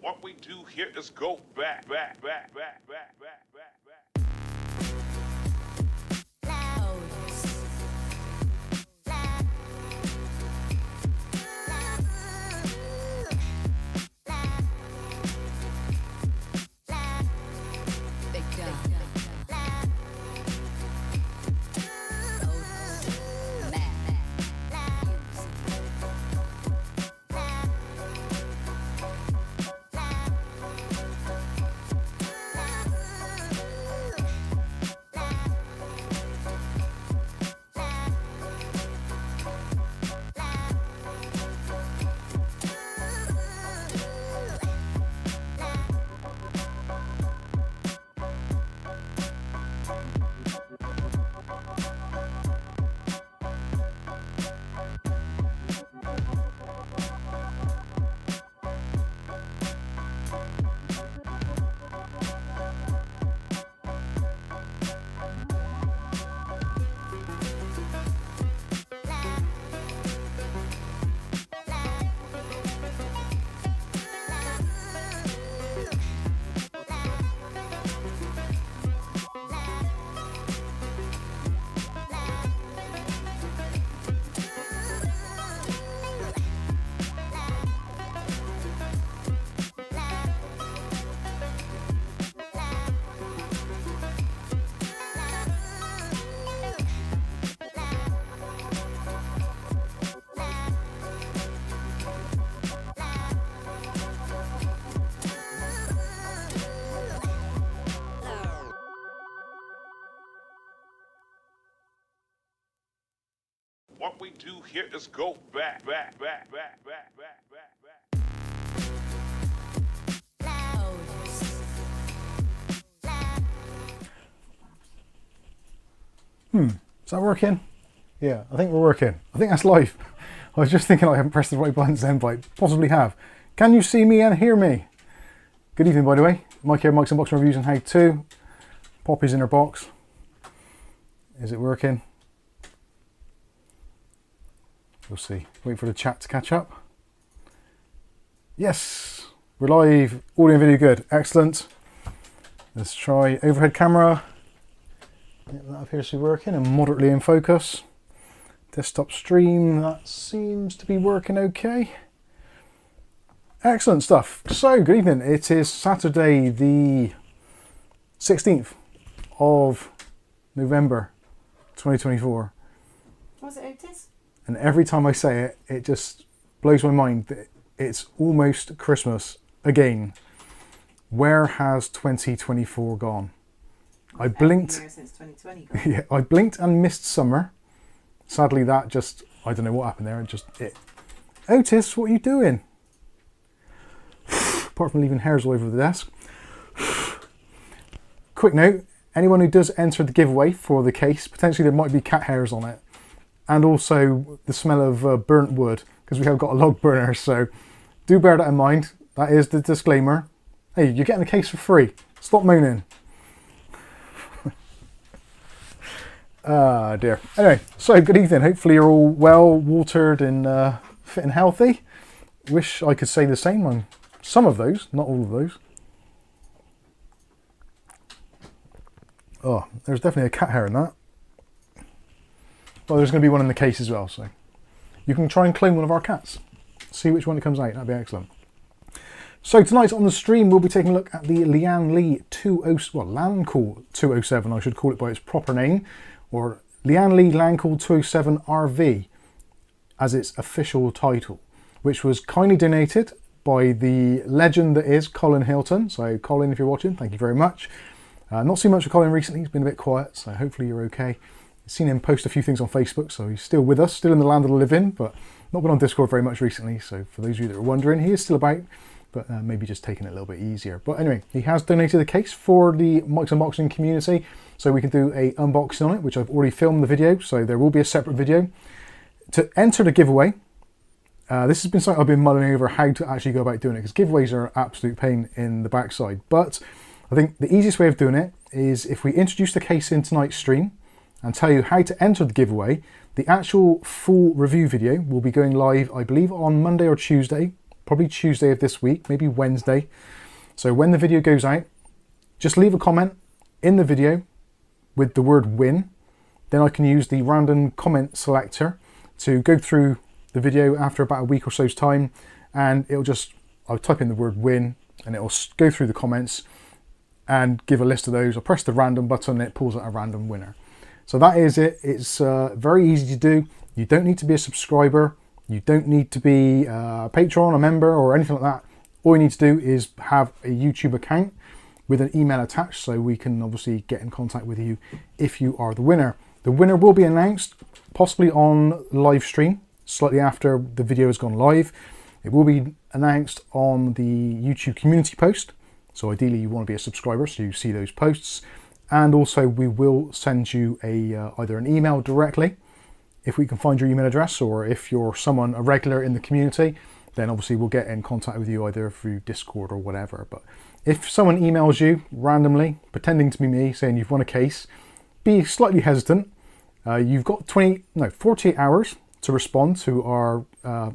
What we do here is go back. What we do here is go back. Is that working? Yeah, I think we're working. I think that's live. I was just thinking I haven't pressed the right buttons then, but I possibly have. Can you see me and hear me? Good evening, by the way. Mike here, Mike's Unboxing Reviews and How To. Poppy's in her box. Is it working? We'll see. Wait for the chat to catch up. Yes, we're live. Audio and video good. Excellent. Let's try overhead camera. Yep, that appears to be working and moderately in focus. Desktop stream, that seems to be working okay. Excellent stuff. So, good evening. It is Saturday the 16th of November 2024. Was it Otis? And every time I say it, it just blows my mind that it's almost Christmas again. Where has 2024 gone? I blinked. Since 2020 gone. Yeah, I blinked and missed summer. Sadly, that just, I don't know what happened there. Otis, what are you doing? Apart from leaving hairs all over the desk. Quick note, anyone who does enter the giveaway for the case, potentially there might be cat hairs on it. And also the smell of burnt wood, because we have got a log burner, so do bear that in mind. That is the disclaimer. Hey, you're getting the case for free. Stop moaning. Ah, dear. Anyway, so good evening. Hopefully you're all well, watered and fit and healthy. Wish I could say the same on some of those, not all of those. Oh, there's definitely a cat hair in that. Well, there's going to be one in the case as well, so you can try and clone one of our cats. See which one it comes out. That'd be excellent. So tonight on the stream, we'll be taking a look at the Lianli Lancool 207, I should call it by its proper name, or Lianli Lancool 207 RV as its official title, which was kindly donated by the legend that is Colin Hilton. So Colin, if you're watching, thank you very much. Not seen much of Colin recently, he's been a bit quiet, so hopefully you're okay. I've seen him post a few things on Facebook, so he's still with us, still in the land of the living, but not been on Discord very much recently. So for those of you that are wondering, he is still about, but maybe just taking it a little bit easier. But anyway, he has donated a case for the Mike's Unboxing community, so we can do a unboxing on it, which I've already filmed the video, so there will be a separate video. To enter the giveaway, this has been something I've been mulling over how to actually go about doing it, because giveaways are an absolute pain in the backside. But I think the easiest way of doing it is if we introduce the case in tonight's stream and tell you how to enter the giveaway. The actual full review video will be going live, I believe, on Monday or Tuesday, probably Tuesday of this week, maybe Wednesday. So when the video goes out, just leave a comment in the video with the word win. Then I can use the random comment selector to go through the video after about a week or so's time, and I'll type in the word win and it'll go through the comments and give a list of those. I'll press the random button and it pulls out a random winner. So that is it. It's very easy to do. You don't need to be a subscriber. You don't need to be a patron, a member, or anything like that. All you need to do is have a YouTube account with an email attached, so we can obviously get in contact with you if you are the winner. The winner will be announced possibly on live stream, slightly after the video has gone live. It will be announced on the YouTube community post. So ideally you want to be a subscriber so you see those posts. And also we will send you either an email directly if we can find your email address, or if you're someone, a regular in the community, then obviously we'll get in contact with you either through Discord or whatever. But if someone emails you randomly, pretending to be me, saying you've won a case, be slightly hesitant. You've got 48 hours to respond to our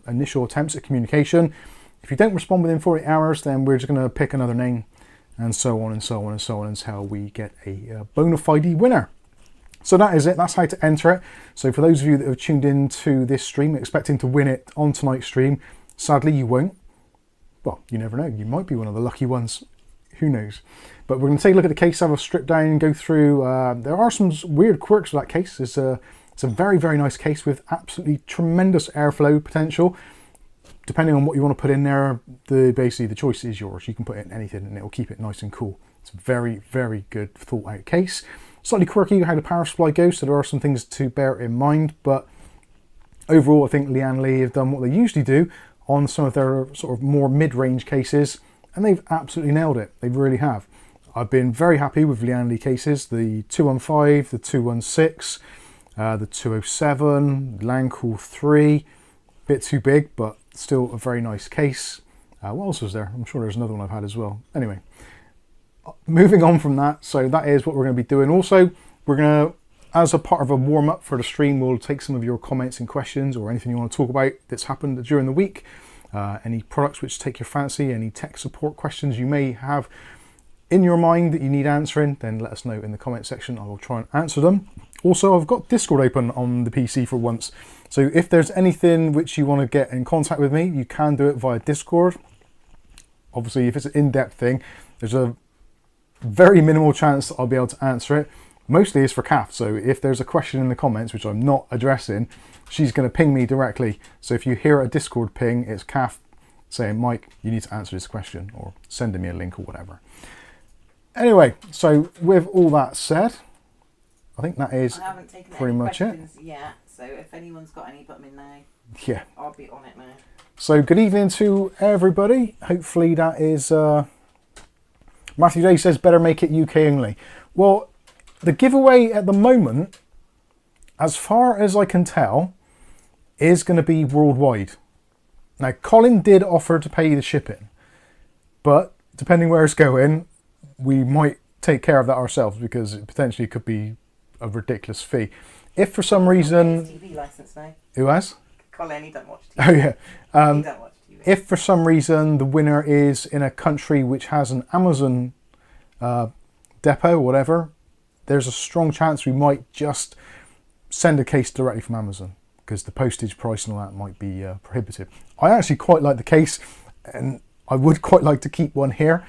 initial attempts at communication. If you don't respond within 48 hours, then we're just going to pick another name, and so on and so on and so on until we get a bona fide winner. So that is it. That's how to enter it. So for those of you that have tuned in to this stream expecting to win it on tonight's stream, sadly you won't. Well, you never know. You might be one of the lucky ones. Who knows? But we're going to take a look at the case, have a strip down and go through. There are some weird quirks with that case. It's a very, very nice case with absolutely tremendous airflow potential. Depending on what you want to put in there, basically the choice is yours. You can put in anything and it will keep it nice and cool. It's a very, very good thought out case. Slightly quirky how the power supply goes, so there are some things to bear in mind, but overall I think Lianli have done what they usually do on some of their sort of more mid-range cases, and they've absolutely nailed it. They really have. I've been very happy with Lianli cases, the 215, the 216, the 207, Lancool 3, bit too big, but still a very nice case. What else was there? I'm sure there's another one I've had as well. Anyway, moving on from that, so that is what we're going to be doing. Also, we're going to, as a part of a warm-up for the stream, we'll take some of your comments and questions or anything you want to talk about that's happened during the week. Any products which take your fancy, any tech support questions you may have in your mind that you need answering, then let us know in the comment section. I will try and answer them. Also, I've got Discord open on the PC for once. So if there's anything which you want to get in contact with me, you can do it via Discord. Obviously, if it's an in-depth thing, there's a very minimal chance that I'll be able to answer it. Mostly it's for Kath. So if there's a question in the comments which I'm not addressing, she's going to ping me directly. So if you hear a Discord ping, it's Kath saying, Mike, you need to answer this question, or sending me a link or whatever. Anyway, so with all that said, I think that is pretty much it. Yet, so if anyone's got any, put them in now. Yeah. I'll be on it now. So good evening to everybody. Hopefully that is... Matthew Day says, better make it UK only. Well, the giveaway at the moment, as far as I can tell, is going to be worldwide. Now, Colin did offer to pay the shipping, but depending where it's going, we might take care of that ourselves, because it potentially could be a ridiculous fee. If for some reason... TV license now. Who has? Colin, he don't watch TV. Oh, yeah. He don't watch TV. If for some reason the winner is in a country which has an Amazon depot or whatever, there's a strong chance we might just send a case directly from Amazon, because the postage price and all that might be prohibitive. I actually quite like the case, and I would quite like to keep one here,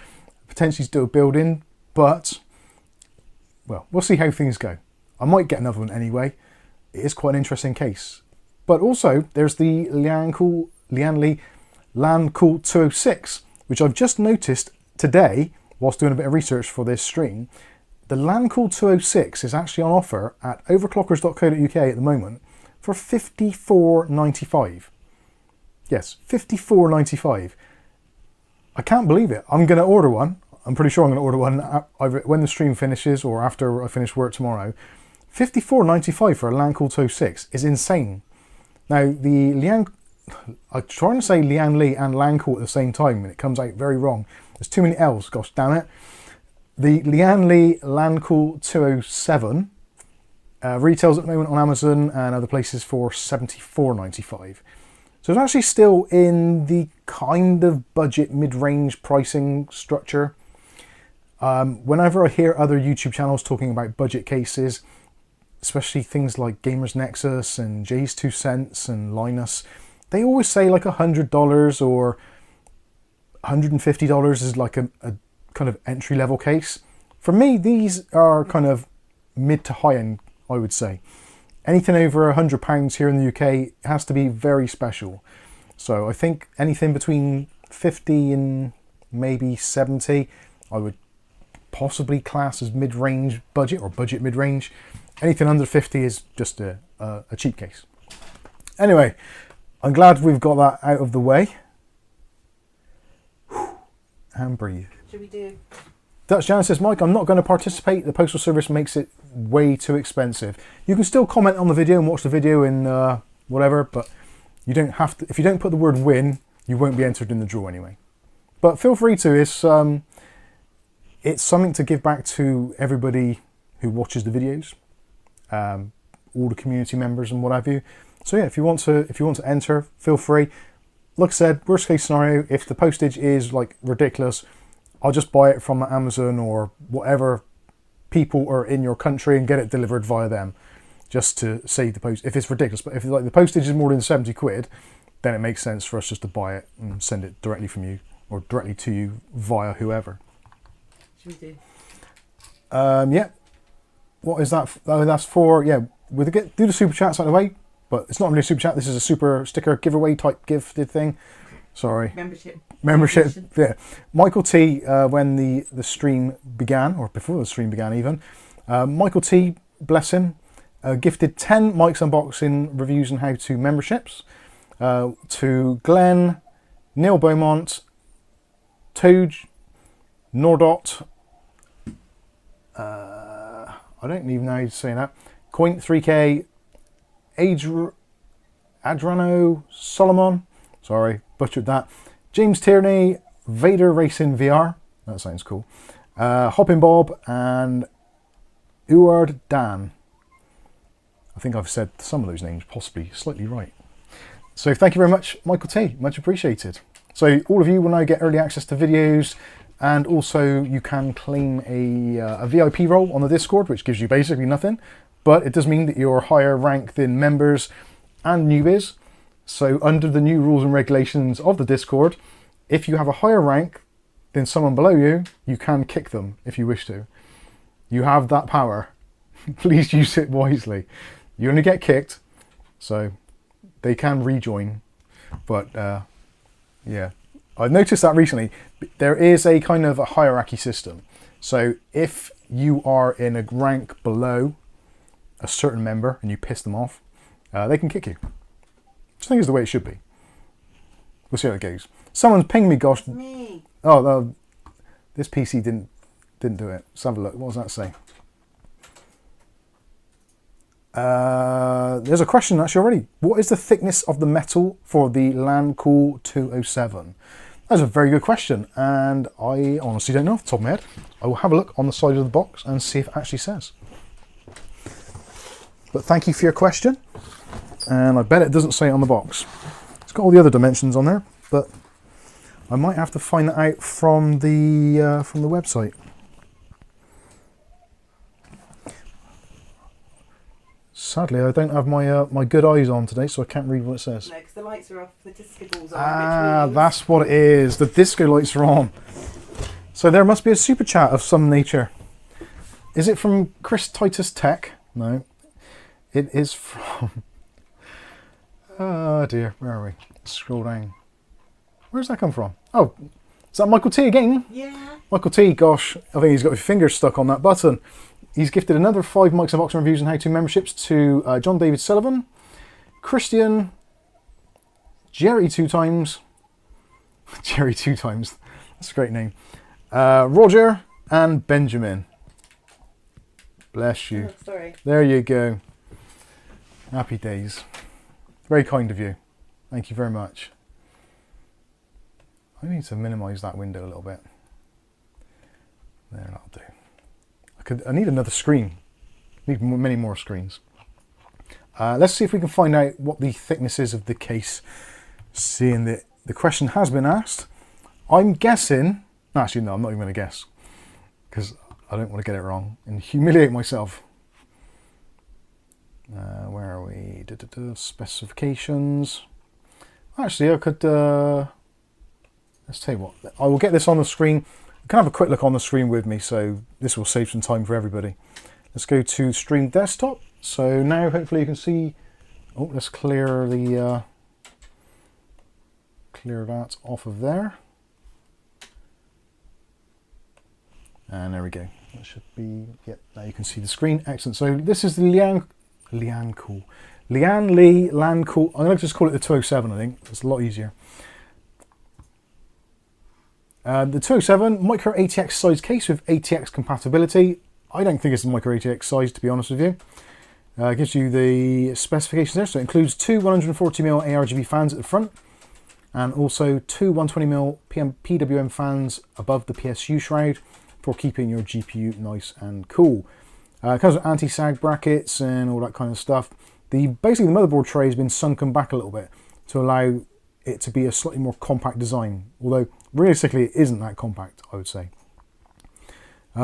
potentially do a build-in, but, well, we'll see how things go. I might get another one anyway. It is quite an interesting case. But also, there's the Lian Li Lancool 206, which I've just noticed today, whilst doing a bit of research for this stream. The Lancool 206 is actually on offer at overclockers.co.uk at the moment for $54.95. Yes, $54.95. I can't believe it. I'm going to order one. I'm pretty sure I'm going to order one either when the stream finishes or after I finish work tomorrow. $54.95 for a Lancool 206 is insane. Now, I'm trying to say Lianli and Lancool at the same time, and it comes out very wrong. There's too many L's, gosh damn it. The Lianli Lancool 207 retails at the moment on Amazon and other places for $74.95. So it's actually still in the kind of budget mid-range pricing structure. Whenever I hear other YouTube channels talking about budget cases, especially things like Gamers Nexus and Jay's 2 Cents and Linus, they always say like $100 or $150 is like a kind of entry-level case. For me, these are kind of mid to high-end, I would say. Anything over £100 here in the UK has to be very special. So I think anything between 50 and maybe 70, I would possibly class as mid-range budget or budget mid-range. Anything under 50 is just a cheap case. Anyway, I'm glad we've got that out of the way. And breathe. Should we do? Dutch Jan says, Mike, I'm not going to participate. The postal service makes it way too expensive. You can still comment on the video and watch the video in whatever, but you don't have to. If you don't put the word win, you won't be entered in the draw anyway. But feel free to. It's something to give back to everybody who watches the videos, all the community members and what have you. So yeah, if you want to enter, feel free. Like I said, worst case scenario, if the postage is like ridiculous, I'll just buy it from Amazon or whatever people are in your country and get it delivered via them, just to save the post. If it's ridiculous, but if like the postage is more than 70 quid, then it makes sense for us just to buy it and send it directly from you or directly to you via whoever. Should we do? Yeah. What is that? Oh, that's for, yeah, do the super chats out of the way, but it's not really a super chat. This is a super sticker giveaway type gifted thing. Sorry. Membership, yeah. Michael T, when the stream began, or before the stream began even, Michael T, bless him, gifted 10 Mike's Unboxing Reviews and How-To memberships to Glenn, Neil Beaumont, Toge, Nordot, I don't even know how to say that, Coint 3K, Adrano Solomon, sorry, butchered that, James Tierney, Vader Racing VR, that sounds cool, Hopping Bob, and Uard Dan. I think I've said some of those names possibly slightly right. So thank you very much, Michael T, much appreciated. So all of you will now get early access to videos, and also you can claim a VIP role on the Discord, which gives you basically nothing, but it does mean that you're higher rank than members and newbies. So under the new rules and regulations of the Discord, if you have a higher rank than someone below you, you can kick them if you wish to. You have that power. Please use it wisely. You only get kicked, so they can rejoin. But yeah, I've noticed that recently. There is a kind of a hierarchy system. So if you are in a rank below a certain member and you piss them off, they can kick you. Which I think is the way it should be. We'll see how it goes. Someone's pinged me, gosh. It's me. Oh, this PC didn't do it. Let's have a look. What does that say? There's a question actually already. What is the thickness of the metal for the Lancool 207? That's a very good question, and I honestly don't know off the top of my head. I will have a look on the side of the box and see if it actually says. But thank you for your question, and I bet it doesn't say it on the box. It's got all the other dimensions on there, but I might have to find that out from the website. Sadly, I don't have my my good eyes on today, so I can't read what it says. No, because the lights are off, the disco balls are Ah, between. that's what it is. The disco lights are on. So there must be a super chat of some nature. Is it from Chris Titus Tech? No. It is from... Oh dear, where are we? Scroll down. Where's that come from? Oh, is that Michael T again? Yeah. Michael T, gosh, I think he's got his fingers stuck on that button. He's gifted another 5 Mike's Unboxing Reviews and How-To memberships to John David Sullivan, Christian, Jerry 2 times, Jerry 2 times, that's a great name, Roger, and Benjamin. Bless you. Oh, sorry. There you go. Happy days. Very kind of you. Thank you very much. I need to minimise that window a little bit. There, that'll do. I need another screen. I need many more screens. Let's see if we can find out what the thickness is of the case Seeing that the question has been asked, I'm guessing, actually no, I'm not even going to guess, because I don't want to get it wrong and humiliate myself. Where are we? Specifications. Actually, I could, let's tell you what, I will get this on the screen. You can have a quick look on the screen with me, so this will save some time for everybody. Let's go to Stream Desktop. So now hopefully you can see, oh, let's clear the, clear that off of there. And there we go. That should be, yep, now you can see the screen. Excellent. So this is the Liancool. Lianli Lancool. I'm going to just call it the 207, I think. It's a lot easier. The 207 micro ATX size case with ATX compatibility. I don't think it's a micro ATX size, to be honest with you. It gives you the specifications there. So it includes two 140mm ARGB fans at the front, and also two 120mm PWM fans above the PSU shroud for keeping your GPU nice and cool. It comes with anti-sag brackets and all that kind of stuff. Basically the motherboard tray has been sunken back a little bit to allow it to be a slightly more compact design, although realistically it isn't that compact, I would say.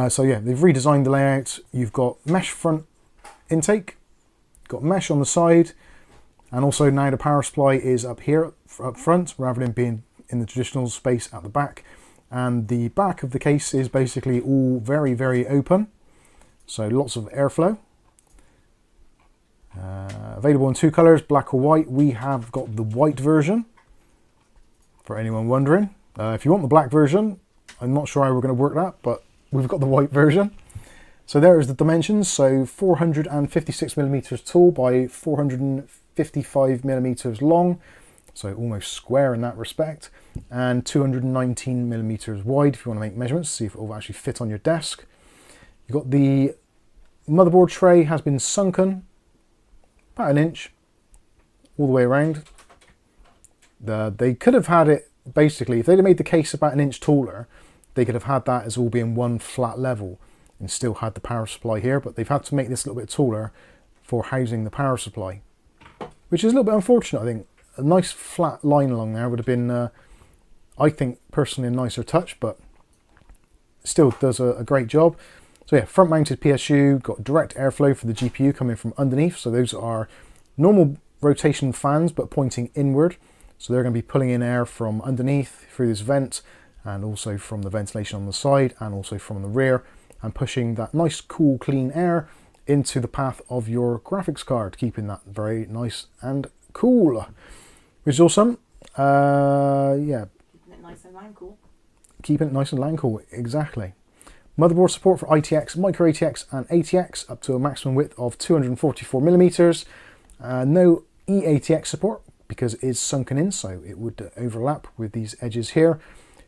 So yeah, they've redesigned the layout. You've got mesh front intake, got mesh on the side, and also now the power supply is up here up front rather than being in the traditional space at the back. And the back of the case is basically all very, very open, so lots of airflow. Available in two colors, black or white. We have got the white version, for anyone wondering. If you want the black version, I'm not sure how we're going to work that, but we've got the white version. So there is the dimensions. So 456mm tall by 455mm long, so almost square in that respect, and 219mm wide if you want to make measurements, see if it will actually fit on your desk. You've got the motherboard tray has been sunken about an inch all the way around. They could have had it, basically, if they'd have made the case about an inch taller, they could have had that as all being one flat level and still had the power supply here, but they've had to make this a little bit taller for housing the power supply, which is a little bit unfortunate, I think. A nice flat line along there would have been, I think, personally a nicer touch, but still does a great job. So yeah, front mounted PSU, got direct airflow for the GPU coming from underneath. So those are normal rotation fans, but pointing inward. So they're going to be pulling in air from underneath through this vent, and also from the ventilation on the side, and also from the rear, and pushing that nice, cool, clean air into the path of your graphics card, keeping that very nice and cool, which is awesome. Yeah. Keeping it nice and Lancool. Keeping it nice and Lancool, exactly. Motherboard support for ITX, micro ATX and ATX up to a maximum width of 244mm. No eATX support because it is sunken in, so it would overlap with these edges here.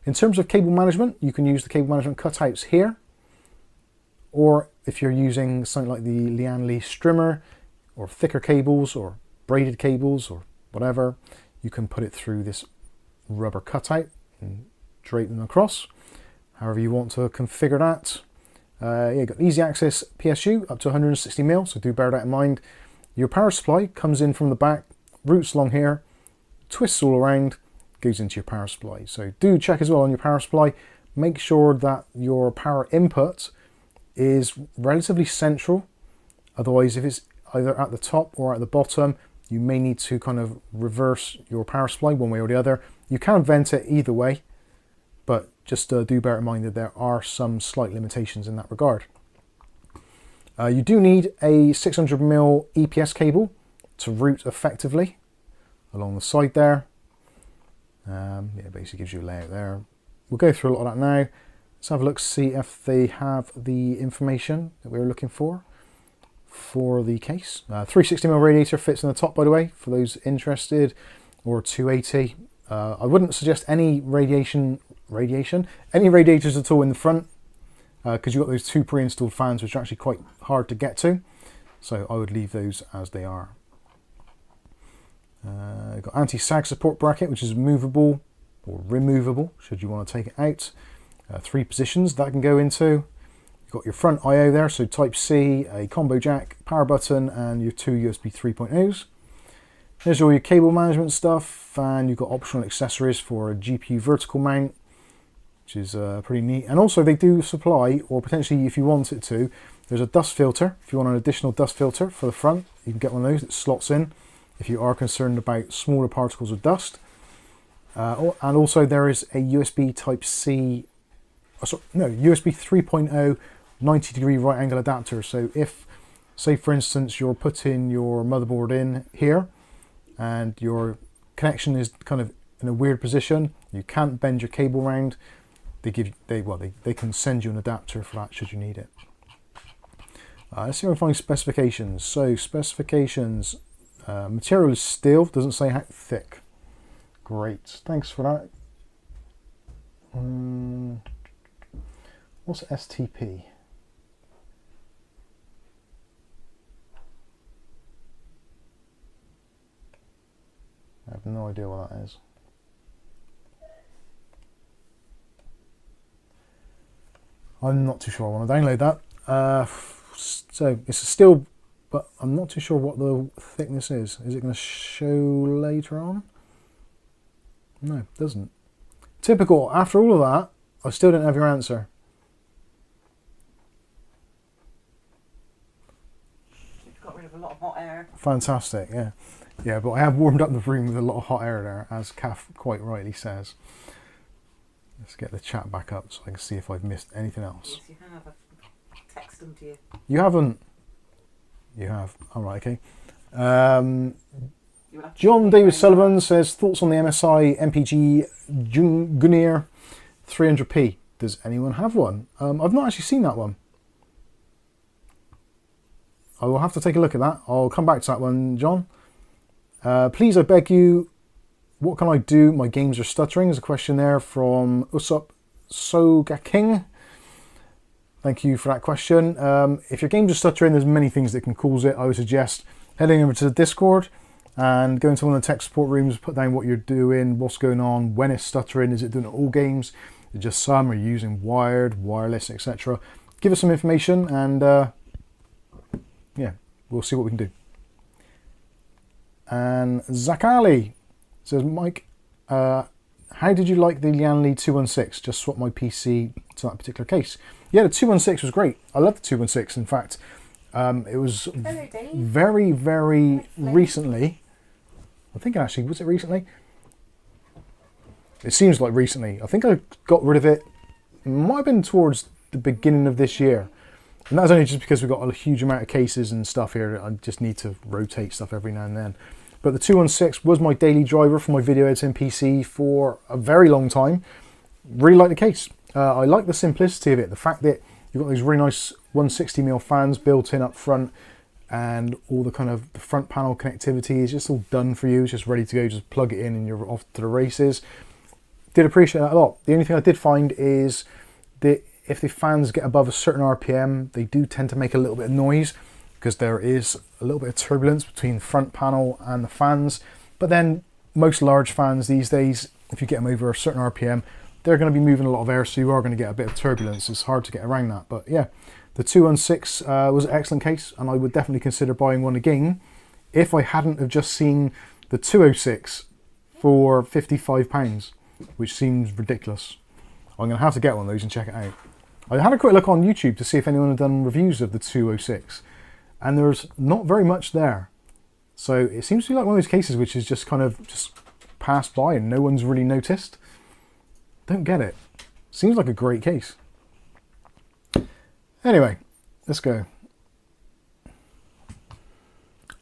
In terms of cable management, you can use the cable management cutouts here, or if you're using something like the Lianli strimmer or thicker cables or braided cables or whatever, you can put it through this rubber cutout and drape them across. However you want to configure that. Yeah, you've got easy access PSU up to 160mm, so do bear that in mind. Your power supply comes in from the back, routes along here, twists all around, goes into your power supply. So do check as well on your power supply. Make sure that your power input is relatively central. Otherwise, if it's either at the top or at the bottom, you may need to kind of reverse your power supply one way or the other. You can vent it either way, but just do bear in mind that there are some slight limitations in that regard. You do need a 600mm EPS cable to route effectively along the side there. Yeah, basically gives you a layout there. We'll go through a lot of that now. Let's have a look, see if they have the information that we were looking for the case. 360mm radiator fits in the top, by the way, for those interested, or 280. I wouldn't suggest any any radiators at all in the front, because you've got those two pre-installed fans which are actually quite hard to get to. So I would leave those as they are. Got anti-sag support bracket, which is movable or removable should you want to take it out. 3 positions that can go into. You've got your front I/O there, so Type C, a combo jack, power button, and your 2 USB 3.0s. There's all your cable management stuff, and you've got optional accessories for a GPU vertical mount, which is pretty neat. And also they do supply, or potentially if you want it to, there's a dust filter. If you want an additional dust filter for the front, you can get one of those that slots in if you are concerned about smaller particles of dust. And also there is a USB Type-C, USB 3.0 90-degree right angle adapter. So if, say for instance, you're putting your motherboard in here and your connection is kind of in a weird position, you can't bend your cable round, they can send you an adapter for that should you need it. Let's see if I can find specifications. So specifications, material is steel, doesn't say how thick. Great, thanks for that. What's STP? I have no idea what that is. I'm not too sure I want to download that. So it's a steel, but I'm not too sure what the thickness is. Is it going to show later on? No, it doesn't. Typical. After all of that, I still don't have your answer. You've got rid of a lot of hot air. Fantastic, yeah. Yeah, but I have warmed up the room with a lot of hot air there, as Kath quite rightly says. Let's get the chat back up so I can see if I've missed anything else. Yes, you have. I've texted them to you. You haven't? You have. All right, okay. John David Sullivan says, thoughts on the MSI MPG Gunir 300p. Does anyone have one? I've not actually seen that one. I will have to take a look at that. I'll come back to that one, John. Please, I beg you, what can I do? My games are stuttering. There's a question there from Usup Sogaking. Thank you for that question. If your games are stuttering, there's many things that can cause it. I would suggest heading over to the Discord and going to one of the tech support rooms, put down what you're doing, what's going on, when it's stuttering, is it doing it all games, is it just some, are you using wired, wireless, etc. Give us some information and yeah, we'll see what we can do. And Zakali says, Mike, how did you like the Lianli 216? Just swap my PC to that particular case. Yeah, the 216 was great. I love the 216. In fact, it was very, very recently. I think actually, was it recently? It seems like recently. I think I got rid of it. It might have been towards the beginning of this year. And that's only just because we've got a huge amount of cases and stuff here. I just need to rotate stuff every now and then. But the 216 was my daily driver for my video editing PC for a very long time. Really like the case. I like the simplicity of it. The fact that you've got those really nice 160mm fans built in up front, and all the kind of the front panel connectivity is just all done for you. It's just ready to go. Just plug it in and you're off to the races. Did appreciate that a lot. The only thing I did find is that if the fans get above a certain RPM, they do tend to make a little bit of noise because there is a little bit of turbulence between the front panel and the fans. But then most large fans these days, if you get them over a certain RPM, they're going to be moving a lot of air, so you are going to get a bit of turbulence. It's hard to get around that. But yeah, the 216 was an excellent case, and I would definitely consider buying one again if I hadn't have just seen the 206 for £55, which seems ridiculous. I'm going to have to get one of those and check it out. I had a quick look on YouTube to see if anyone had done reviews of the 206, and there's not very much there. So it seems to be like one of those cases which is just kind of just passed by and no one's really noticed. Don't get it. Seems like a great case. Anyway, let's go.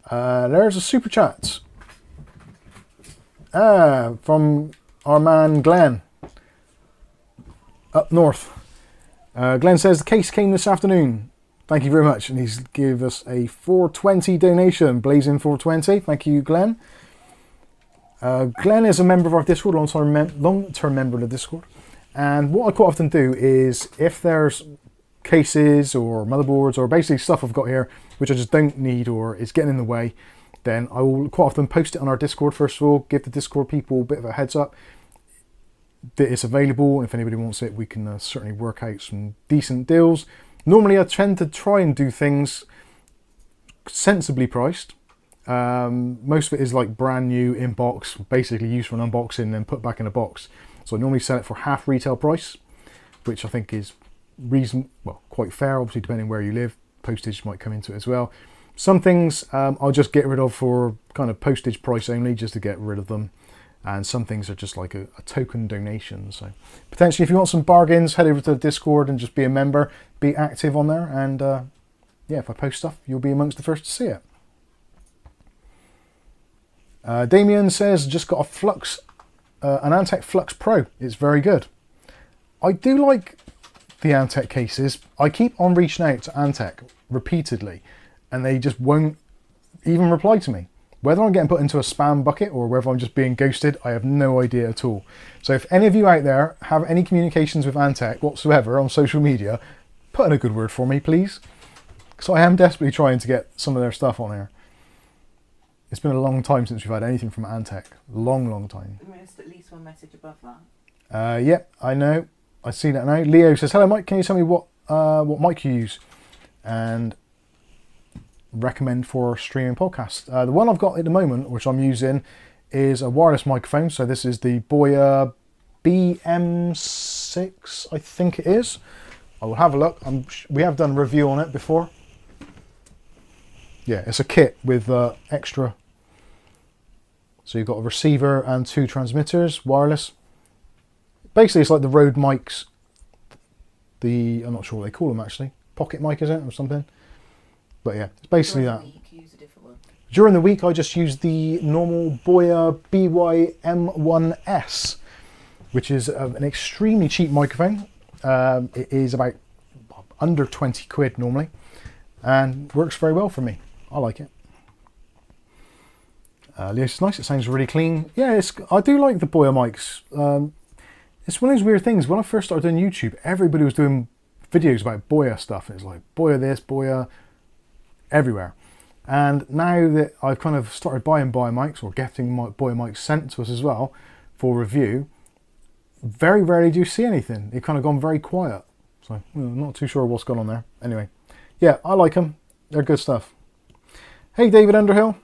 There's a super chat from our man Glenn up north. Glenn says the case came this afternoon. Thank you very much, and he's give us a 420 donation. Blazing 420. Thank you, Glenn. Glenn is a member of our Discord, long-term member of the Discord. And what I quite often do is, if there's cases or motherboards or basically stuff I've got here which I just don't need or is getting in the way, then I will quite often post it on our Discord first of all, give the Discord people a bit of a heads up that it's available. If anybody wants it, we can certainly work out some decent deals. Normally I tend to try and do things sensibly priced, Most of it is like brand new in box, basically used for an unboxing and then put back in a box. So I normally sell it for half retail price, which I think is quite fair, obviously depending where you live. Postage might come into it as well. Some things I'll just get rid of for kind of postage price only, just to get rid of them. And some things are just like a token donation. So potentially if you want some bargains, head over to the Discord and just be a member, be active on there. And yeah, if I post stuff, you'll be amongst the first to see it. Damien says, just got a Flux, an Antec Flux Pro. It's very good. I do like the Antec cases. I keep on reaching out to Antec repeatedly and they just won't even reply to me. Whether I'm getting put into a spam bucket or whether I'm just being ghosted, I have no idea at all. So if any of you out there have any communications with Antec whatsoever on social media, put in a good word for me, please. Because I am desperately trying to get some of their stuff on here. It's been a long time since we've had anything from Antec. Long time. We missed at least one message above that. Yeah, I know. I see that now. Leo says, hello Mike, can you tell me what mic you use and recommend for streaming podcasts? The one I've got at the moment, which I'm using, is a wireless microphone. So this is the Boya BM6, I think it is. I will have a look. We have done a review on it before. Yeah, it's a kit with extra. So you've got a receiver and 2 transmitters, wireless. Basically, it's like the Rode mics. I'm not sure what they call them actually. Pocket mic, is it, or something? But yeah, it's basically that. Use a different one. During the week, I just used the normal Boya BY-M1S, which is an extremely cheap microphone. It is about under 20 quid normally, and works very well for me. I like it. Leo says, nice, it sounds really clean. Yeah, I do like the Boya mics. It's one of those weird things. When I first started doing YouTube, everybody was doing videos about Boya stuff. It's like Boya this, Boya everywhere. And now that I've kind of started buying Boya mics, or getting my Boya mics sent to us as well for review, very rarely do you see anything. They've kind of gone very quiet. So I'm not too sure what's gone on there. Anyway, yeah, I like them. They're good stuff. Hey, David Underhill.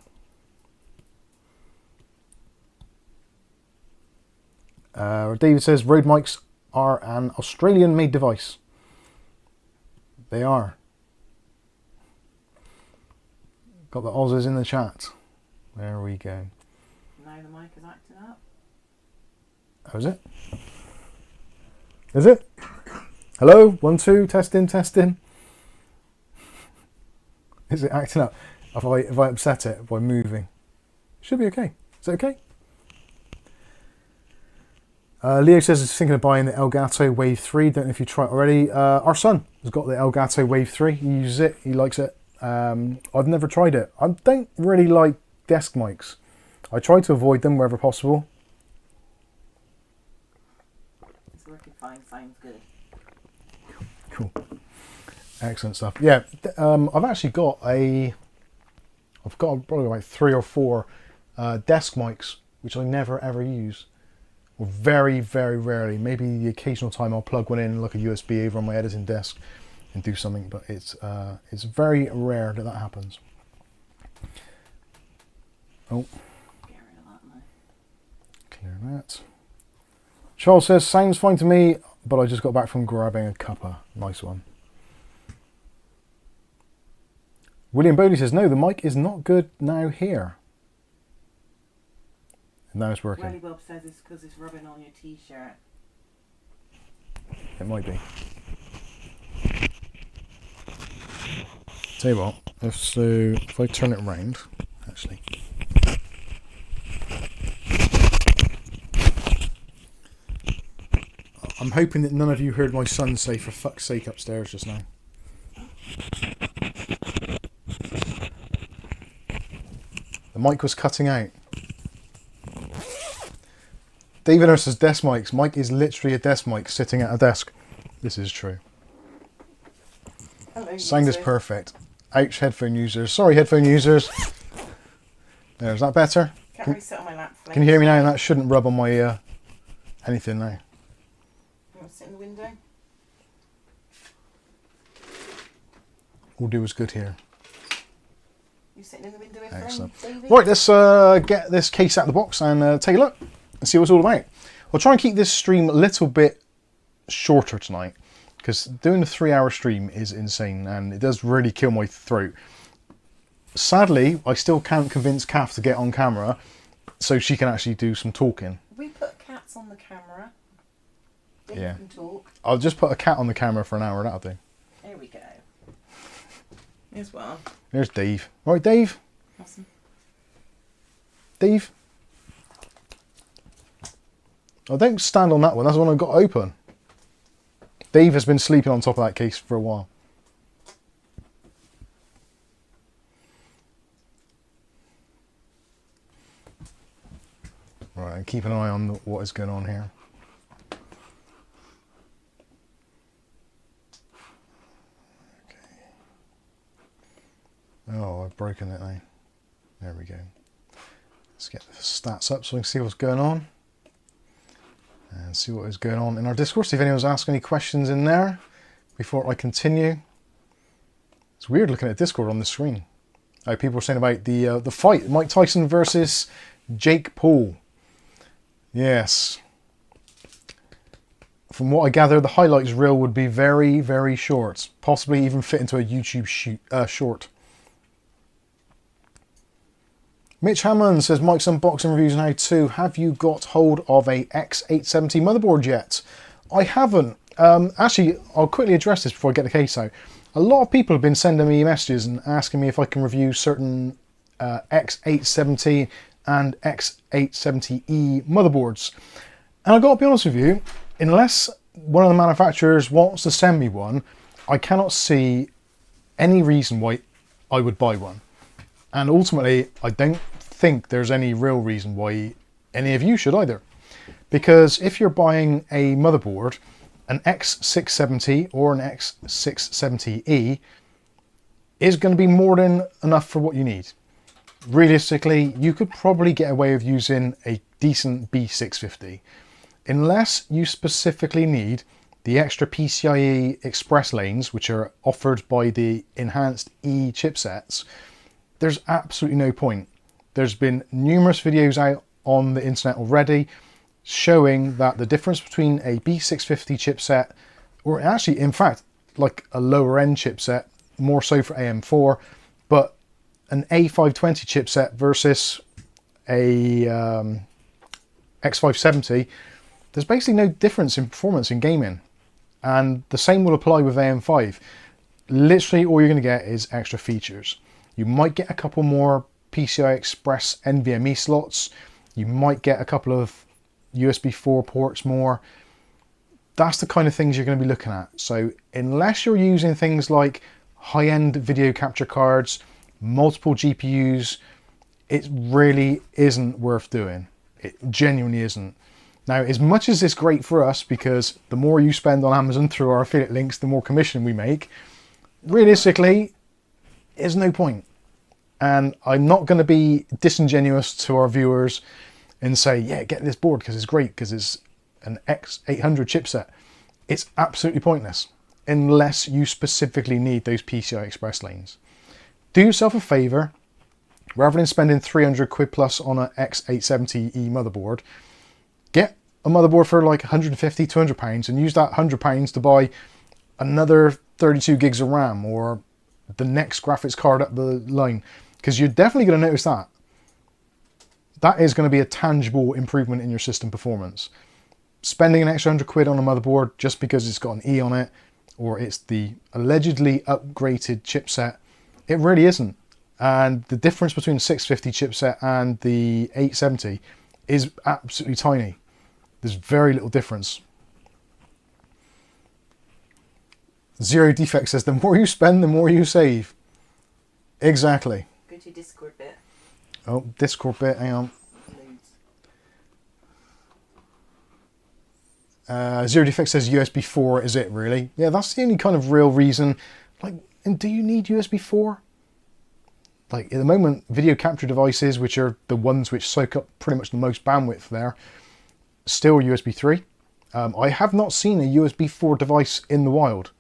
David says Rode mics are an Australian-made device. They are. Got the Aussies in the chat. There we go. Now the mic is acting up. Oh, is it? Is it? Hello? 1, 2, testing. Is it acting up? If I upset it by moving, should be okay. Is it okay? Leo says he's thinking of buying the Elgato Wave 3. Don't know if you tried it already. Our son has got the Elgato Wave 3. He uses it. He likes it. I've never tried it. I don't really like desk mics. I try to avoid them wherever possible. It's working fine. Sounds good. Cool. Excellent stuff. Yeah, I've actually got probably like 3 or 4 desk mics, which I never ever use. Or very, very rarely. Maybe the occasional time I'll plug one in like a USB over on my editing desk and do something, but it's very rare that happens. Oh. Get rid of that now. Clear that. Charles says, sounds fine to me, but I just got back from grabbing a cuppa. Nice one. William Bodie says, no, the mic is not good now here. And now it's working. Welly Bob says it's because it's rubbing on your t-shirt. It might be. Tell you what, if I turn it around, actually. I'm hoping that none of you heard my son say for fuck's sake upstairs just now. The mic was cutting out. David Nurse's desk mics. Mike is literally a desk mic sitting at a desk. This is true. Hello, Sound is perfect. Ouch, headphone users. Sorry, headphone users. There, is that better? Can't really sit on my lap. Can you hear me now? And that shouldn't rub on my anything now. You want to sit in the window? All do is good here. You sitting in the window with Excellent. Davey? Right, let's get this case out of the box and take a look and see what it's all about. I'll try and keep this stream a little bit shorter tonight because doing a 3-hour stream is insane and it does really kill my throat. Sadly, I still can't convince Kath to get on camera so she can actually do some talking. We put cats on the camera. They Yeah. can talk. I'll just put a cat on the camera for an hour, that'll do. There we go. Here's one. There's Dave. Right, Dave? Awesome. Dave? Oh, don't stand on that one, that's the one I've got open. Dave has been sleeping on top of that case for a while. Right, and keep an eye on what is going on here. Oh, I've broken it now. There we go. Let's get the stats up so we can see what's going on. And see what is going on in our Discord. See if anyone's asking any questions in there before I continue. It's weird looking at Discord on the screen. Oh, people are saying about the fight. Mike Tyson versus Jake Paul. Yes. From what I gather, the highlights reel would be very, very short. Possibly even fit into a YouTube short. Mitch Hammond says, Mike's unboxing reviews now too. Have you got hold of a X870 motherboard yet? I haven't. Actually, I'll quickly address this before I get the case out. A lot of people have been sending me messages and asking me if I can review certain X870 and X870E motherboards. And I've got to be honest with you, unless one of the manufacturers wants to send me one, I cannot see any reason why I would buy one. And ultimately, I don't think there's any real reason why any of you should either. Because if you're buying a motherboard, an X670 or an X670E is going to be more than enough for what you need. Realistically, you could probably get away with using a decent B650. Unless you specifically need the extra PCIe express lanes, which are offered by the enhanced E chipsets, there's absolutely no point. There's been numerous videos out on the internet already showing that the difference between a B650 chipset, or actually in fact like a lower end chipset, more so for AM4, but an A520 chipset versus a X570, there's basically no difference in performance in gaming. And the same will apply with AM5. Literally all you're going to get is extra features. You might get a couple more PCI Express NVMe slots. You might get a couple of USB 4 ports more. That's the kind of things you're going to be looking at. So unless you're using things like high-end video capture cards, multiple GPUs, it really isn't worth doing. It genuinely isn't. Now, as much as it's great for us, because the more you spend on Amazon through our affiliate links, the more commission we make, realistically, there's no point. And I'm not going to be disingenuous to our viewers and say, yeah, get this board because it's great, because it's an X800 chipset. It's absolutely pointless unless you specifically need those PCI Express lanes. Do yourself a favour, rather than spending 300 quid plus on an X870E motherboard, get a motherboard for like 150, 200 pounds and use that 100 pounds to buy another 32 gigs of RAM or the next graphics card up the line, because you're definitely going to notice that. That is going to be a tangible improvement in your system performance. Spending an extra 100 quid on a motherboard just because it's got an E on it, or it's the allegedly upgraded chipset, it really isn't. And the difference between the 650 chipset and the 870 is absolutely tiny. There's very little difference. Zero Defect says, the more you spend, the more you save. Exactly. Go to your Discord bit. Oh, Discord bit, hang on. Zero Defect says USB 4 is it really? Yeah, that's the only kind of real reason. Like, and do you need USB 4? Like, at the moment, video capture devices, which are the ones which soak up pretty much the most bandwidth there, still USB 3. I have not seen a USB 4 device in the wild.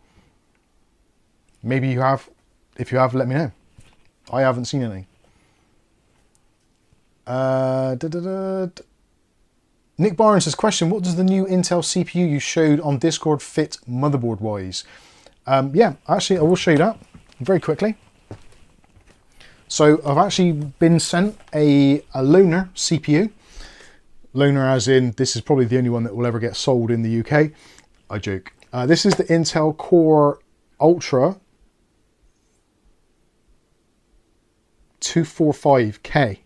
Maybe you have. If you have, let me know. I haven't seen any. Nick Barnes says, question, what does the new Intel CPU you showed on Discord fit motherboard wise? Yeah, actually I will show you that very quickly. So I've actually been sent a loaner CPU. Loaner as in, this is probably the only one that will ever get sold in the UK. I joke. This is the Intel Core Ultra 245K.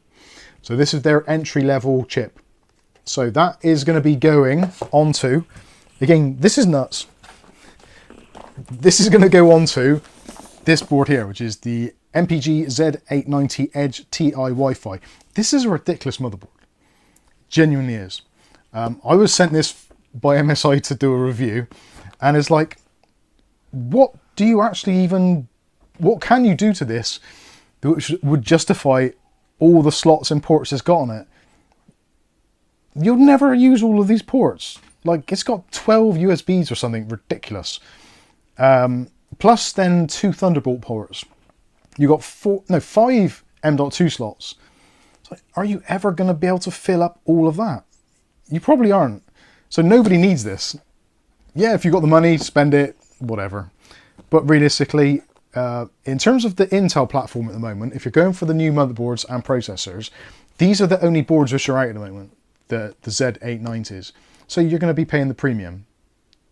So this is their entry-level chip. So that is going to be going onto, again, this is nuts. This is going to go onto this board here, which is the MPG Z890 Edge TI Wi-Fi. This is a ridiculous motherboard. Genuinely is. I was sent this by MSI to do a review, and it's like, what do you actually even, what can you do to this which would justify all the slots and ports it's got on it? You'll never use all of these ports. Like, it's got 12 USBs or something ridiculous. Plus then 2 Thunderbolt ports. You got 5 M.2 slots. It's like, are you ever going to be able to fill up all of that? You probably aren't. So nobody needs this. Yeah, if you've got the money, spend it, whatever. But realistically, in terms of the Intel platform at the moment, if you're going for the new motherboards and processors, these are the only boards which are out at the moment, the Z890s. So you're going to be paying the premium.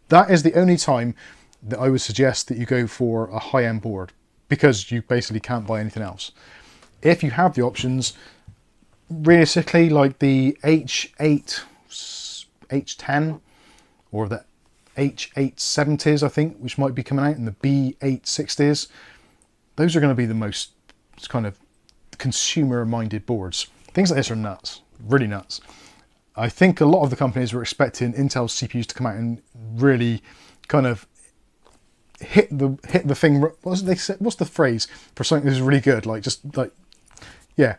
That is the only time that I would suggest that you go for a high-end board, because you basically can't buy anything else. If you have the options, realistically, like the H8, H10, or the H870s, I think, which might be coming out, and the B860s, those are going to be the most kind of consumer-minded boards. Things like this are nuts, really nuts. I think a lot of the companies were expecting Intel CPUs to come out and really kind of hit the thing. What's the phrase for something that's really good? Like, just like, yeah,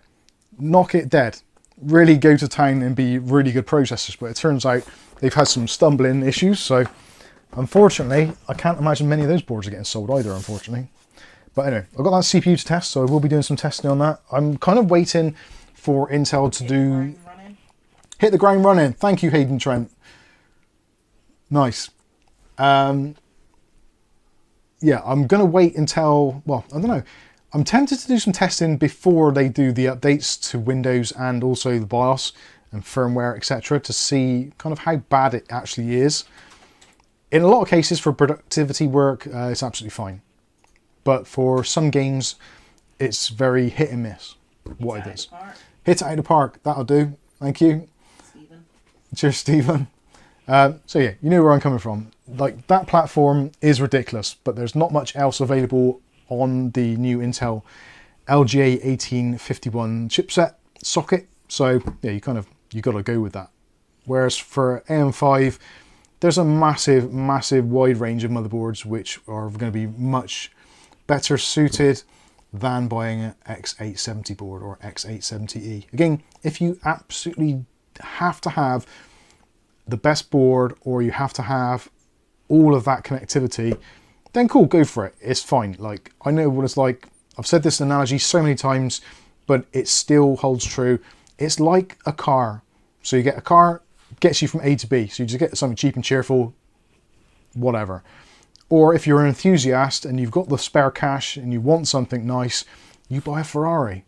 knock it dead. Really go to town and be really good processors. But it turns out they've had some stumbling issues. So unfortunately, I can't imagine many of those boards are getting sold either, unfortunately. But anyway, I've got that CPU to test, so I will be doing some testing on that. I'm kind of waiting for Intel to do... Hit the ground running. Thank you, Hayden Trent. Nice. Yeah, I'm going to wait until... Well, I don't know. I'm tempted to do some testing before they do the updates to Windows and also the BIOS and firmware, etc., to see kind of how bad it actually is. In a lot of cases, for productivity work, it's absolutely fine. But for some games, it's very hit and miss what it is. Hit it out of the park. That'll do. Thank you. Stephen. Cheers, Stephen. So yeah, you know where I'm coming from. Like, that platform is ridiculous, but there's not much else available on the new Intel LGA 1851 chipset socket. So yeah, you got to go with that. Whereas for AM5, there's a massive wide range of motherboards which are going to be much better suited than buying an X870 board or X870E. Again, if you absolutely have to have the best board, or you have to have all of that connectivity, then cool, go for it. It's fine. Like, I know what it's like. I've said this analogy so many times, but it still holds true. It's like a car. So you get a car, gets you from A to B. So you just get something cheap and cheerful, whatever. Or if you're an enthusiast and you've got the spare cash and you want something nice, you buy a Ferrari.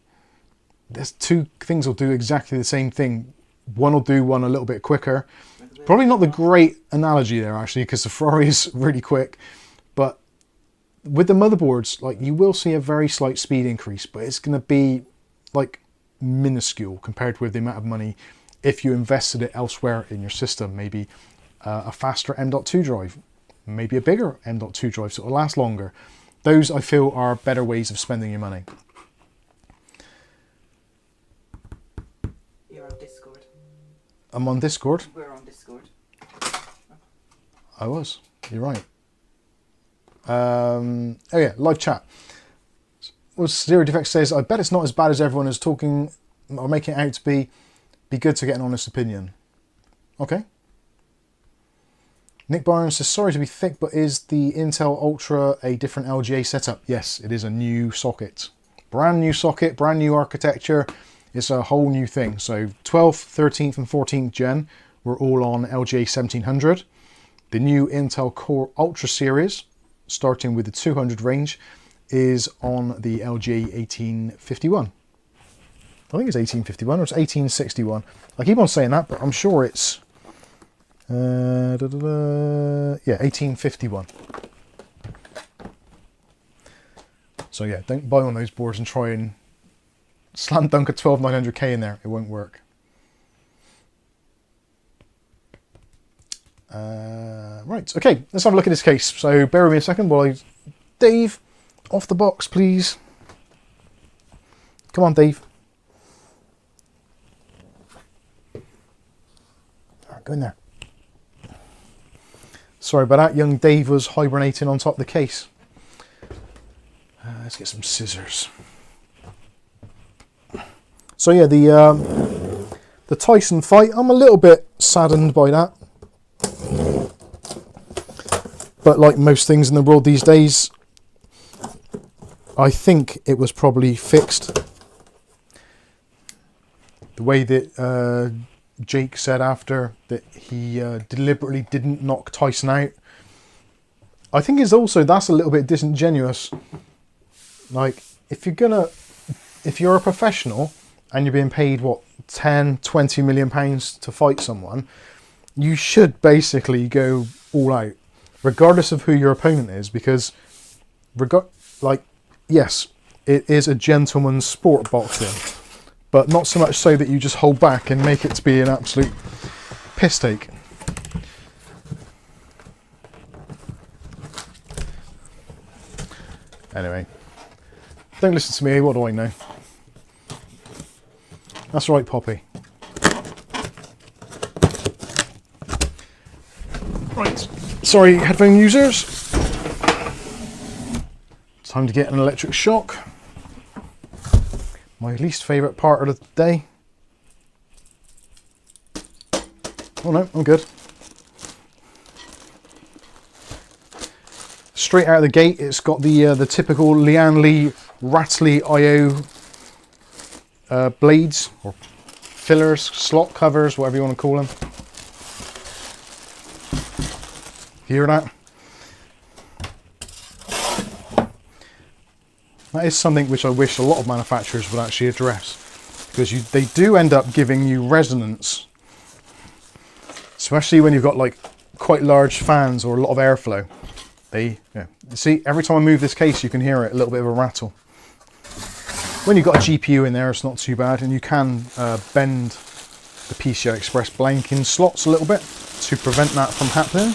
There's two things will do exactly the same thing. One will do one a little bit quicker. Probably not the great analogy there, actually, because the Ferrari is really quick. But with the motherboards, like, you will see a very slight speed increase, but it's going to be like minuscule compared with the amount of money if you invested it elsewhere in your system. Maybe a faster M.2 drive, maybe a bigger M.2 drive, so it'll last longer. Those, I feel, are better ways of spending your money. You're on Discord. I'm on Discord. We're on Discord. I was. You're right. Oh yeah, live chat. Well, Zero Defect says, I bet it's not as bad as everyone is talking or making it out to be. Be good to get an honest opinion. Okay. Nick Barnes says, sorry to be thick, but is the Intel Ultra a different LGA setup? Yes, it is a new socket. Brand new socket, brand new architecture. It's a whole new thing. So 12th, 13th and 14th gen were all on LGA 1700. The new Intel Core Ultra series, starting with the 200 range, is on the LGA 1851. I think it's 1851 or it's 1861. I keep on saying that, but I'm sure it's yeah, 1851. So yeah, don't buy one of those boards and try and slam dunk a 12900K in there. It won't work. Right, okay, let's have a look at this case. So bear with me a second while I... Dave, off the box, please. Come on, Dave. All right, go in there. Sorry about that, young Dave was hibernating on top of the case. Let's get some scissors. So yeah, the Tyson fight, I'm a little bit saddened by that. But like most things in the world these days, I think it was probably fixed. The way that Jake said after that he deliberately didn't knock Tyson out, I think is also, that's a little bit disingenuous. Like, if you're a professional and you're being paid, what, 10, 20 million pounds to fight someone, you should basically go all out, regardless of who your opponent is, because, yes, it is a gentleman's sport, boxing, but not so much so that you just hold back and make it to be an absolute piss take. Anyway, don't listen to me, what do I know? That's right, Poppy. Right, sorry headphone users. Time to get an electric shock. My least favourite part of the day. Oh no, I'm good. Straight out of the gate, it's got the typical Lianli rattly IO blades, or fillers, slot covers, whatever you want to call them. Hear that? That is something which I wish a lot of manufacturers would actually address, because they do end up giving you resonance, especially when you've got like quite large fans or a lot of airflow. You see, every time I move this case, you can hear it, a little bit of a rattle. When you've got a GPU in there, it's not too bad, and you can bend the PCI Express blanking slots a little bit to prevent that from happening.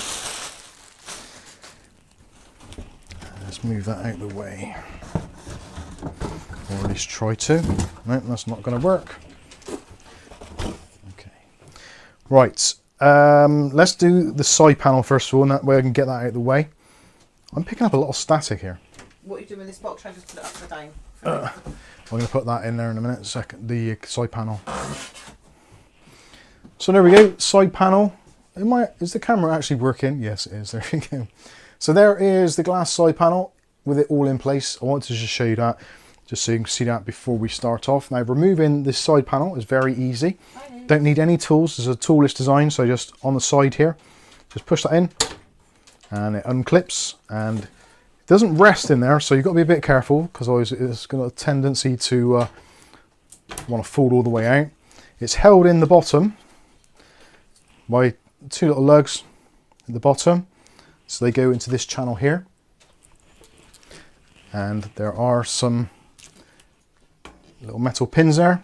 Let's move that out of the way. Or at least try to. No, that's not going to work. Okay. Right. Let's do the side panel first of all, and that way I can get that out of the way. I'm picking up a lot of static here. What are you doing with this box? Try to just put it upside down. I'm going to put that in there in a minute. Second, the side panel. So there we go, side panel. Is the camera actually working? Yes, it is. There we go. So there is the glass side panel with it all in place. I wanted to just show you that, just so you can see that before we start off. Now, removing this side panel is very easy. Don't need any tools. There's a toolless design, so just on the side here, just push that in, and it unclips, and it doesn't rest in there, so you've got to be a bit careful, because it's got a tendency to want to fall all the way out. It's held in the bottom by two little lugs at the bottom, so they go into this channel here, and there are some little metal pins there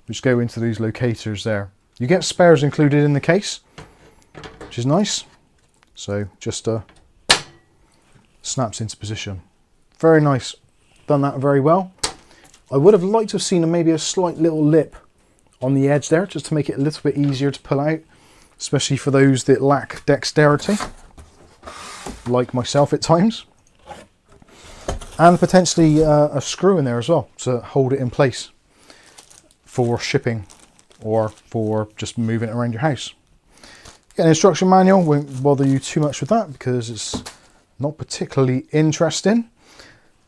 which go into these locators there. You get spares included in the case, which is nice. So just snaps into position. Very nice. Done that very well. I would have liked to have seen maybe a slight little lip on the edge there, just to make it a little bit easier to pull out, especially for those that lack dexterity, like myself at times. And potentially a screw in there as well to hold it in place for shipping or for just moving it around your house. Get an instruction manual, won't bother you too much with that because it's not particularly interesting.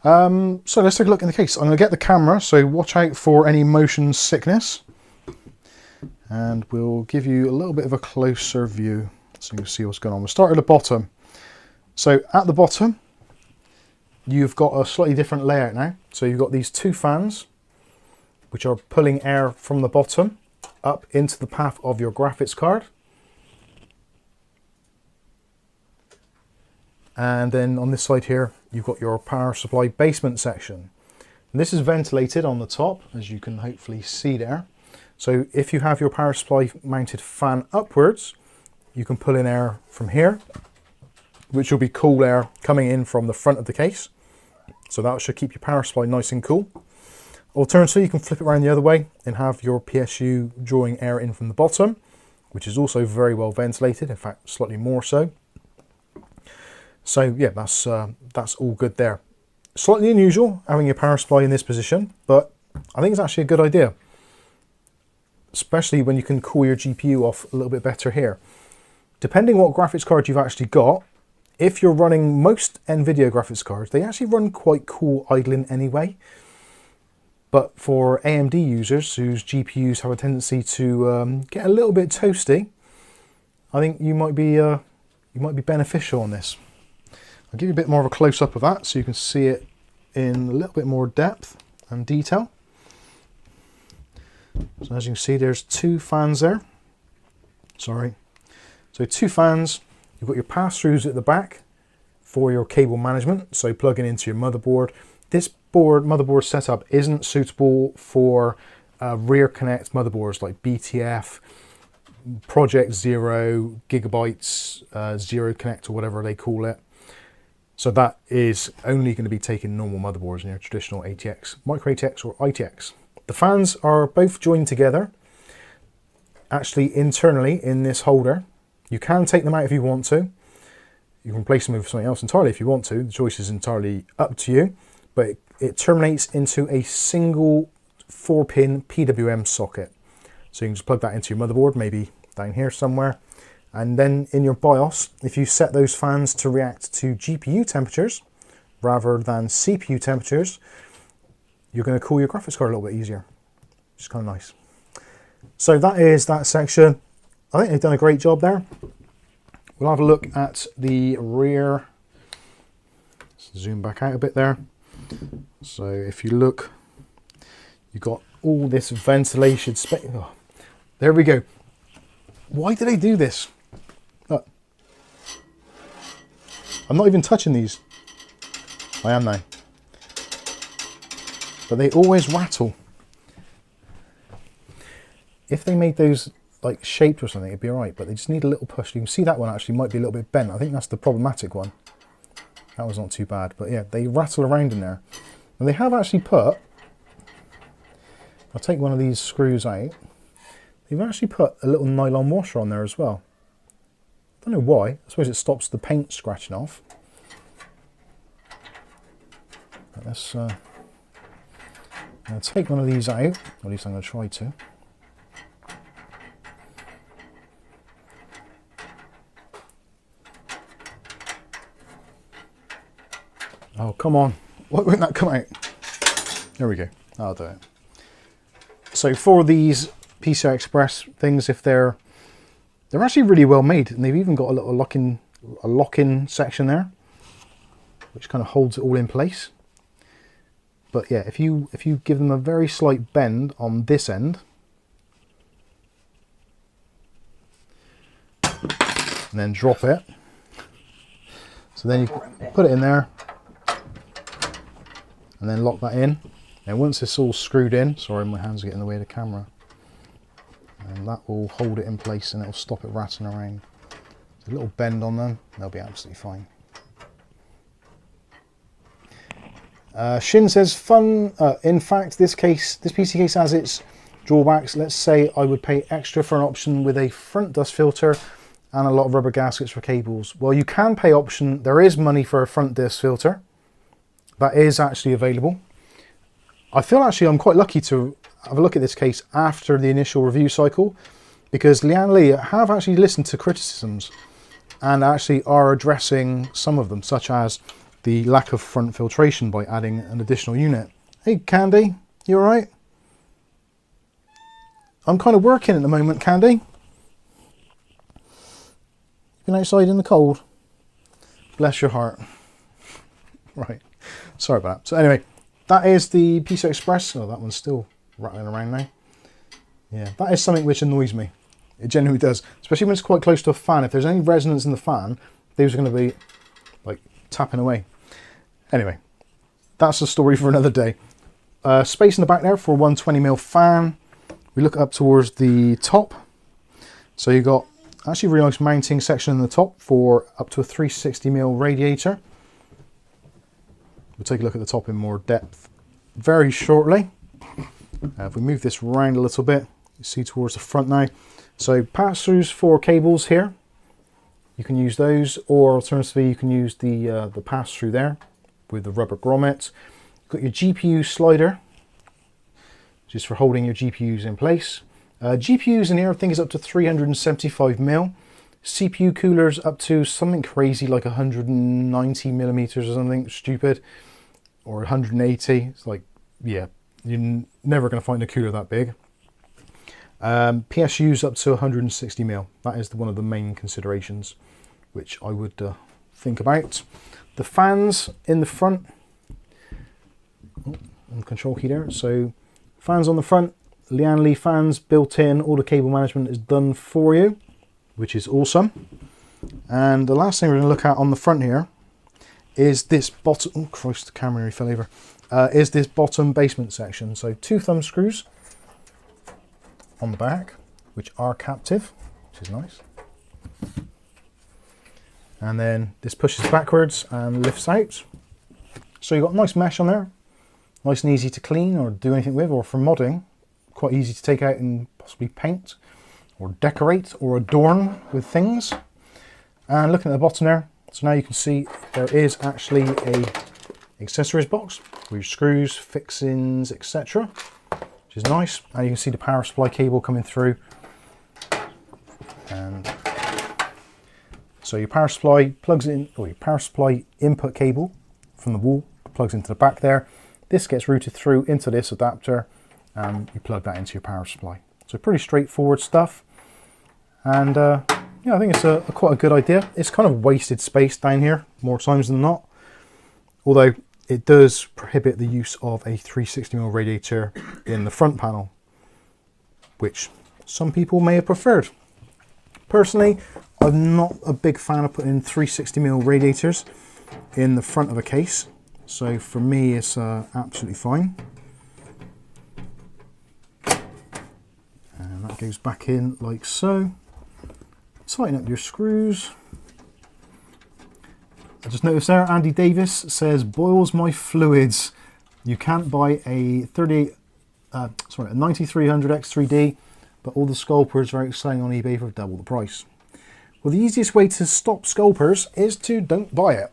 So let's take a look in the case. I'm going to get the camera, so watch out for any motion sickness. And we'll give you a little bit of a closer view so you can see what's going on. We'll start at the bottom. So at the bottom, you've got a slightly different layout now. So you've got these two fans, which are pulling air from the bottom up into the path of your graphics card. And then on this side here, you've got your power supply basement section. And this is ventilated on the top, as you can hopefully see there. So if you have your power supply mounted fan upwards, you can pull in air from here, which will be cool air coming in from the front of the case. So that should keep your power supply nice and cool. Alternatively, you can flip it around the other way and have your PSU drawing air in from the bottom, which is also very well ventilated, in fact, slightly more so. So yeah, that's all good there. Slightly unusual having your power supply in this position, but I think it's actually a good idea, especially when you can cool your GPU off a little bit better here. Depending what graphics card you've actually got, if you're running most NVIDIA graphics cards, they actually run quite cool idling anyway. But for AMD users whose GPUs have a tendency to get a little bit toasty, I think you might be beneficial on this. I'll give you a bit more of a close-up of that so you can see it in a little bit more depth and detail. So as you can see, there's two fans there. Sorry. So two fans. You've got your pass-throughs at the back for your cable management, so plugging into your motherboard. This motherboard setup isn't suitable for rear connect motherboards like BTF, Project Zero, Gigabytes, Zero Connect, or whatever they call it. So that is only going to be taking normal motherboards in your traditional ATX, micro ATX or ITX. The fans are both joined together, actually internally in this holder. You can take them out if you want to. You can replace them with something else entirely if you want to. The choice is entirely up to you. But it terminates into a single 4-pin PWM socket. So you can just plug that into your motherboard, maybe down here somewhere. And then in your BIOS, if you set those fans to react to GPU temperatures rather than CPU temperatures, you're going to cool your graphics card a little bit easier, which is kind of nice. So that is that section. I think they've done a great job there. We'll have a look at the rear. Let's zoom back out a bit there. So if you look, you've got all this ventilation space. Oh, there we go. Why did they do this? Look. I'm not even touching these. I am now. But they always rattle. If they made those like shaped or something, it'd be alright, but they just need a little push. You can see that one actually might be a little bit bent. I think that's the problematic one. That was not too bad, but yeah, they rattle around in there. And they have actually put, I'll take one of these screws out, they've actually put a little nylon washer on there as well. I don't know why, I suppose it stops the paint scratching off. But let's I'm going to take one of these out, or at least I'm going to try to. Oh, come on. Why won't that come out? There we go. I'll do it. So for these PCI Express things, if they're actually really well made, and they've even got a little lock-in section there, which kind of holds it all in place. But yeah, if you give them a very slight bend on this end, and then drop it, so then you put it in there, and then lock that in. And once it's all screwed in, sorry, my hands get in the way of the camera, and that will hold it in place and it'll stop it rattling around. So a little bend on them, they'll be absolutely fine. Shin says, fun. In fact, this PC case has its drawbacks. Let's say I would pay extra for an option with a front dust filter and a lot of rubber gaskets for cables. Well, you can pay option. There is money for a front dust filter. That is actually available. I feel actually I'm quite lucky to have a look at this case after the initial review cycle, because Lianli have actually listened to criticisms and actually are addressing some of them, such as the lack of front filtration by adding an additional unit. Hey Candy, you alright? I'm kind of working at the moment, Candy. Been outside in the cold. Bless your heart. Right, sorry about that. So anyway, that is the PCI Express. Oh, that one's still rattling around now. Yeah, that is something which annoys me. It genuinely does, especially when it's quite close to a fan. If there's any resonance in the fan, these are going to be like tapping away. Anyway, that's a story for another day. Space in the back there for a 120mm fan. We look up towards the top. So you've got actually a really nice mounting section in the top for up to a 360mm radiator. We'll take a look at the top in more depth very shortly. If we move this around a little bit, you see towards the front now. So pass-throughs for cables here. You can use those, or alternatively you can use the pass-through there with the rubber grommet. You've got your GPU slider, which is for holding your GPUs in place. GPUs in here I think is up to 375mm. CPU coolers up to something crazy like 190mm or something stupid, or 180. It's like, yeah, you're never going to find a cooler that big. PSUs up to 160mm. That is one of the main considerations which I would think about. The fans in the front, on the control key there. So fans on the front, Lianli fans built in. All the cable management is done for you, which is awesome. And the last thing we're going to look at on the front here is this bottom. Oh Christ, the camera nearly fell over. Is this bottom basement section. So 2 thumb screws on the back, which are captive, which is nice. And then this pushes backwards and lifts out. So you've got a nice mesh on there, nice and easy to clean or do anything with, or for modding, quite easy to take out and possibly paint or decorate or adorn with things. And looking at the bottom there, so now you can see there is actually a accessories box with screws, fixings, etc., which is nice. And you can see the power supply cable coming through. And so your power supply plugs in, or your power supply input cable from the wall plugs into the back there. This gets routed through into this adapter, and you plug that into your power supply. So pretty straightforward stuff. And yeah, I think it's a quite a good idea. It's kind of wasted space down here more times than not, although it does prohibit the use of a 360mm radiator in the front panel, which some people may have preferred. Personally, I'm not a big fan of putting 360mm radiators in the front of a case, so for me it's absolutely fine. And that goes back in like so. Tighten up your screws. I just noticed there, Andy Davis says, boils my fluids. You can't buy a 9300X3D, but all the scalpers are selling on eBay for double the price. Well, the easiest way to stop scalpers is to don't buy it.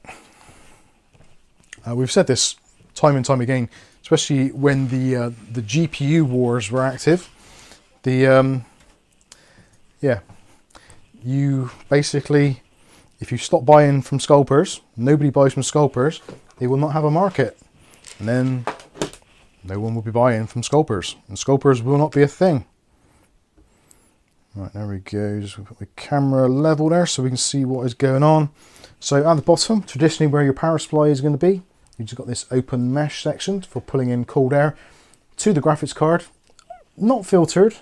We've said this time and time again, especially when the GPU wars were active. Yeah, you basically, if you stop buying from scalpers, nobody buys from scalpers, they will not have a market. And then no one will be buying from scalpers, and scalpers will not be a thing. Right, there we go. Just put the camera level there so we can see what is going on. So at the bottom, traditionally where your power supply is going to be, you've just got this open mesh section for pulling in cold air to the graphics card. Not filtered.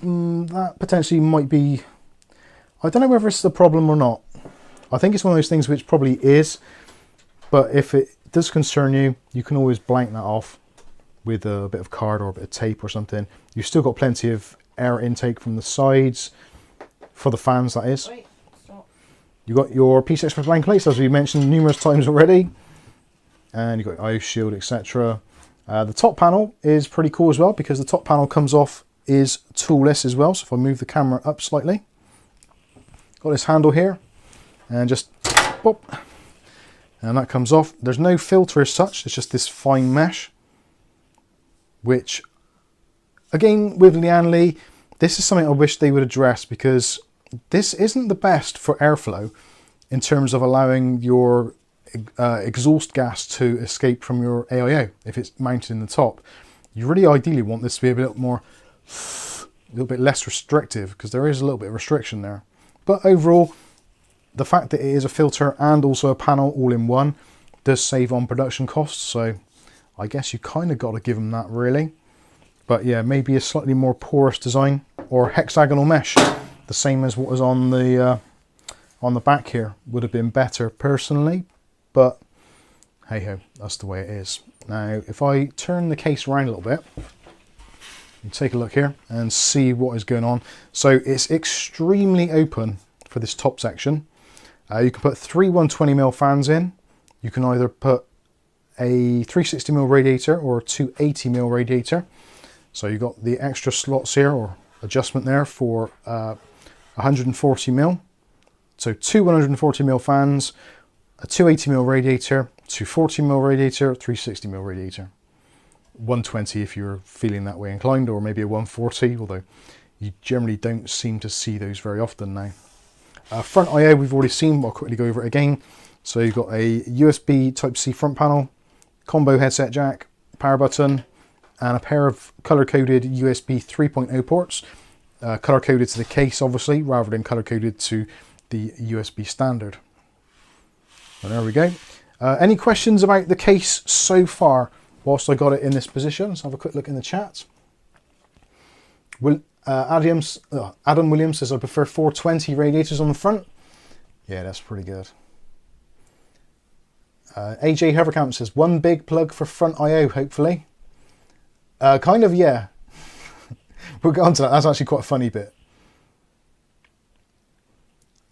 That potentially might be, I don't know whether it's the problem or not. I think it's one of those things which probably is, but if it does concern you, you can always blank that off with a bit of card or a bit of tape or something. You've still got plenty of air intake from the sides for the fans, that is. Wait, stop. You've got your PCI Express line plates, as we mentioned numerous times already, and you've got IO shield, etc. The top panel is pretty cool as well, because the top panel comes off, is toolless as well. So if I move the camera up slightly, got this handle here, and just pop, and that comes off. There's no filter as such, it's just this fine mesh, which again with Lianli, this is something I wish they would address, because this isn't the best for airflow in terms of allowing your exhaust gas to escape from your AIO if it's mounted in the top. You really ideally want this to be a bit more, a little bit less restrictive, because there is a little bit of restriction there. But overall, the fact that it is a filter and also a panel all in one does save on production costs, so I guess you kind of got to give them that, really. But yeah, maybe a slightly more porous design or hexagonal mesh, the same as what was on the back here, would have been better personally, but hey ho, that's the way it is. Now if I turn the case around a little bit and take a look here and see what is going on, so it's extremely open for this top section. You can put 3 120mm fans in. You can either put a 360mm radiator or a 280mm radiator. So you've got the extra slots here, or adjustment there, for 140mm. So 2 140mm fans, a 280mm radiator, 240mm radiator, 360mm radiator. 120 if you're feeling that way inclined, or maybe a 140, although you generally don't seem to see those very often now. Front I/O we've already seen, but I'll quickly go over it again. So you've got a USB Type-C front panel, combo headset jack, power button, and a pair of color-coded USB 3.0 ports, color-coded to the case obviously, rather than color-coded to the USB standard. And there we go. Any questions about the case so far whilst I got it in this position? Let's have a quick look in the chat. Adam Williams says, I prefer 420 radiators on the front. Yeah, that's pretty good. AJ Hovercamp says, one big plug for front I/O, hopefully. Kind of, yeah. We'll get on to that. That's actually quite a funny bit.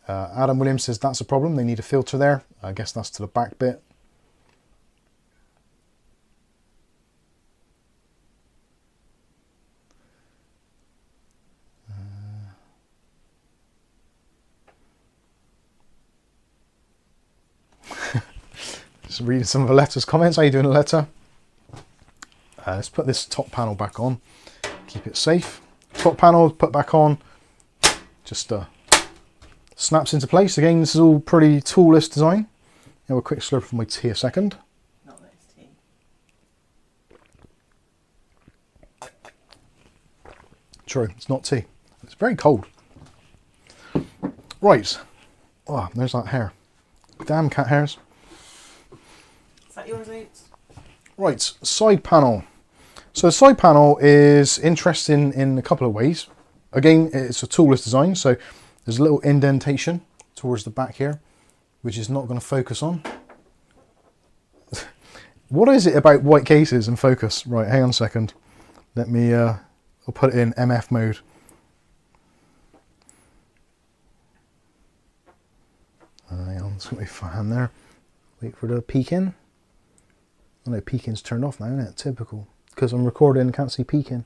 Adam Williams says, that's a problem. They need a filter there. I guess that's to the back bit. Just reading some of the letters comments. How you doing, Aletta? Let's put this top panel back on. Keep it safe. Top panel put back on. Just snaps into place. Again, this is all pretty toolless design. Have a quick slurp of my tea a second. Not this tea. True, it's not tea. It's very cold. Right. Oh, there's that hair. Damn cat hairs. Is that yours, Oates? Right, side panel. So the side panel is interesting in a couple of ways. Again, it's a toolless design, so there's a little indentation towards the back here, which is not going to focus on. What is it about white cases and focus? Right, hang on a second. Let me, I'll put it in MF mode. Hang on, it's got my fan there. Wait for the peek in. Oh no, peeking's turned off now, isn't it? Typical. Because I'm recording, can't see peeking.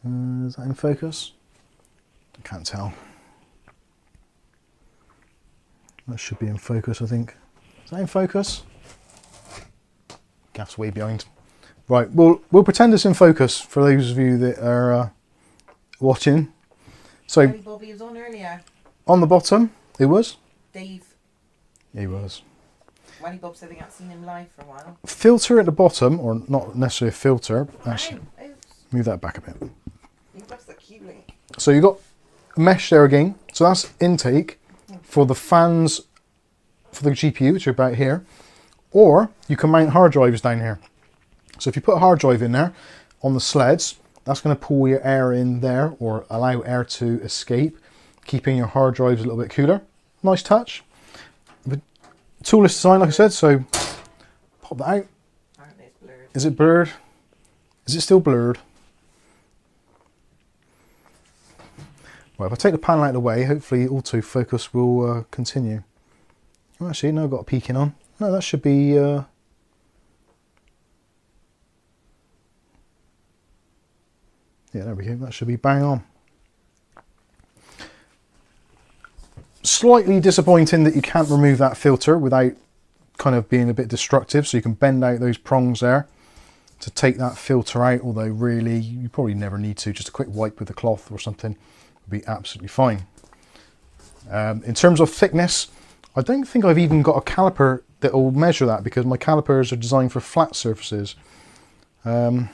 Is that in focus? I can't tell. That should be in focus, I think. Is that in focus? Gaff's way behind. Right, we'll pretend it's in focus for those of you that are watching. So, Bobby was on earlier. On the bottom, it was? Dave. He was. Wally Bob said they hadn't seen him live for a while. Filter at the bottom, or not necessarily a filter. Actually, Oops. move that back a bit. You pressed that key link. So you've got a mesh there again. So that's intake for the fans for the GPU, which are about here. Or you can mount hard drives down here. So if you put a hard drive in there on the sleds, that's going to pull your air in there or allow air to escape, keeping your hard drives a little bit cooler. Nice touch. But toolless design, like I said, so pop that out. Apparently it's blurred. Is it blurred? Is it still blurred? Well, if I take the panel out of the way, hopefully autofocus will continue. Oh, actually, no, I've got a peeking on. No, that should be... yeah, there we go. That should be bang on. Slightly disappointing that you can't remove that filter without kind of being a bit destructive. So you can bend out those prongs there to take that filter out. Although really, you probably never need to. Just a quick wipe with a cloth or something would be absolutely fine. In terms of thickness, I don't think I've even got a caliper that will measure that, because my calipers are designed for flat surfaces. I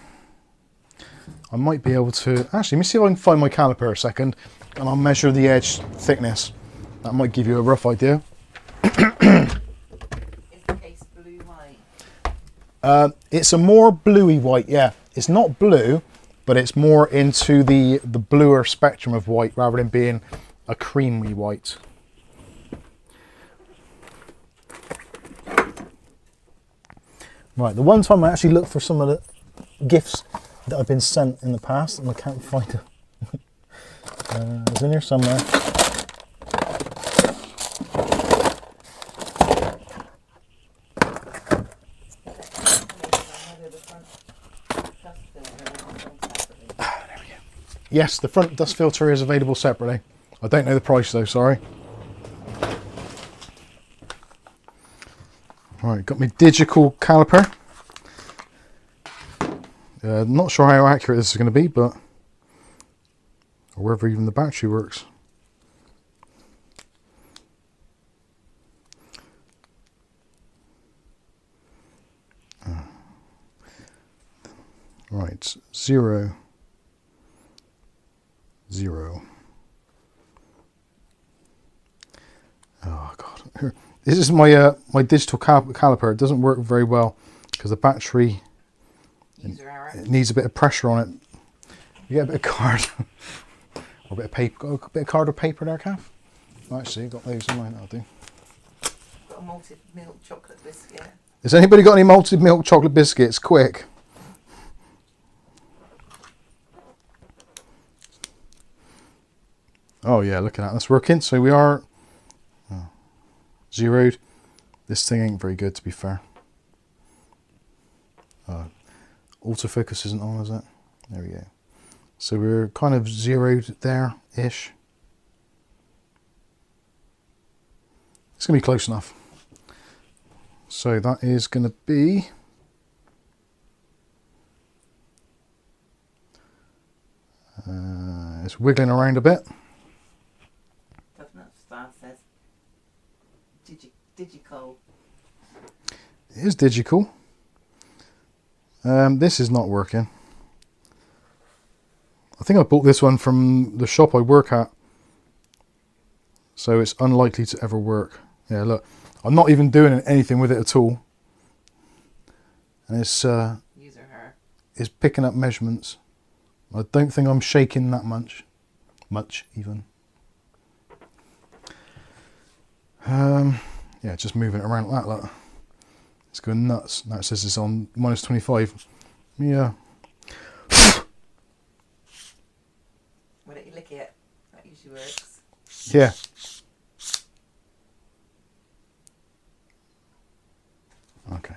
might be able to, actually, let me see if I can find my caliper a second, and I'll measure the edge thickness. That might give you a rough idea. Is the case blue-white? It's a more bluey white, yeah. It's not blue, but it's more into the bluer spectrum of white rather than being a creamy white. Right, the one time I actually looked for some of the gifts that I've been sent in the past and I can't find it. It's in here somewhere. Yes, the front dust filter is available separately. I don't know the price though, sorry. Right, got my digital caliper. Not sure how accurate this is going to be, but or whether even the battery works. Right, 0, 0. Oh god, this is my my digital caliper. It doesn't work very well because the battery it needs a bit of pressure on it. You get a bit of card or a bit of paper. Got a bit of card or paper there, Kath? Oh, actually, got those in mine. That'll do. Got a malted milk chocolate biscuit. Has anybody got any malted milk chocolate biscuits? Quick. Oh yeah, look at that. That's working. So we are zeroed. This thing ain't very good, to be fair. Autofocus isn't on, is it? There we go. So we're kind of zeroed there-ish. It's going to be close enough. So that is going to be... it's wiggling around a bit. Says digital. It is digital. This is not working. I think I bought this one from the shop I work at, so it's unlikely to ever work. Yeah, look, I'm not even doing anything with it at all, and it's it's picking up measurements. I don't think I'm shaking that much even. Yeah, just moving it around like that. Look. It's going nuts. Now it says it's on -25. Yeah. Why don't you lick it? That usually works. Yeah. Okay.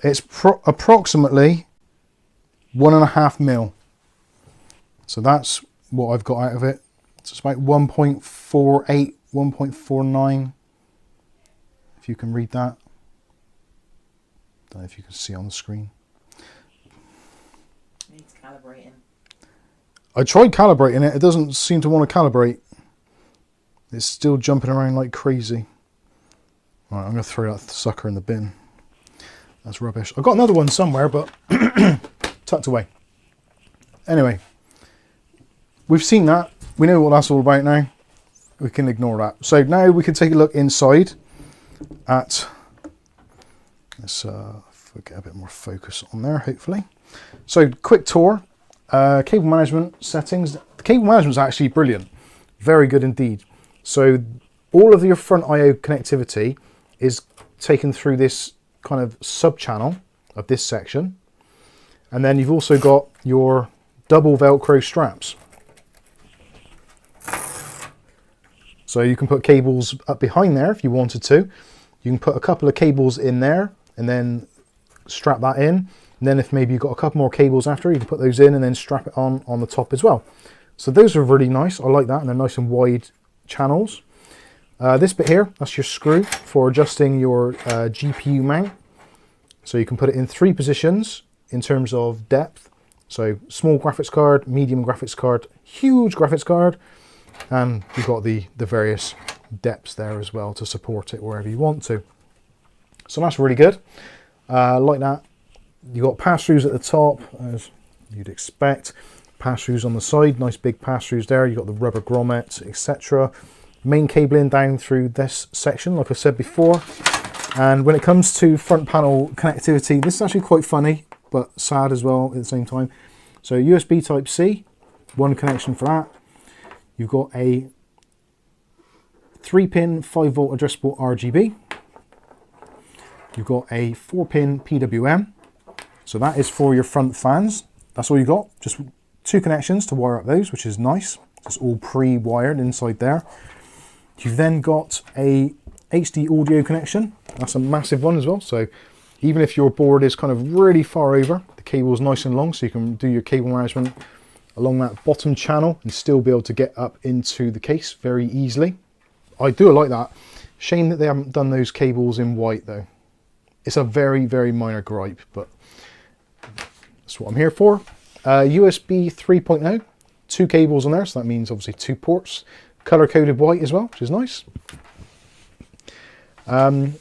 It's approximately 1.5 mil. So that's what I've got out of it. So it's about 1.48, 1.49. If you can read that. Don't know if you can see on the screen. Needs calibrating. I tried calibrating it. It doesn't seem to want to calibrate. It's still jumping around like crazy. Right, I'm going to throw that sucker in the bin. That's rubbish. I've got another one somewhere, but tucked away. Anyway, we've seen that. We know what that's all about now. We can ignore that. So now we can take a look inside at, let's get a bit more focus on there, hopefully. So quick tour, cable management settings. The cable management is actually brilliant. Very good indeed. So all of your front I/O connectivity is taken through this kind of sub channel of this section. And then you've also got your double Velcro straps. So you can put cables up behind there if you wanted to. You can put a couple of cables in there and then strap that in. And then if maybe you've got a couple more cables after, you can put those in and then strap it on the top as well. So those are really nice. I like that, and they're nice and wide channels. This bit here, that's your screw for adjusting your GPU mount. So you can put it in 3 positions in terms of depth. So small graphics card, medium graphics card, huge graphics card, and you've got the various depths there as well to support it wherever you want to. So that's really good. Like that. You've got pass-throughs at the top, as you'd expect. Pass-throughs on the side, nice big pass-throughs there. You've got the rubber grommets, etc. Main cabling down through this section, like I said before. And when it comes to front panel connectivity, this is actually quite funny, but sad as well at the same time. So USB Type-C, one connection for that. You've got a 3-pin 5-volt addressable RGB. You've got a 4-pin PWM. So that is for your front fans. That's all you got. Just 2 connections to wire up those, which is nice. It's all pre-wired inside there. You've then got a HD audio connection. That's a massive one as well. So even if your board is kind of really far over, the cable is nice and long, so you can do your cable management along that bottom channel and still be able to get up into the case very easily. I do like that. Shame that they haven't done those cables in white though. It's a very, very minor gripe, but that's what I'm here for. USB 3.0, 2 cables on there, so that means obviously 2 ports. Color-coded white as well, which is nice. And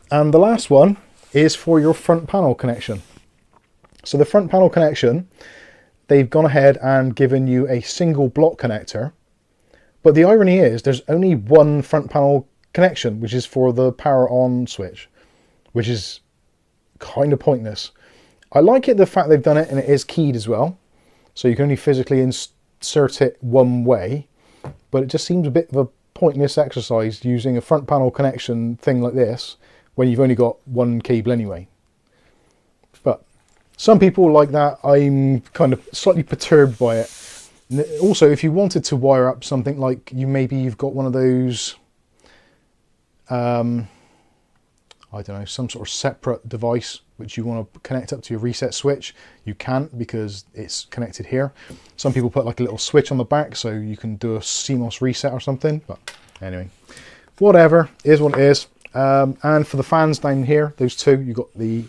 the last one is for your front panel connection. So the front panel connection, they've gone ahead and given you a single block connector. But the irony is there's only one front panel connection, which is for the power on switch, which is kind of pointless. I like it, the fact they've done it, and it is keyed as well. So you can only physically insert it one way, but it just seems a bit of a pointless exercise using a front panel connection thing like this when you've only got one cable anyway. But some people like that. I'm kind of slightly perturbed by it. Also, if you wanted to wire up something like you've got one of those, I don't know, some sort of separate device which you want to connect up to your reset switch, you can't because it's connected here. Some people put like a little switch on the back so you can do a CMOS reset or something, but anyway, whatever, is what it is. And for the fans down here, those 2, you've got the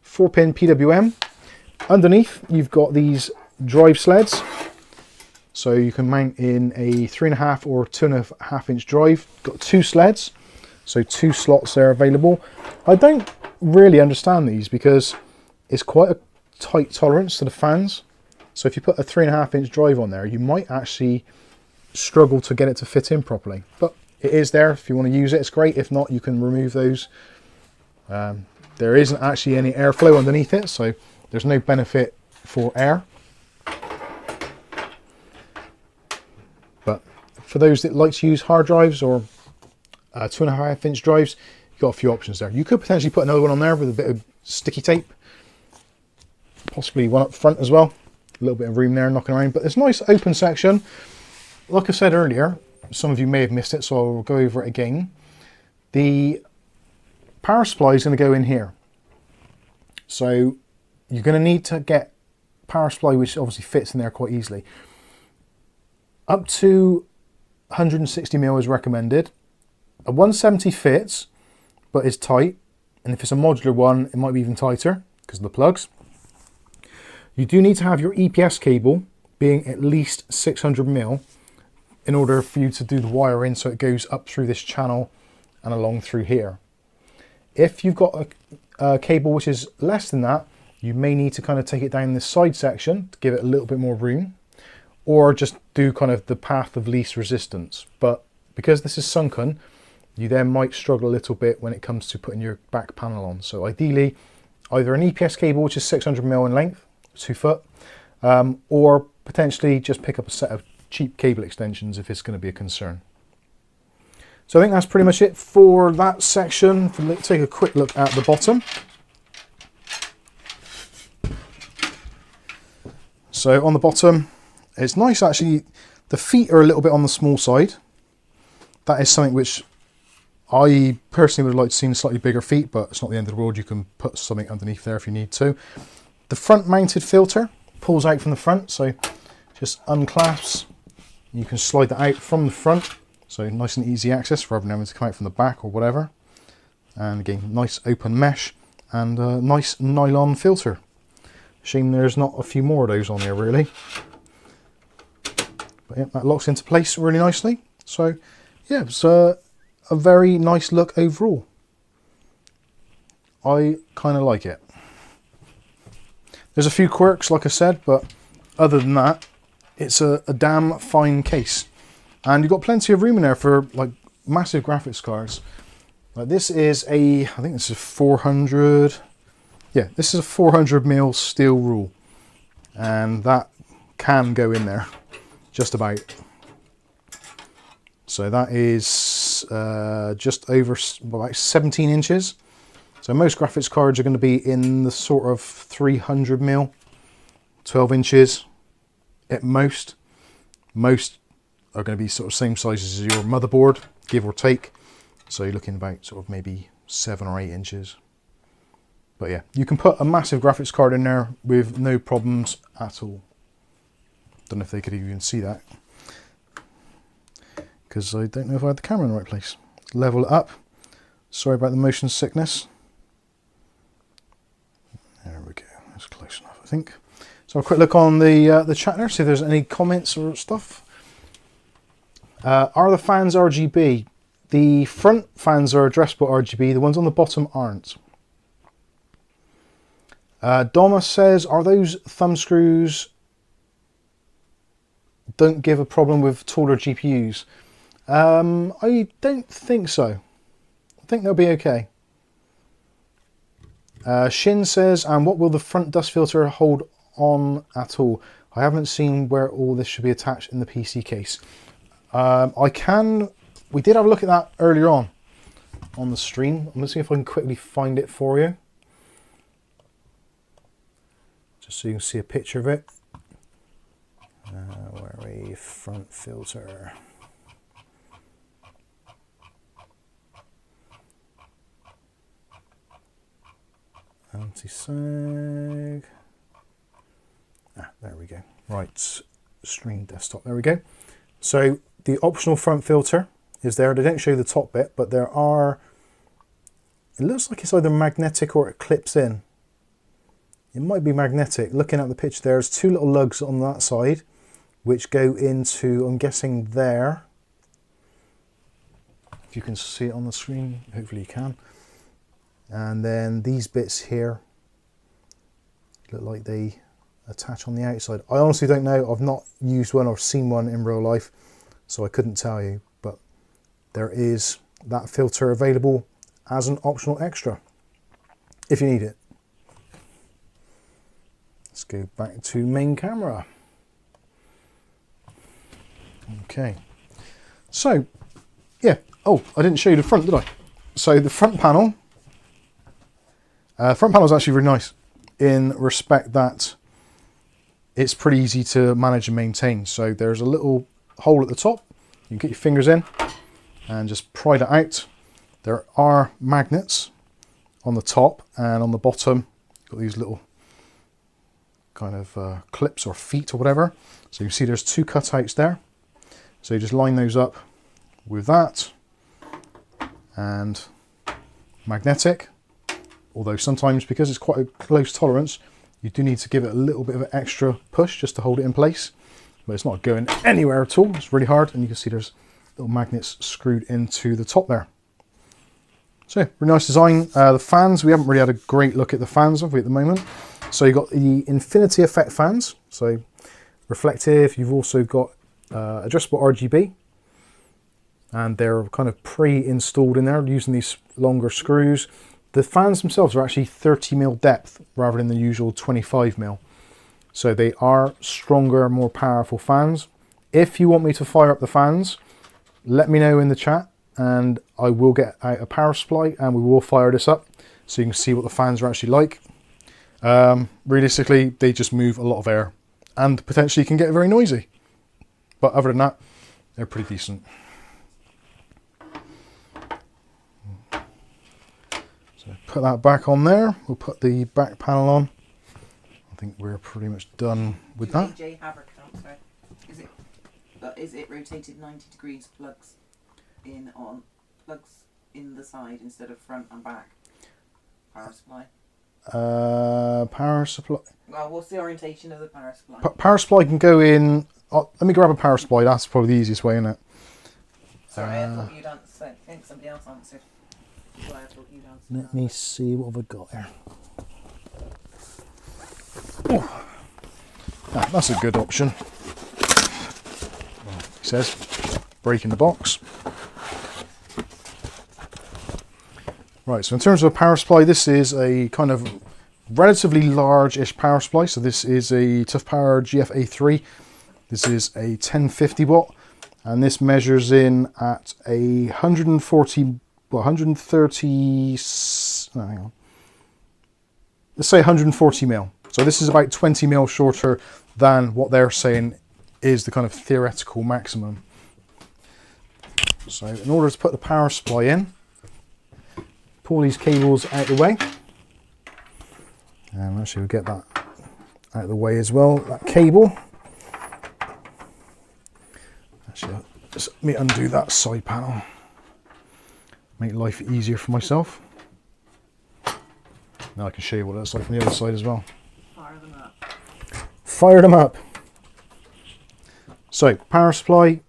4-pin PWM. Underneath, you've got these drive sleds. So you can mount in a 3.5 or 2.5 inch drive. Got 2 sleds, so 2 slots there available. I don't really understand these because it's quite a tight tolerance to the fans. So if you put a 3.5 inch drive on there, you might actually struggle to get it to fit in properly. But it is there if you want to use it. It's great. If not, you can remove those. There isn't actually any airflow underneath it, so there's no benefit for air. But for those that like to use hard drives or 2.5 inch drives, you've got a few options there. You could potentially put another one on there with a bit of sticky tape, possibly one up front as well. A little bit of room there knocking around, but it's a nice open section. Like I said earlier, some of you may have missed it, so I'll go over it again. The power supply is going to go in here. So you're going to need to get power supply which obviously fits in there quite easily. Up to 160mm is recommended. A 170 fits, but is tight. And if it's a modular one, it might be even tighter because of the plugs. You do need to have your EPS cable being at least 600mm in order for you to do the wiring so it goes up through this channel and along through here. If you've got a cable which is less than that, you may need to kind of take it down this side section to give it a little bit more room, or just do kind of the path of least resistance. But because this is sunken, you then might struggle a little bit when it comes to putting your back panel on. So ideally, either an EPS cable which is 600mm in length, 2 foot, or potentially just pick up a set of cheap cable extensions if it's going to be a concern. So I think that's pretty much it for that section. Let's take a quick look at the bottom. So on the bottom, it's nice actually. The feet are a little bit on the small side. That is something which I personally would like to see slightly bigger feet, but it's not the end of the world. You can put something underneath there if you need to. The front mounted filter pulls out from the front, so just unclasps. You can slide that out from the front, so nice and easy access rather than having to come out from the back or whatever. And again, nice open mesh and a nice nylon filter. Shame there's not a few more of those on there really. But yeah, that locks into place really nicely. So yeah, it's a very nice look overall. I kind of like it. There's a few quirks, like I said, but other than that, it's a damn fine case. And you've got plenty of room in there for like massive graphics cards. Like this is I think this is 400, yeah, this is a 400mm steel rule. And that can go in there, just about. So that is just over about 17 inches. So most graphics cards are going to be in the sort of 300mm, 12 inches at most. Most are going to be sort of same size as your motherboard, give or take. So you're looking about sort of maybe 7 or 8 inches. But yeah, you can put a massive graphics card in there with no problems at all. Don't know if they could even see that, because I don't know if I had the camera in the right place. Level it up. Sorry about the motion sickness. There we go, that's close enough, I think. So a quick look on the chat there, see if there's any comments or stuff. Are the fans RGB? The front fans are addressable RGB, the ones on the bottom aren't. Donna says, are those thumb screws don't give a problem with taller GPUs? I don't think so. I think they'll be okay. Shin says, and what will the front dust filter hold on at all? I haven't seen where all this should be attached in the PC case. We did have a look at that earlier on the stream. I'm going to see if I can quickly find it for you, just so you can see a picture of it. Where are we? Front filter. Anti-sag. There we go. Right, stream desktop. There we go. So the optional front filter is there. They don't show the top bit, but there are. It looks like it's either magnetic or it clips in. It might be magnetic. Looking at the picture, there's 2 little lugs on that side, which go into, I'm guessing, there. If you can see it on the screen, hopefully you can. And then these bits here look like they attach on the outside. I honestly don't know. I've not used one or seen one in real life, so I couldn't tell you. But there is that filter available as an optional extra if you need it. Let's go back to main camera. Okay, so yeah, oh, I didn't show you the front, did I? So the front panel is actually really nice in respect that it's pretty easy to manage and maintain. So there's a little hole at the top, you can get your fingers in and just pry it out. There are magnets on the top and on the bottom. Got these little kind of clips or feet or whatever. So you can see there's 2 cutouts there. So you just line those up with that and magnetic. Although sometimes, because it's quite a close tolerance, you do need to give it a little bit of an extra push just to hold it in place. But it's not going anywhere at all. It's really hard, and you can see there's little magnets screwed into the top there. So, really nice design. The fans, we haven't really had a great look at the fans, have we, at the moment? So you've got the infinity effect fans, so reflective. You've also got addressable RGB, and they're kind of pre-installed in there using these longer screws. The fans themselves are actually 30mm depth rather than the usual 25mm. So they are stronger, more powerful fans. If you want me to fire up the fans, let me know in the chat and I will get out a power supply and we will fire this up so you can see what the fans are actually like. Realistically, they just move a lot of air and potentially can get very noisy. But other than that, they're pretty decent. Put that back on there. We'll put the back panel on. I think we're pretty much done with that. AJ have a counter. Is it rotated 90 degrees plugs in the side instead of front and back? Power supply. Power supply. Well, what's the orientation of the power supply? Power supply can go in. Let me grab a power supply. That's probably the easiest way, isn't it? Sorry, I thought you'd answered. I think somebody else answered. That's why I thought you'd answered. Let me see what have I got here. Oh, that's a good option. It says breaking the box. Right, so in terms of a power supply, this is a kind of relatively large-ish power supply. So this is a Tough Power GFA3. This is a 1050 watt, and this measures in at a 140, well, 130, no, hang on. Let's say 140 mil. So this is about 20 mil shorter than what they're saying is the kind of theoretical maximum. So in order to put the power supply in, pull these cables out of the way. And actually we'll get that out of the way as well, that cable. Actually, just let me undo that side panel. Make life easier for myself. Now I can show you what it looks like from the other side as well. Fire them up. Fire them up. So, power supply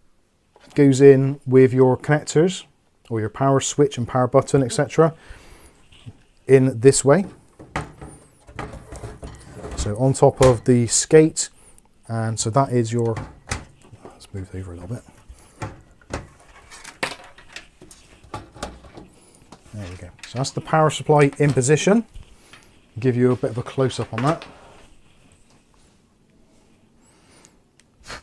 goes in with your connectors, or your power switch and power button, etc. in this way. So on top of the skate, and so that is your, let's move over a little bit. There we go. So that's the power supply in position. I'll give you a bit of a close-up on that.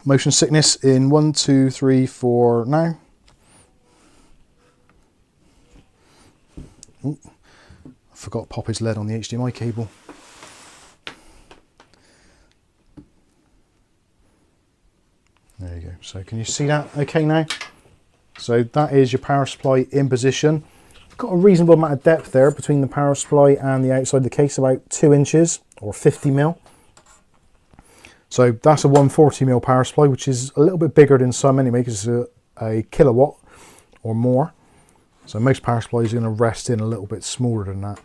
Motion sickness in 1, 2, 3, 4 now. Ooh, I forgot Poppy's lead on the HDMI cable. There you go. So can you see that okay now? So that is your power supply in position. Got a reasonable amount of depth there between the power supply and the outside of the case, about 2 inches or 50 mil. So that's a 140 mil power supply, which is a little bit bigger than some anyway, because it's a kilowatt or more. So most power supplies are going to rest in a little bit smaller than that.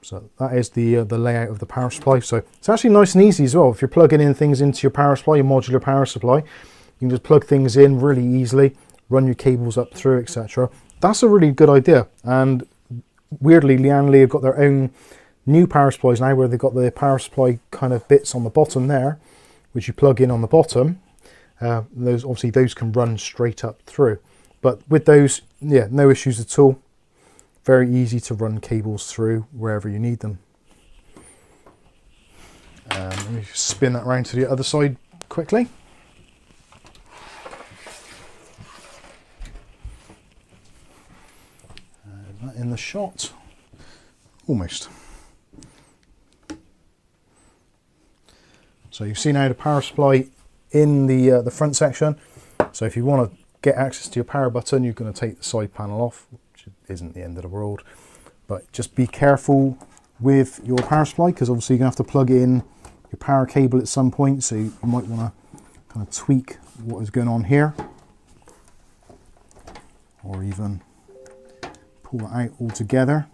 So that is the layout of the power supply. So it's actually nice and easy as well. If you're plugging in things into your power supply, your modular power supply, you can just plug things in really easily, run your cables up through, etc. That's a really good idea. And weirdly, Lianli have got their own new power supplies now, where they've got the power supply kind of bits on the bottom there, which you plug in on the bottom. Those can run straight up through. But with those, yeah, no issues at all. Very easy to run cables through wherever you need them. Let me spin that round to the other side quickly. That in the shot, almost. So you see now the power supply in the front section. So if you want to get access to your power button, you're going to take the side panel off, which isn't the end of the world. But just be careful with your power supply, because obviously you're going to have to plug in your power cable at some point. So you might want to kind of tweak what is going on here, or even pull it out altogether,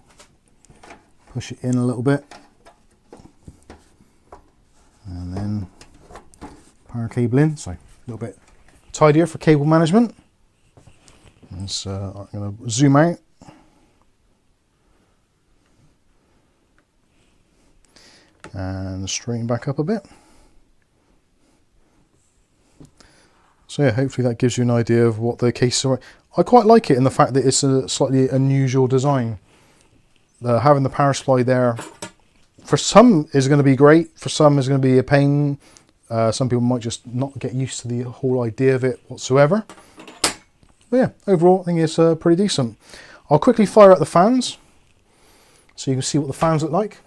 push it in a little bit, and then power cable in. So a little bit tidier for cable management. I'm going to zoom out. And straighten back up a bit. So yeah, hopefully that gives you an idea of what the case is. I quite like it in the fact that it's a slightly unusual design. Having the power supply there, for some is going to be great, for some is going to be a pain. Some people might just not get used to the whole idea of it whatsoever. But yeah, overall I think it's pretty decent. I'll quickly fire up the fans so you can see what the fans look like.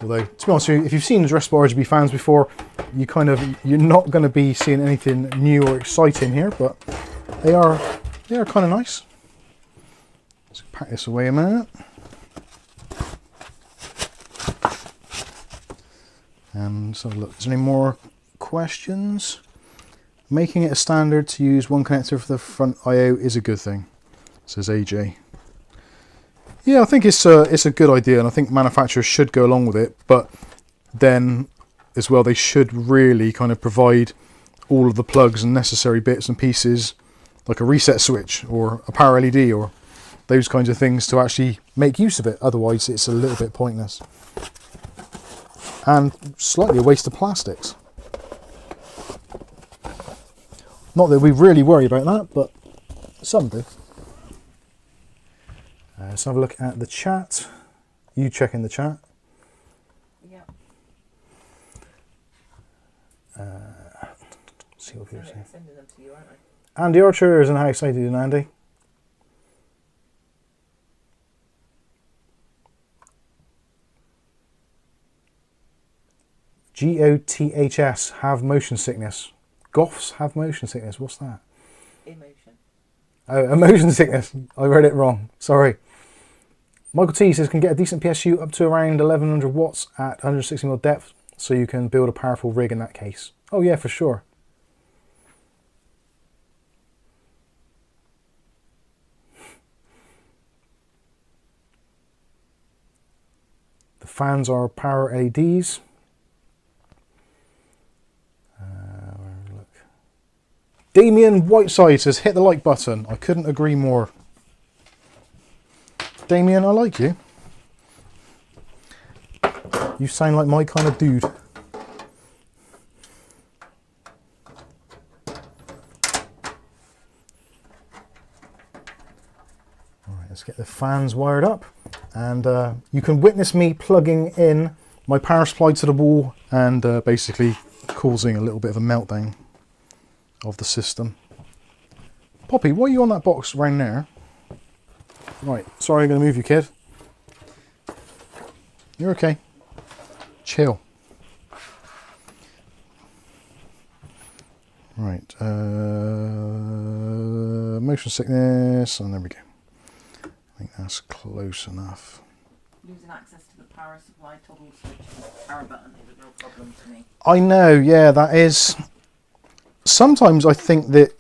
Although, to be honest with you, if you've seen addressable RGB fans before, you're not going to be seeing anything new or exciting here, but they are kind of nice. Let's pack this away a minute. And so look, is there any more questions? Making it a standard to use one connector for the front I/O is a good thing, says AJ. Yeah, I think it's a good idea, and I think manufacturers should go along with it, but then as well they should really kind of provide all of the plugs and necessary bits and pieces, like a reset switch or a power LED or those kinds of things, to actually make use of it. Otherwise it's a little bit pointless and slightly a waste of plastics. Not that we really worry about that, but some do. Let's have a look at the chat. You check in the chat. Yeah. See what people say. Sending them to you, aren't I? Andy Archer is in. How excited are you, Andy? GOTHS have motion sickness. Goths have motion sickness. What's that? Emotion. Oh, emotion sickness. I read it wrong. Sorry. Michael T says can get a decent PSU up to around 1100 watts at 160mm depth, so you can build a powerful rig in that case. Oh yeah, for sure. The fans are power LEDs. Look. Damien Whiteside says hit the like button. I couldn't agree more. Damien, I like you. You sound like my kind of dude. Alright, let's get the fans wired up. And you can witness me plugging in my power supply to the wall and basically causing a little bit of a meltdown of the system. Poppy, why are you on that box around there? Right, sorry, I'm going to move you, kid. You're okay. Chill. Right, motion sickness, and there we go. I think that's close enough. Losing access to the power supply toggle switch and the power button is a real problem to me. I know, yeah, that is. Sometimes I think that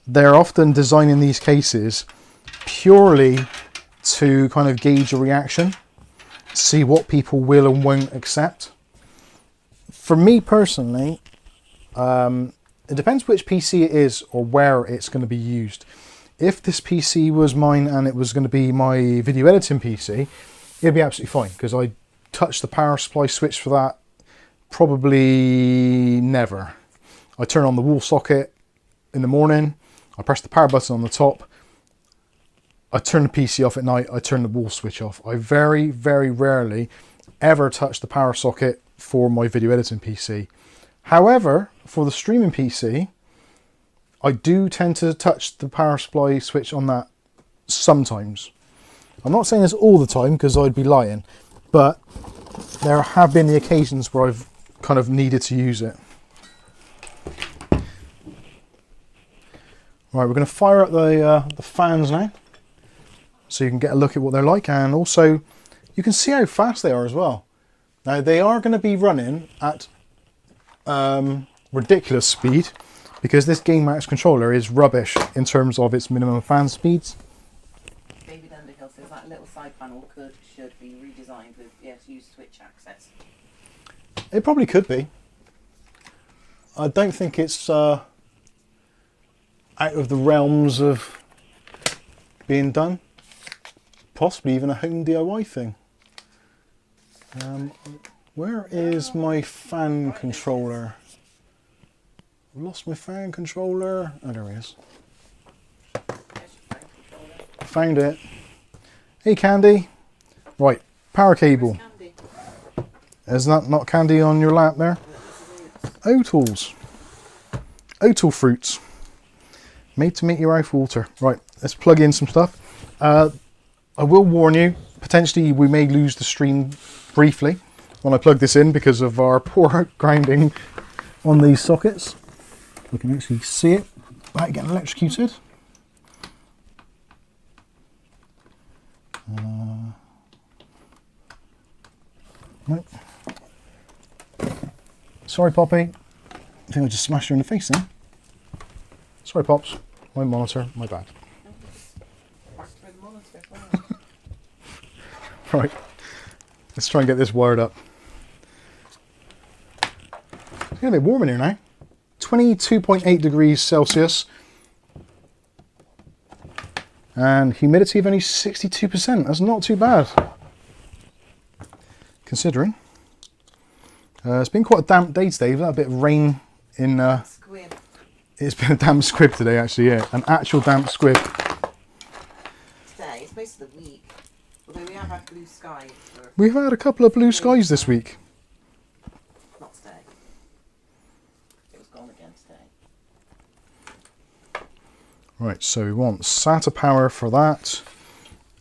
they're often designing these cases purely to kind of gauge a reaction, see what people will and won't accept. For me personally, it depends which PC it is or where it's going to be used. If this PC was mine and it was going to be my video editing PC, it'd be absolutely fine, because I touch the power supply switch for that probably never. I turn on the wall socket in the morning, I press the power button on the top, I turn the PC off at night, I turn the wall switch off. I very, very rarely ever touch the power socket for my video editing PC. However, for the streaming PC, I do tend to touch the power supply switch on that sometimes. I'm not saying this all the time because I'd be lying, but there have been the occasions where I've kind of needed to use it. Right, we're going to fire up the fans now, so you can get a look at what they're like, and also you can see how fast they are as well. Now they are going to be running at ridiculous speed, because this GameMax controller is rubbish in terms of its minimum fan speeds. David Underhill says that little side panel should be redesigned with PSU switch access. It probably could be. I don't think it's out of the realms of being done. Possibly even a home DIY thing. Where is my fan controller? I've lost my fan controller. Oh, there he is. Found it. Hey, Candy. Right, power cable. Is that not candy on your lap there? Otals. Otal fruits. Made to meet your mouth water. Right, let's plug in some stuff. I will warn you, potentially we may lose the stream briefly when I plug this in because of our poor grounding on these sockets. We can actually see it without getting electrocuted. Right. Sorry, Poppy. I think I just smashed her in the face then. Sorry, Pops. My monitor, my bad. Right. Let's try and get this wired up. It's getting a bit warm in here now. 22.8 degrees Celsius. And humidity of only 62%. That's not too bad, considering. It's been quite a damp day today. We've had a bit of rain in... Squib. It's been a damp squib today, actually, yeah. An actual damp squib. Today, it's most of the week. Although we have had blue sky. We've had a couple of blue skies this week. Not today. It was gone again today. Right, so we want SATA power for that.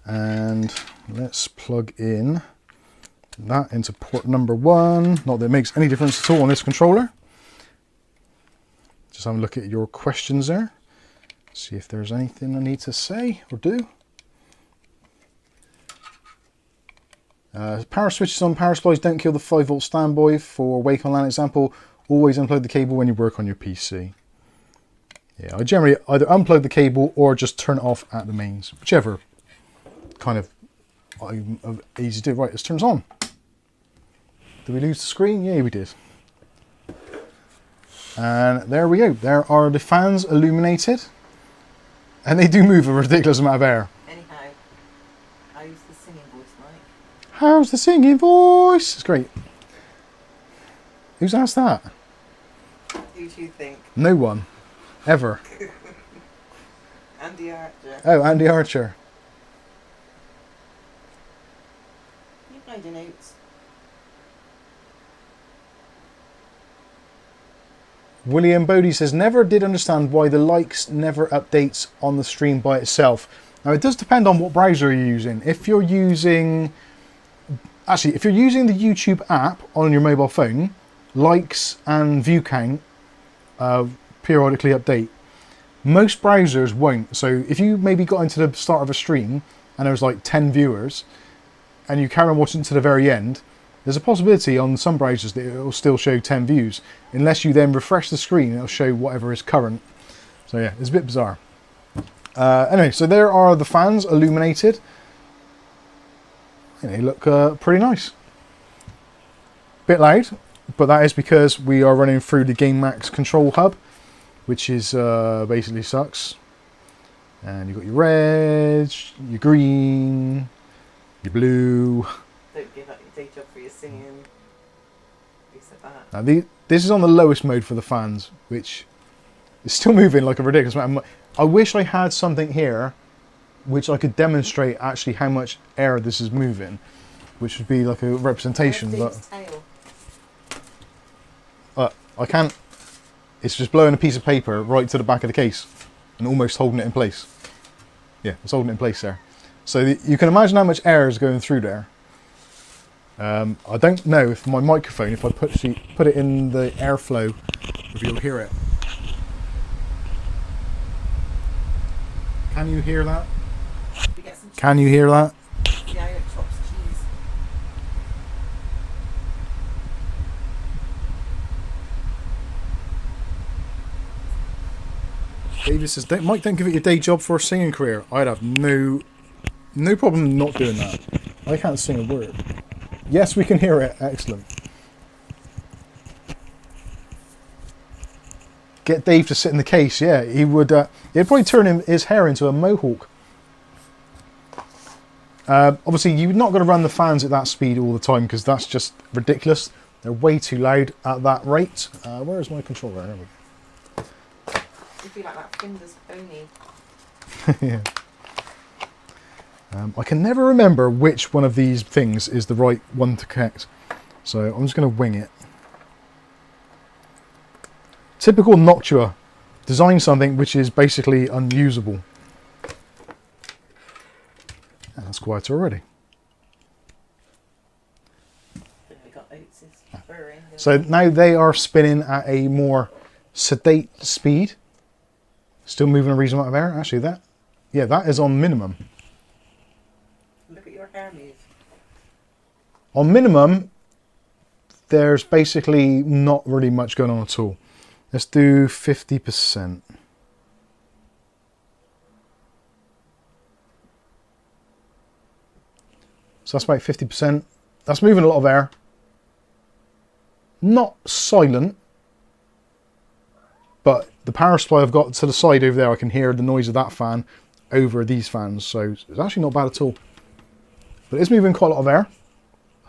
And let's plug in that into port number 1. Not that it makes any difference at all on this controller. Just have a look at your questions there. See if there's anything I need to say or do. Power switches on power supplies don't kill the 5-volt standby. For Wake on LAN example, always unplug the cable when you work on your PC. Yeah, I generally either unplug the cable or just turn it off at the mains, whichever kind of easy to do. Right, let's turn this on. Did we lose the screen? Yeah, we did. And there we go. There are the fans illuminated. And they do move a ridiculous amount of air. Anyhow, how's the singing voice like? How's the singing voice? It's great. Who's asked that? Who do you think? No one. Ever. Andy Archer. Oh, Andy Archer. You find your notes. William Bodie says, never did understand why the likes never updates on the stream by itself. Now, it does depend on what browser you're using. If you're using... Actually, if you're using the YouTube app on your mobile phone, likes and view count periodically update. Most browsers won't. So if you maybe got into the start of a stream and there was like 10 viewers and you carry on watching to the very end, there's a possibility on some browsers that it will still show 10 views. Unless you then refresh the screen, it'll show whatever is current. So yeah, it's a bit bizarre. Anyway, so there are the fans illuminated. And they look pretty nice. Bit loud, but that is because we are running through the GameMax control hub, which is basically sucks. And you've got your red, your green, your blue. Don't give up your day job for your singing. You said that. Now this is on the lowest mode for the fans, which is still moving like a ridiculous amount. I wish I had something here which I could demonstrate actually how much air this is moving, which would be like a representation. But I can't. It's just blowing a piece of paper right to the back of the case and almost holding it in place. Yeah, it's holding it in place there. So you can imagine how much air is going through there. I don't know if my microphone, if I put it in the airflow, if you'll hear it. Can you hear that? Can you hear that? Yeah, it chops cheese. David says, Mike, don't give it your day job for a singing career. I'd have no problem not doing that. I can't sing a word. Yes, we can hear it. Excellent. Get Dave to sit in the case. Yeah, he would. He'd probably turn his hair into a mohawk. Obviously, you're not going to run the fans at that speed all the time because that's just ridiculous. They're way too loud at that rate. Where is my controller? There we go. You feel like that Finder's pony. Yeah. I can never remember which one of these things is the right one to connect. So I'm just going to wing it. Typical Noctua. Design something which is basically unusable. And that's quieter already. So now they are spinning at a more sedate speed. Still moving a reasonable amount of air. Actually, that is on minimum. Look at your hair move. On minimum, there's basically not really much going on at all. Let's do 50%. So that's about 50%. That's moving a lot of air. Not silent. but the power supply I've got to the side over there, I can hear the noise of that fan over these fans, so it's actually not bad at all. But it's moving quite a lot of air,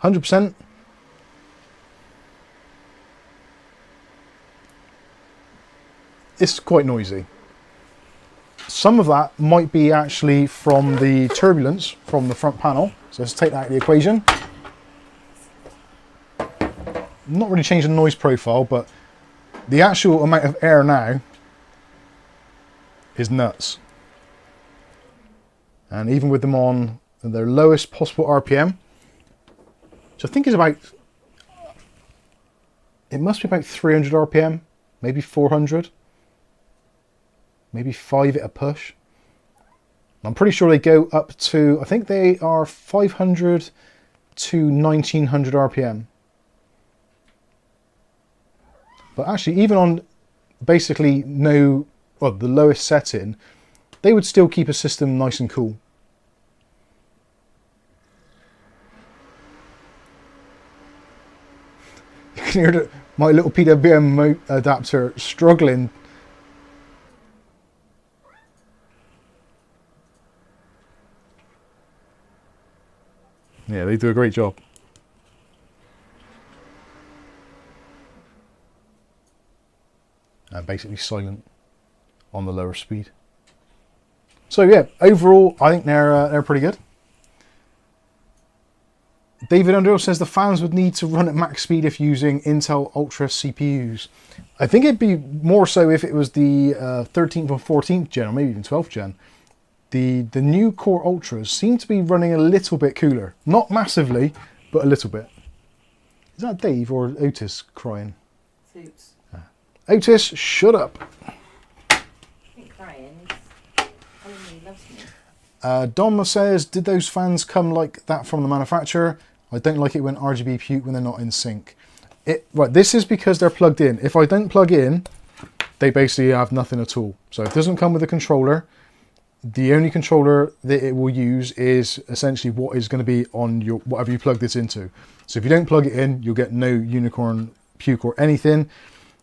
100%. It's quite noisy. Some of that might be actually from the turbulence from the front panel. So let's take that out of the equation. I'm not really changing the noise profile, but the actual amount of air now is nuts. And even with them on their lowest possible RPM, which I think is about, it must be about 300 RPM, maybe 400. Maybe 5 at a push. I'm pretty sure they go up to, I think they are 500 to 1900 RPM. But actually, even on basically no, well, the lowest setting, they would still keep a system nice and cool. You can hear my little PWM adapter struggling. Yeah, they do a great job. And basically silent on the lower speed. So yeah, overall, I think they're pretty good. David Underhill says the fans would need to run at max speed if using Intel Ultra CPUs. I think it'd be more so if it was the 13th or 14th gen, or maybe even 12th gen. The new Core Ultras seem to be running a little bit cooler. Not massively, but a little bit. Is that Dave or Otis crying? Oops. Otis, shut up. I think crying is telling me he loves me. Dom says, did those fans come like that from the manufacturer? I don't like it when RGB puke when they're not in sync. Right, this is because they're plugged in. If I don't plug in, they basically have nothing at all. So it doesn't come with a controller. The only controller that it will use is essentially what is going to be on your whatever you plug this into. So if you don't plug it in, you'll get no unicorn puke or anything.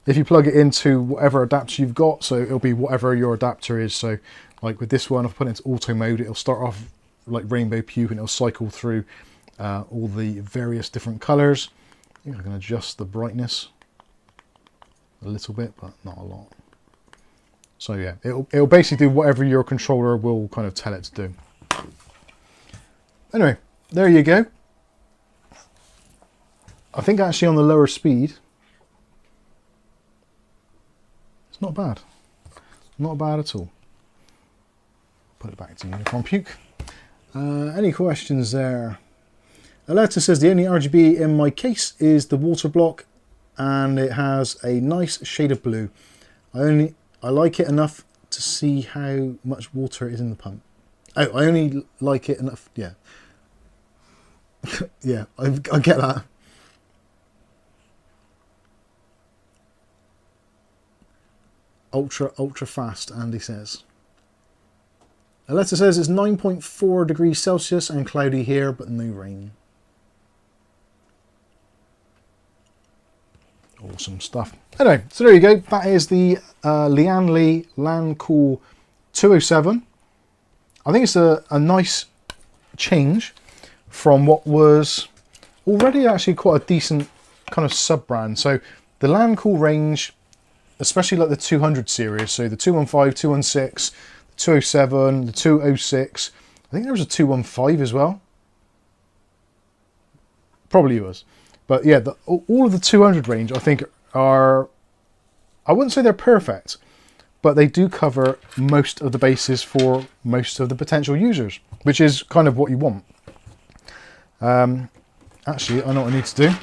If you plug it into whatever adapter you've got, so it'll be whatever your adapter is. So like with this one, I've put it into auto mode. It'll start off like rainbow puke and it'll cycle through all the various different colors. I think I can adjust the brightness a little bit, but not a lot. So yeah, it'll basically do whatever your controller will kind of tell it to do. Anyway, there you go. I think actually on the lower speed, it's not bad. Not bad at all. Put it back to unicorn puke. Any questions there? Aletta says the only RGB in my case is the water block, and it has a nice shade of blue. I like it enough to see how much water is in the pump. Oh, I only like it enough, yeah. Yeah, I get that. Ultra fast, Andy says. Aletta says it's 9.4 degrees Celsius and cloudy here, but no rain. Awesome stuff. Anyway, so there you go. That is the Lianli Lancool 207. I think it's a nice change from what was already actually quite a decent kind of sub-brand. So the Lancool range, especially like the 200 series, so the 215, 216, the 207, the 206, I think there was a 215 as well. Probably was. But yeah, all of the 200 range, I think, are, I wouldn't say they're perfect, but they do cover most of the bases for most of the potential users, which is kind of what you want. Actually, I know what I need to do.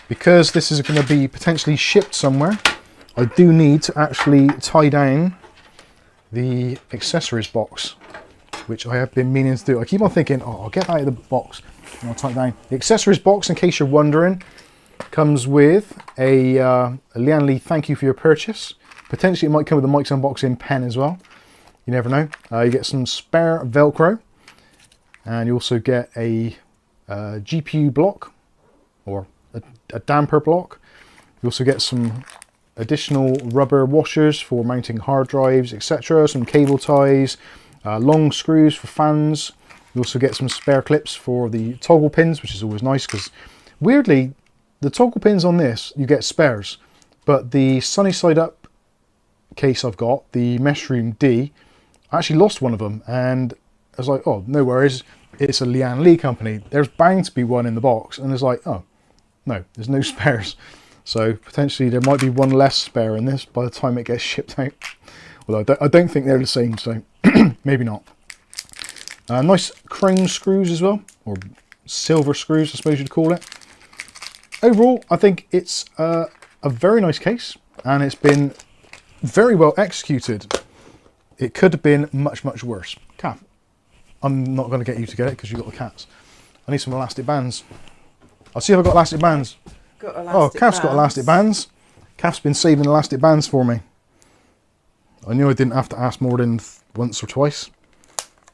Because this is going to be potentially shipped somewhere, I do need to actually tie down the accessories box, which I have been meaning to do. I keep on thinking, oh, I'll get that out of the box. And I'll tie it down. The accessories box, in case you're wondering, comes with a Lianli thank you for your purchase. Potentially it might come with a Mike's Unboxing pen as well. You never know. You get some spare Velcro, and you also get a GPU block, or a damper block. You also get some additional rubber washers for mounting hard drives, etc. Some cable ties, long screws for fans. You also get some spare clips for the toggle pins, which is always nice because weirdly, the toggle pins on this, you get spares, but the sunny side up case I've got, the Mushroom D, I actually lost one of them, and I was like, oh, no worries, it's a Lianli company. There's bound to be one in the box, and it's like, oh, no, there's no spares. So potentially there might be one less spare in this by the time it gets shipped out. Although I don't think they're the same, so maybe not. Nice chrome screws as well, or silver screws, I suppose you'd call it. Overall, I think it's a very nice case, and it's been very well executed. It could have been much, much worse. Kath, I'm not going to get you to get it because you've got the cats. I need some elastic bands. I'll see if I've got elastic bands. Got elastic Kath's got elastic bands. Kath's been saving elastic bands for me. I knew I didn't have to ask more than once or twice.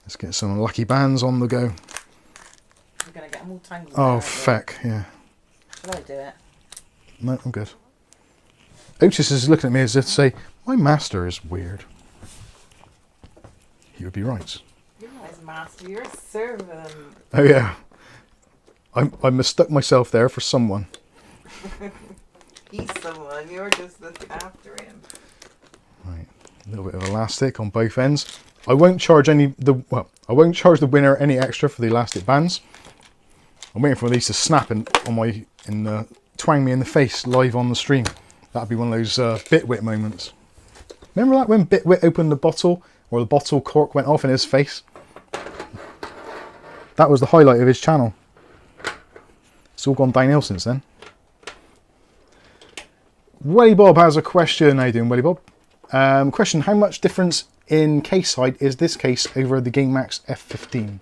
Let's get some lucky bands on the go. I'm going to get them all tangled. Oh, feck, yeah. Shall I do it? No, I'm good. Otis is looking at me as if to say, my master is weird. He would be right. You're not his master, you're a servant. Oh yeah. I mistook myself there for someone. He's someone, you're just looking after him. Right. A little bit of elastic on both ends. I won't charge I won't charge the winner any extra for the elastic bands. I'm waiting for these to snap twang me in the face live on the stream. That'd be one of those Bitwit moments. Remember that when Bitwit opened the bottle, or the bottle cork went off in his face? That was the highlight of his channel. It's all gone downhill since then. Welly Bob has a question. How you doing, Welly Bob? Question, how much difference in case height is this case over the GameMax F15?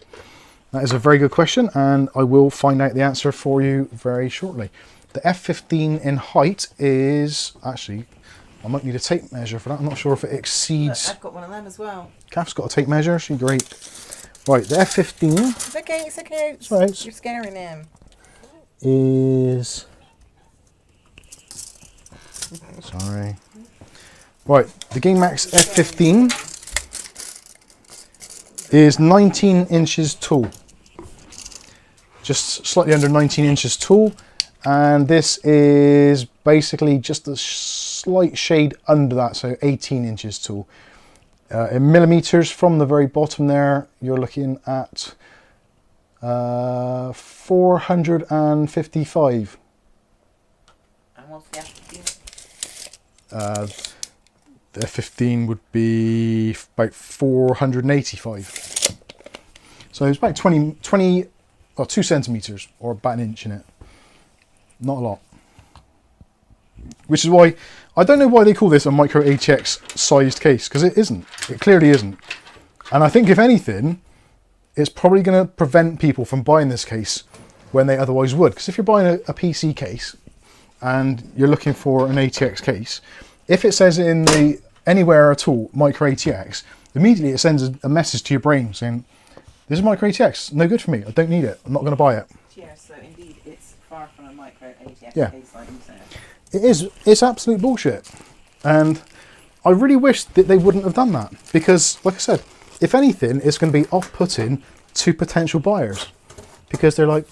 That is a very good question, and I will find out the answer for you very shortly. The F15 in height is, actually, I might need a tape measure for that. I'm not sure if it exceeds... Look, I've got one of them as well. Kath's got a tape measure, she's great. Right, the F15... It's okay, it's okay. It's right. You're scaring him. Is... Sorry. Right, the GameMax F15 is 19 inches tall. Just slightly under 19 inches tall. And this is basically just a slight shade under that, so 18 inches tall. In millimeters from the very bottom there, you're looking at 455. And what's the The F15 would be about 485. So it's about 2 centimeters, or about an inch in it. Not a lot. Which is why, I don't know why they call this a micro ATX sized case, because it isn't. It clearly isn't. And I think if anything, it's probably going to prevent people from buying this case when they otherwise would. Because if you're buying a PC case and you're looking for an ATX case, if it says in the anywhere at all micro ATX, immediately it sends a message to your brain saying, this is micro ATX, no good for me, I don't need it, I'm not going to buy it. Yeah, so indeed it's far from a micro ATX Yeah. case like you said. It is, it's absolute bullshit. And I really wish that they wouldn't have done that, because like I said, if anything, it's going to be off-putting to potential buyers, because they're like,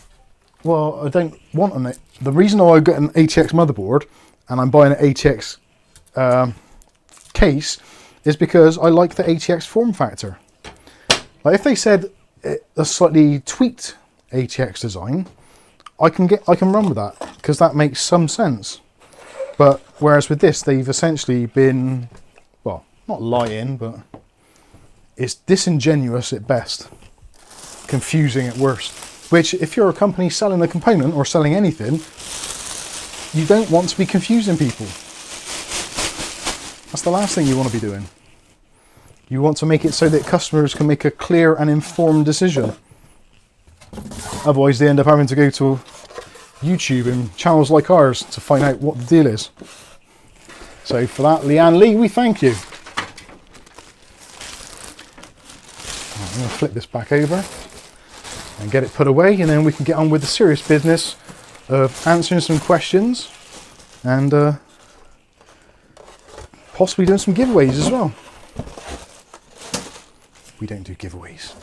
well, I don't want an... The reason I get an ATX motherboard and I'm buying an ATX case is because I like the ATX form factor. Like if they said a slightly tweaked ATX design, I can run with that, because that makes some sense. But whereas with this, they've essentially been, well, not lying, but it's disingenuous at best, confusing at worst. Which, if you're a company selling a component or selling anything, you don't want to be confusing people. That's the last thing you want to be doing. You want to make it so that customers can make a clear and informed decision. Otherwise, they end up having to go to YouTube and channels like ours to find out what the deal is. So for that, Lianli, we thank you. Right, I'm going to flip this back over and get it put away, and then we can get on with the serious business of answering some questions and possibly doing some giveaways as well. We don't do giveaways.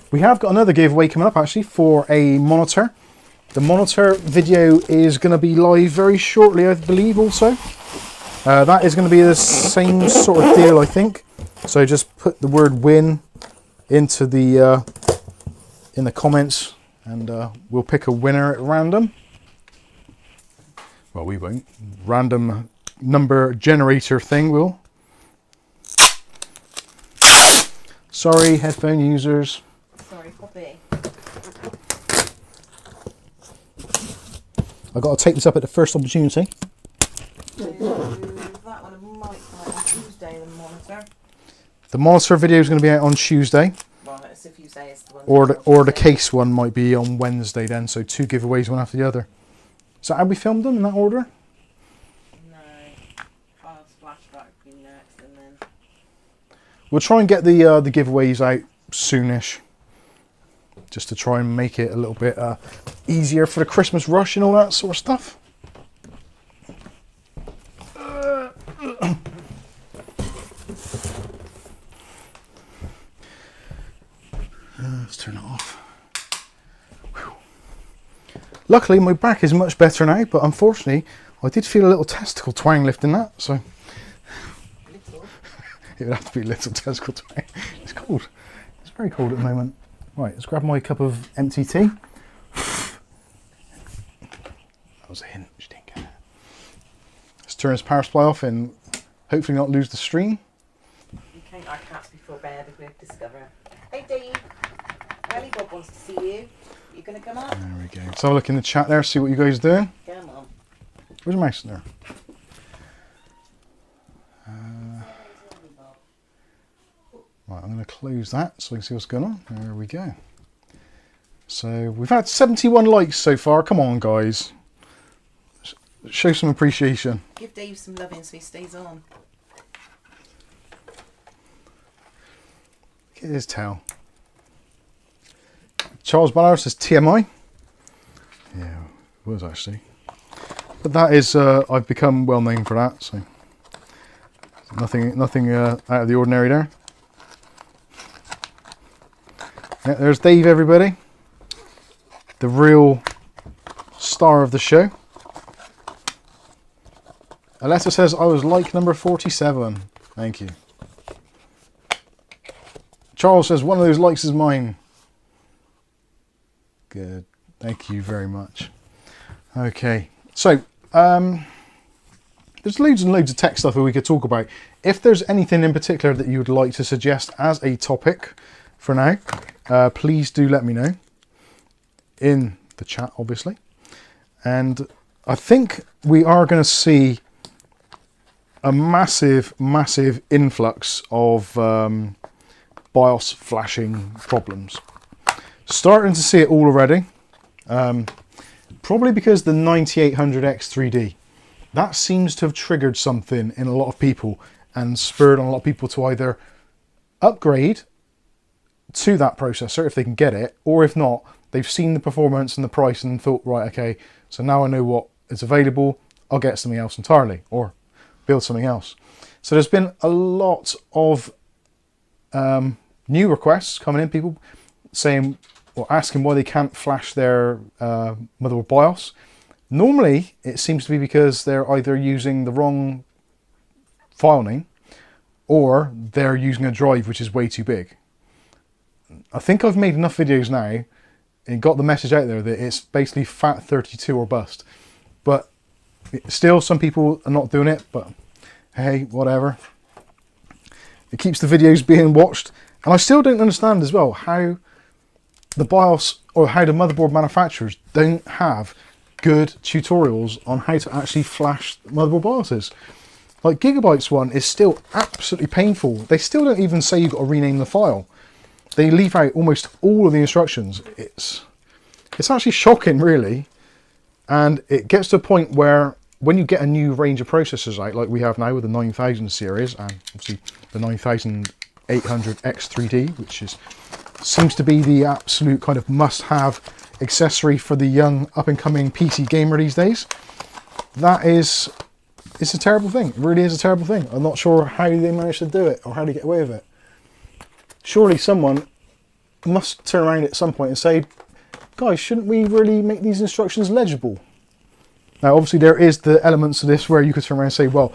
We have got another giveaway coming up actually for a monitor. The monitor video is going to be live very shortly, I believe also. That is going to be the same sort of deal, I think. So just put the word win into the in the comments, and we'll pick a winner at random. Well, we won't. Random number generator thing will. Sorry, headphone users. Sorry, Poppy. I've got to take this up at the first opportunity. So that one might come out on Tuesday, the monitor. The monitor video is going to be out on Tuesday. Well, it's if you say it's the one. Or the case one might be on Wednesday then, so 2 giveaways, one after the other. So have we filmed them in that order? No. I'll splashback be next, and then. We'll try and get the giveaways out soonish, just to try and make it a little bit easier for the Christmas rush and all that sort of stuff. Let's turn it off. Whew. Luckily, my back is much better now, but unfortunately, I did feel a little testicle twang lifting that, so Little. it would have to be a little testicle twang. It's cold. It's very cold at the moment. Right, let's grab my cup of empty tea. That was a hint, she didn't get it. Let's turn this power supply off and hopefully not lose the stream. We count our cats before bed if we discover. Hey Dave, Welly Bob wants to see you. You gonna come up? There we go. Let's have a look in the chat there, see what you guys are doing. Come on. Where's my mouse in there? Right, I'm going to close that so I can see what's going on. There we go. So we've had 71 likes so far. Come on, guys. Show some appreciation. Give Dave some loving so he stays on. Look at his tail. Charles Ballard says TMI. Yeah, it was actually. But that is, I've become well known for that. So nothing out of the ordinary there. Yeah, there's Dave, everybody. The real star of the show. Alessa says, I was like number 47. Thank you. Charles says, one of those likes is mine. Good. Thank you very much. Okay. So, there's loads and loads of tech stuff that we could talk about. If there's anything in particular that you would like to suggest as a topic for now, please do let me know in the chat, obviously. And I think we are going to see a massive influx of BIOS flashing problems. Starting to see it all already. Probably because the 9800X 3D, that seems to have triggered something in a lot of people and spurred on a lot of people to either upgrade to that processor if they can get it, or if not, they've seen the performance and the price and thought, right, okay, so now I know what is available, I'll get something else entirely, or build something else. So there's been a lot of new requests coming in, people saying or asking why they can't flash their motherboard BIOS. Normally, it seems to be because they're either using the wrong file name or they're using a drive which is way too big. I think I've made enough videos now and got the message out there that it's basically FAT32 or bust. But still, some people are not doing it, but hey, whatever. It keeps the videos being watched. And I still don't understand as well how the BIOS or how the motherboard manufacturers don't have good tutorials on how to actually flash motherboard BIOSes. Like Gigabyte's one is still absolutely painful. They still don't even say you've got to rename the file. They leave out almost all of the instructions. It's actually shocking, really. And it gets to a point where when you get a new range of processors out, like we have now with the 9000 series and obviously the 9800X3D, which seems to be the absolute kind of must-have accessory for the young up-and-coming PC gamer these days. That is it's a terrible thing. It really is a terrible thing. I'm not sure how they managed to do it or how to get away with it. Surely someone must turn around at some point and say, guys, shouldn't we really make these instructions legible? Now, obviously, there is the elements of this where you could turn around and say, well,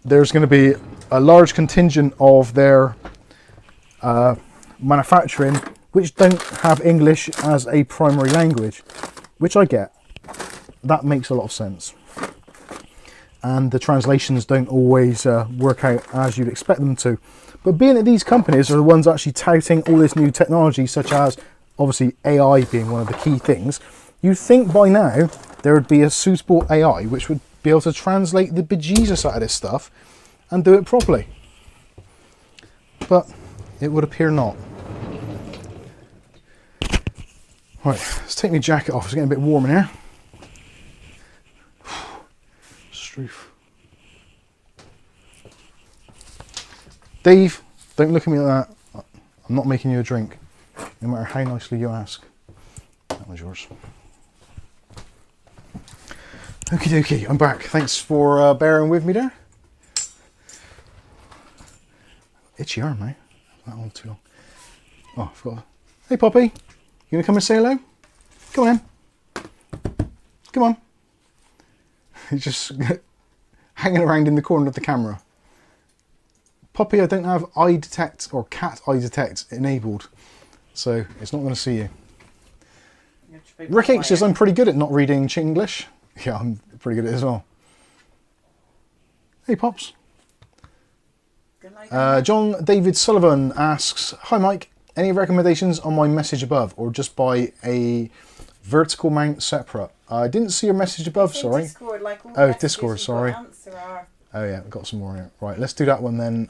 there's going to be a large contingent of their manufacturing which don't have English as a primary language, which I get. That makes a lot of sense. And the translations don't always work out as you'd expect them to. But being that these companies are the ones actually touting all this new technology, such as obviously AI being one of the key things, you'd think by now there would be a suitable AI which would be able to translate the bejesus out of this stuff and do it properly. But it would appear not. Right, let's take my jacket off. It's getting a bit warm in here. Stroof. Dave, don't look at me like that. I'm not making you a drink, no matter how nicely you ask. That was yours. Okie dokie, I'm back. Thanks for bearing with me there. Itchy arm now. That one too long. Oh, I forgot. Hey Poppy, you gonna come and say hello? Come on in. Come on. He's just hanging around in the corner of the camera. Poppy, I don't have eye detect or cat eye detect enabled, so it's not going to see you. Rick H says I'm pretty good at not reading Chinglish. Yeah, I'm pretty good at it as well. Hey Pops. John David Sullivan asks, hi Mike, any recommendations on my message above or just buy a vertical mount separate? I didn't see your message above, sorry. Discord, like all oh, Discord, sorry. Are... Oh yeah, we've got some more here. Right, let's do that one then.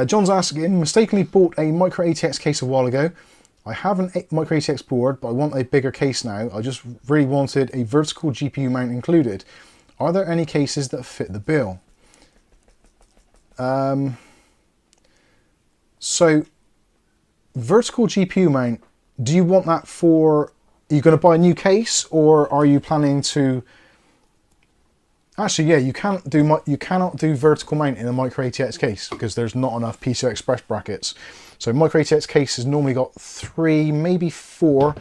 John's asking, mistakenly bought a micro ATX case a while ago. I have an micro ATX board, but I want a bigger case now. I just really wanted a vertical GPU mount included. Are there any cases that fit the bill? So, vertical GPU mount, do you want that for, are you going to buy a new case, or are you planning to, actually yeah, you cannot do vertical mount in a micro ATX case because there's not enough PCI Express brackets. So micro ATX case has normally got 3, maybe 4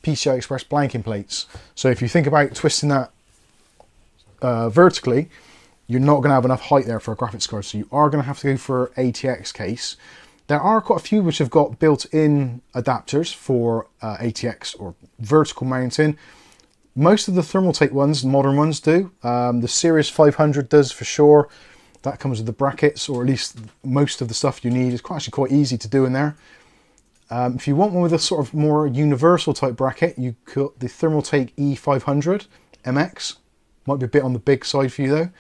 PCI Express blanking plates. So if you think about twisting that vertically, you're not going to have enough height there for a graphics card, so you are going to have to go for ATX case. There are quite a few which have got built-in adapters for ATX or vertical mounting. Most of the Thermaltake ones, modern ones, do. The Series 500 does for sure. That comes with the brackets, or at least most of the stuff you need. It's actually quite easy to do in there. If you want one with a sort of more universal type bracket, you got the Thermaltake E500 MX. Might be a bit on the big side for you though.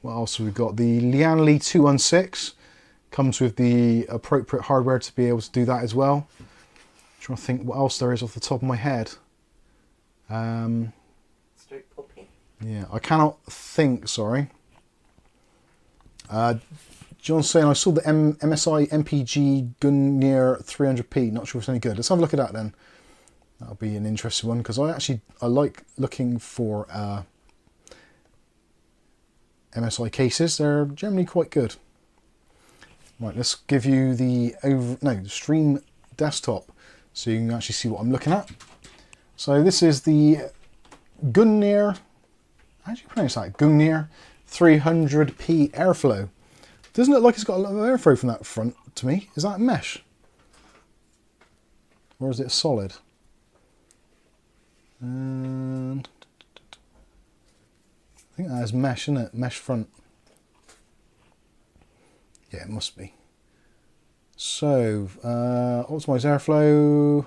What else have we got? The Lianli 216 comes with the appropriate hardware to be able to do that as well. I'm trying to think what else there is off the top of my head. Straight Poppy. Yeah, I cannot think, sorry. John's saying, I saw the MSI MPG Gungnir 300p. Not sure if it's any good. Let's have a look at that then. That'll be an interesting one, because I like looking for MSI cases. They're generally quite good. Right, let's give you the stream desktop so you can actually see what I'm looking at. So this is the Gungnir, how do you pronounce that? Gungnir 300p Airflow. Doesn't look like it's got a lot of airflow from that front to me. Is that mesh? Or is it solid? I think that is mesh, isn't it? Mesh front. Yeah, it must be. So, optimize airflow.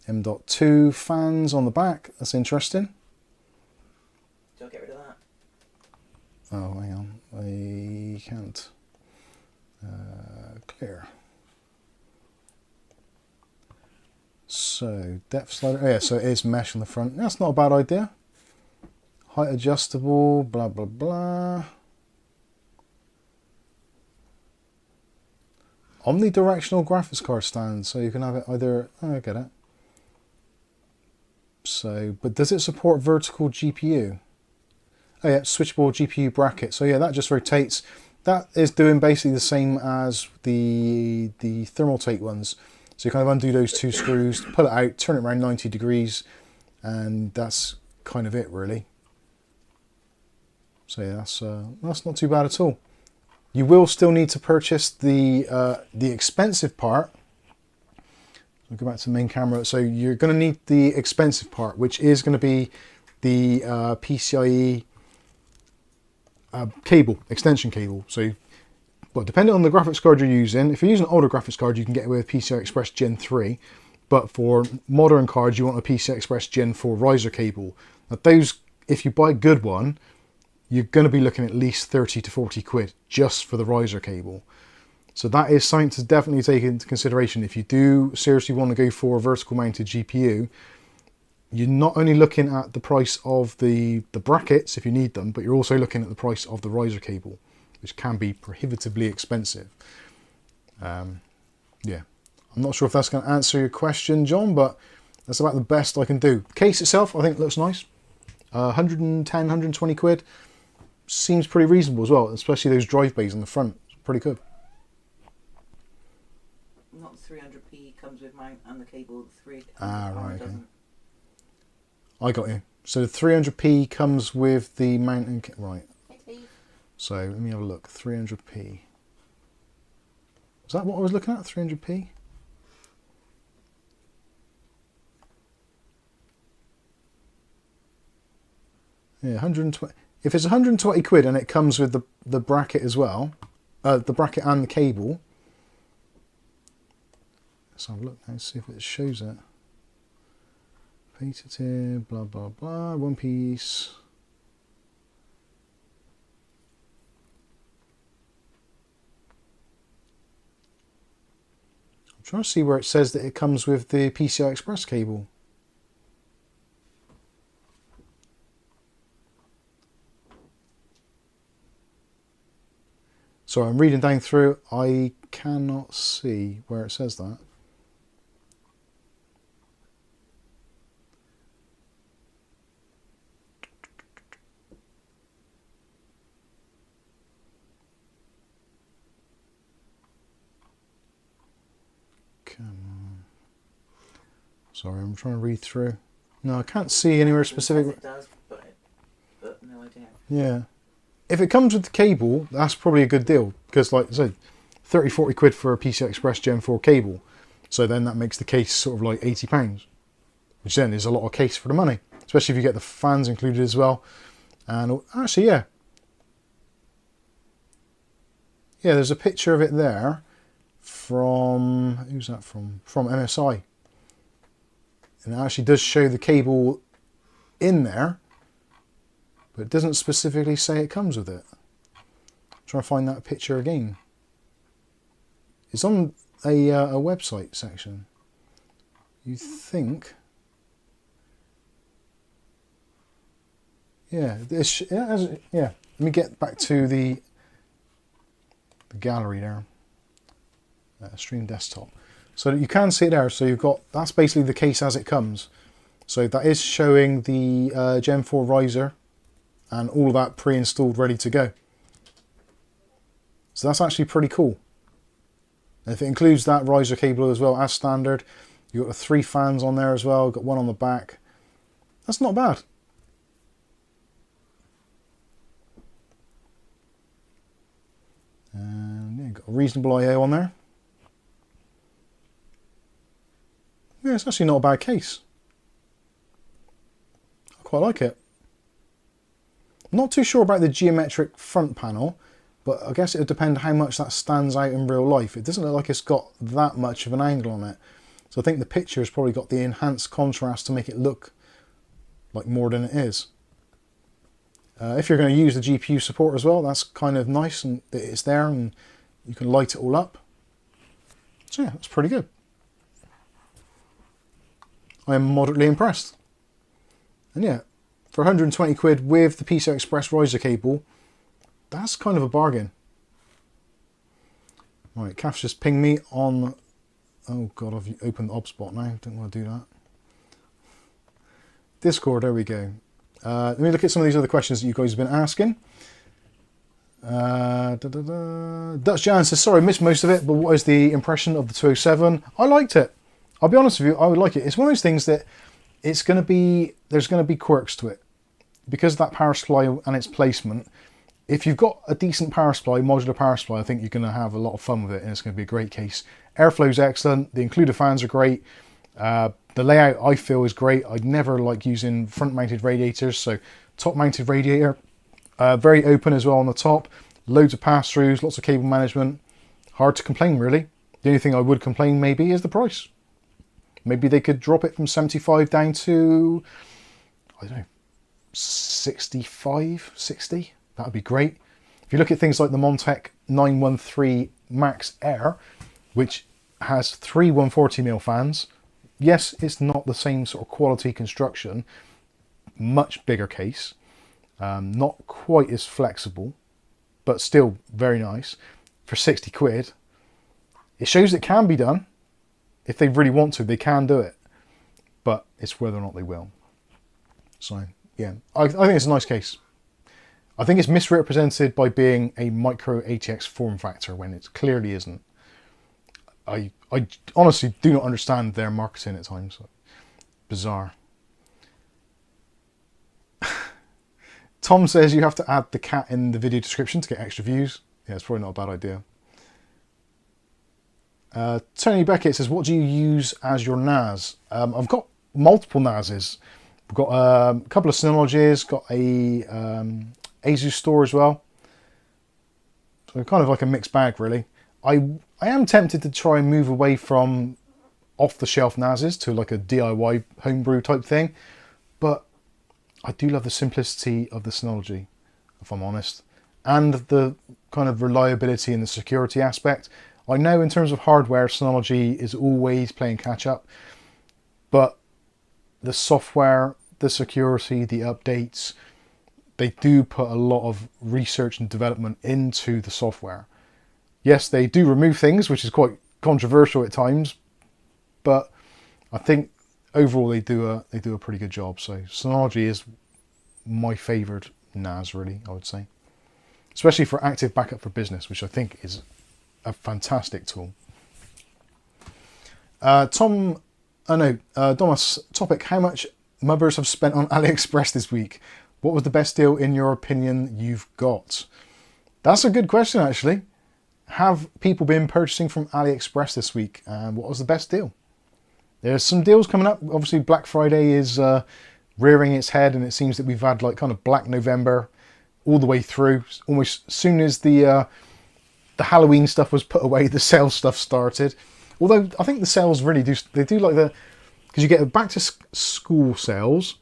M.2 fans on the back. That's interesting. Do I get rid of that? Oh, hang on. I can't. Clear. So, depth slider. Oh, yeah, so it is mesh on the front. That's not a bad idea. Height adjustable, blah, blah, blah. Omnidirectional graphics card stand. So you can have it either. Oh, I get it. So, but does it support vertical GPU? Oh yeah, switchable GPU bracket. So yeah, that just rotates. That is doing basically the same as the Thermaltake ones. So you kind of undo those two screws, pull it out, turn it around 90 degrees, and that's kind of it really. So yeah, that's not too bad at all. You will still need to purchase the expensive part. I'll go back to the main camera. So you're going to need the expensive part, which is going to be the PCIe cable, extension cable. So, well, depending on the graphics card you're using, if you're using an older graphics card, you can get away with PCI Express Gen 3. But for modern cards, you want a PCI Express Gen 4 riser cable. Now those, if you buy a good one, you're going to be looking at least 30 to 40 quid just for the riser cable. So that is something to definitely take into consideration. If you do seriously want to go for a vertical mounted GPU, you're not only looking at the price of the brackets if you need them, but you're also looking at the price of the riser cable, which can be prohibitively expensive. Yeah, I'm not sure if that's going to answer your question, John, but that's about the best I can do. The case itself, I think, looks nice. 110, 120 quid. Seems pretty reasonable as well, especially those drive bays on the front. It's pretty good. Not the 300p comes with mount and the cable. The 300 right, okay. doesn't. I got you. So the 300p comes with the mount and right. So let me have a look. 300p. Is that what I was looking at? 300p. Yeah, 120. If it's 120 quid and it comes with the bracket as well, the bracket and the cable. Let's have a look now, see if it shows it. Patented, blah blah blah, one piece. I'm trying to see where it says that it comes with the PCI Express cable. So I'm reading down through, I cannot see where it says that. Come on. Sorry, I'm trying to read through. No, I can't see anywhere specific. It does, but no idea. Yeah. If it comes with the cable, that's probably a good deal. Because like I said, 30, 40 quid for a PCI Express Gen 4 cable. So then that makes the case sort of like £80. Which then is a lot of case for the money. Especially if you get the fans included as well. And actually, yeah. Yeah, there's a picture of it there. From, who's that from? From MSI. And it actually does show the cable in there. But it doesn't specifically say it comes with it. I'm trying to find that picture again. It's on a website section. You think? Yeah, yeah. Let me get back to the gallery there. Stream desktop. So you can see it there. So you've got, that's basically the case as it comes. So that is showing the Gen 4 riser. And all of that pre-installed, ready to go. So that's actually pretty cool. And if it includes that riser cable as well as standard, you've got the 3 fans on there as well, got one on the back. That's not bad. And yeah, got a reasonable I/O on there. Yeah, it's actually not a bad case. I quite like it. Not too sure about the geometric front panel, but I guess it would depend how much that stands out in real life. It doesn't look like it's got that much of an angle on it. So I think the picture's probably got the enhanced contrast to make it look like more than it is. If you're going to use the GPU support as well, that's kind of nice and that it's there and you can light it all up. So yeah, that's pretty good. I am moderately impressed. And yeah, for 120 quid with the PCI Express riser cable, that's kind of a bargain. Right, Kath's just pinged me on... Oh god, I've opened the OBS bot now. Don't want to do that. Discord, there we go. Let me look at some of these other questions that you guys have been asking. Dutch Jan says, sorry, I missed most of it, but what is the impression of the 207? I liked it. I'll be honest with you, I would like it. It's one of those things that there's going to be quirks to it. Because of that power supply and its placement, if you've got a decent power supply, modular power supply, I think you're going to have a lot of fun with it, and it's going to be a great case. Airflow's excellent. The included fans are great. The layout, I feel, is great. I'd never like using front-mounted radiators, so top-mounted radiator. Very open as well on the top. Loads of pass-throughs, lots of cable management. Hard to complain, really. The only thing I would complain, maybe, is the price. Maybe they could drop it from 75 down to, I don't know, 65, 60. That would be great. If you look at things like the Montec 913 Max Air, which has 3 140mm fans, yes, it's not the same sort of quality construction, much bigger case, not quite as flexible, but still very nice. For 60 quid, it shows it can be done. If they really want to, they can do it, but it's whether or not they will. So yeah, I think it's a nice case. I think it's misrepresented by being a micro ATX form factor when it clearly isn't. I honestly do not understand their marketing at times. Bizarre. Tom says you have to add the cat in the video description to get extra views. Yeah, it's probably not a bad idea. Tony Beckett says, what do you use as your NAS? I've got multiple NASs. We've got a couple of Synologies, got a Asus store as well. So kind of like a mixed bag, really. I am tempted to try and move away from off-the-shelf NASs to like a DIY homebrew type thing. But I do love the simplicity of the Synology, if I'm honest. And the kind of reliability and the security aspect. I know in terms of hardware, Synology is always playing catch up. But the software, the security, the updates, they do put a lot of research and development into the software. Yes, they do remove things, which is quite controversial at times, but I think overall they do a pretty good job. So Synology is my favoured NAS, really, I would say, especially for active backup for business, which I think is a fantastic tool. Domas topic: how much mothers have spent on AliExpress this week? What was the best deal in your opinion you've got? That's a good question, actually. Have people been purchasing from AliExpress this week? And what was the best deal? There's some deals coming up. Obviously, Black Friday is rearing its head, and it seems that we've had like kind of Black November all the way through. Almost as soon as the Halloween stuff was put away, the sales stuff started. Although I think the sales really do like the, because you get the back to school sales,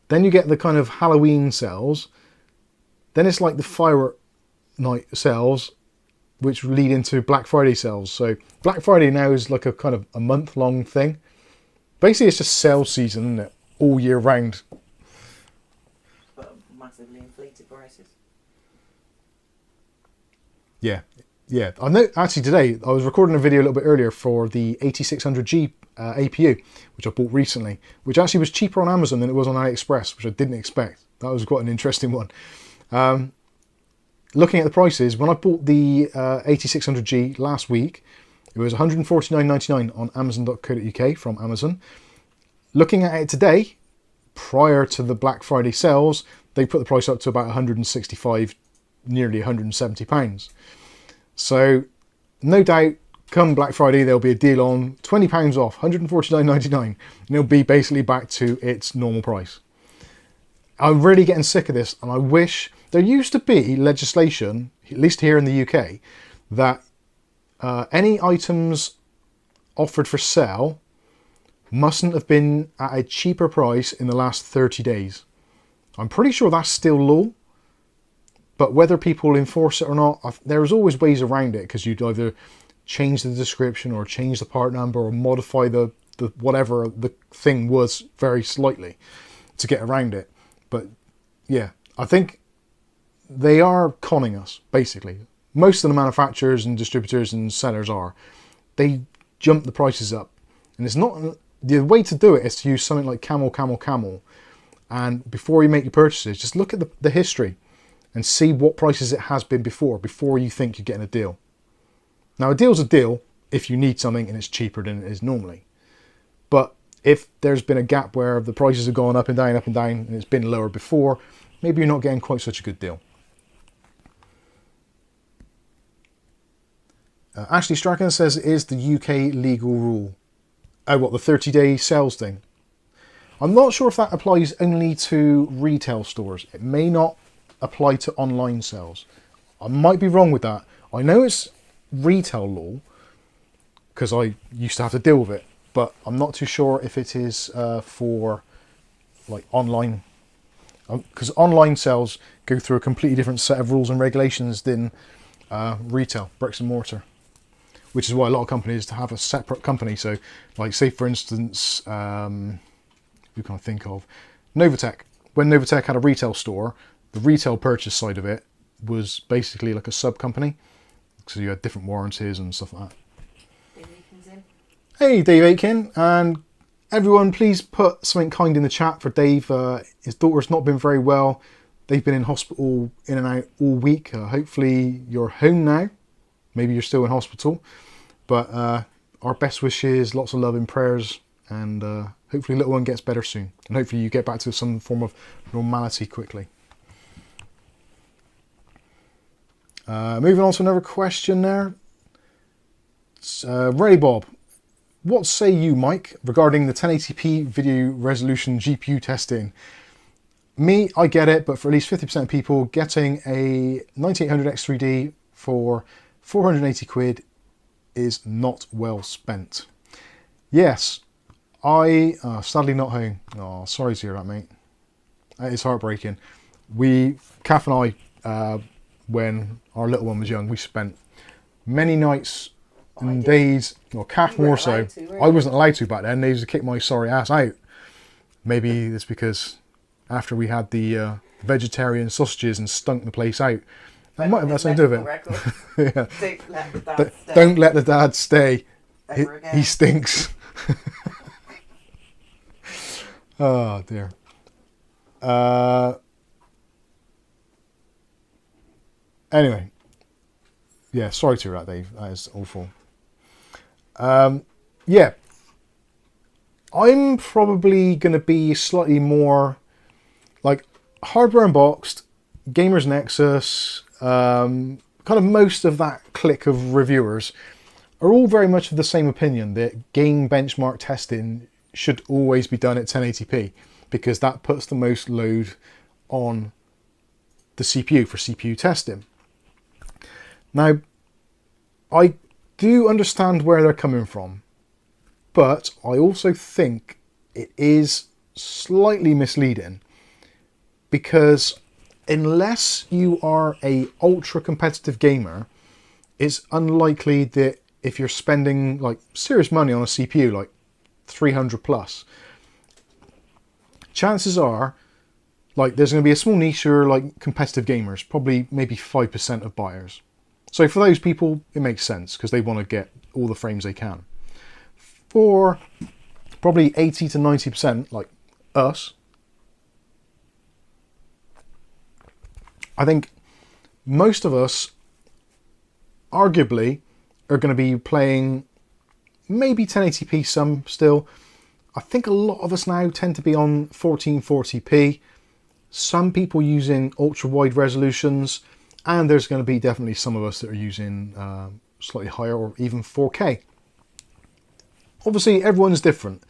then you get the kind of Halloween sales, then it's like the firework night sales, which lead into Black Friday sales. So Black Friday now is like a kind of a month-long thing. Basically, it's just sales season, isn't it? All year round. But massively inflated prices. Yeah. Yeah, I know. Actually, today I was recording a video a little bit earlier for the 8600G APU, which I bought recently, which actually was cheaper on Amazon than it was on AliExpress, which I didn't expect. That was quite an interesting one. Looking at the prices, when I bought the 8600G last week, it was £149.99 on Amazon.co.uk from Amazon. Looking at it today, prior to the Black Friday sales, they put the price up to about 165, nearly £170. So, no doubt, come Black Friday, there'll be a deal on £20 off, £149.99, and it'll be basically back to its normal price. I'm really getting sick of this, and I wish there used to be legislation, at least here in the UK, that any items offered for sale mustn't have been at a cheaper price in the last 30 days. I'm pretty sure that's still law. But whether people enforce it or not, there's always ways around it, because you'd either change the description or change the part number or modify the whatever the thing was very slightly to get around it. But yeah, I think they are conning us, basically. Most of the manufacturers and distributors and sellers are. They jump the prices up. And it's not the way to do it is to use something like Camel. And before you make your purchases, just look at the history and see what prices it has been before you think you're getting a deal. Now, a deal's a deal if you need something and it's cheaper than it is normally. But if there's been a gap where the prices have gone up and down, and it's been lower before, maybe you're not getting quite such a good deal. Ashley Strachan says it is the UK legal rule. Oh, what, the 30-day sales thing? I'm not sure if that applies only to retail stores. It may not apply to online sales. I might be wrong with that. I know it's retail law because I used to have to deal with it, but I'm not too sure if it is for like online, because online sales go through a completely different set of rules and regulations than retail, bricks and mortar, which is why a lot of companies have a separate company. So like, say for instance, who can I think of? Novatech. When Novatech had a retail store, the retail purchase side of it was basically like a sub company. So you had different warranties and stuff like that. Dave Aiken's in. Hey, Dave Aiken, and everyone, please put something kind in the chat for Dave. His daughter's not been very well. They've been in hospital in and out all week. Hopefully you're home now. Maybe you're still in hospital. But our best wishes, lots of love and prayers, and hopefully little one gets better soon. And hopefully you get back to some form of normality quickly. Moving on to another question there. Ray Bob, what say you, Mike, regarding the 1080p video resolution GPU testing? Me, I get it, but for at least 50% of people, getting a 9800X3D for 480 quid is not well spent. Yes, sadly not home. Oh, sorry to hear that, mate. That is heartbreaking. Kath and I, when our little one was young, we spent many nights and days, or Kath more so. I wasn't allowed to back then. They used to kick my sorry ass out. Maybe it's because after we had the vegetarian sausages and stunk the place out, I might have had something to do with it. Yeah. Don't let the dad stay. He stinks. Oh dear. Anyway, yeah, sorry to hear that, Dave. That is awful. Yeah, I'm probably going to be slightly more like hardware unboxed, Gamers Nexus, kind of most of that clique of reviewers are all very much of the same opinion that game benchmark testing should always be done at 1080p because that puts the most load on the CPU for CPU testing. Now, I do understand where they're coming from, but I also think it is slightly misleading because unless you are a ultra competitive gamer, it's unlikely that if you're spending like serious money on a CPU, like 300 plus, chances are like there's going to be a small niche or like competitive gamers, probably maybe 5% of buyers. So for those people, it makes sense because they want to get all the frames they can. For probably 80 to 90%, like us, I think most of us arguably are going to be playing maybe 1080p, some still. I think a lot of us now tend to be on 1440p. Some people using ultra wide resolutions, and there's going to be definitely some of us that are using slightly higher or even 4K. Obviously, everyone's different.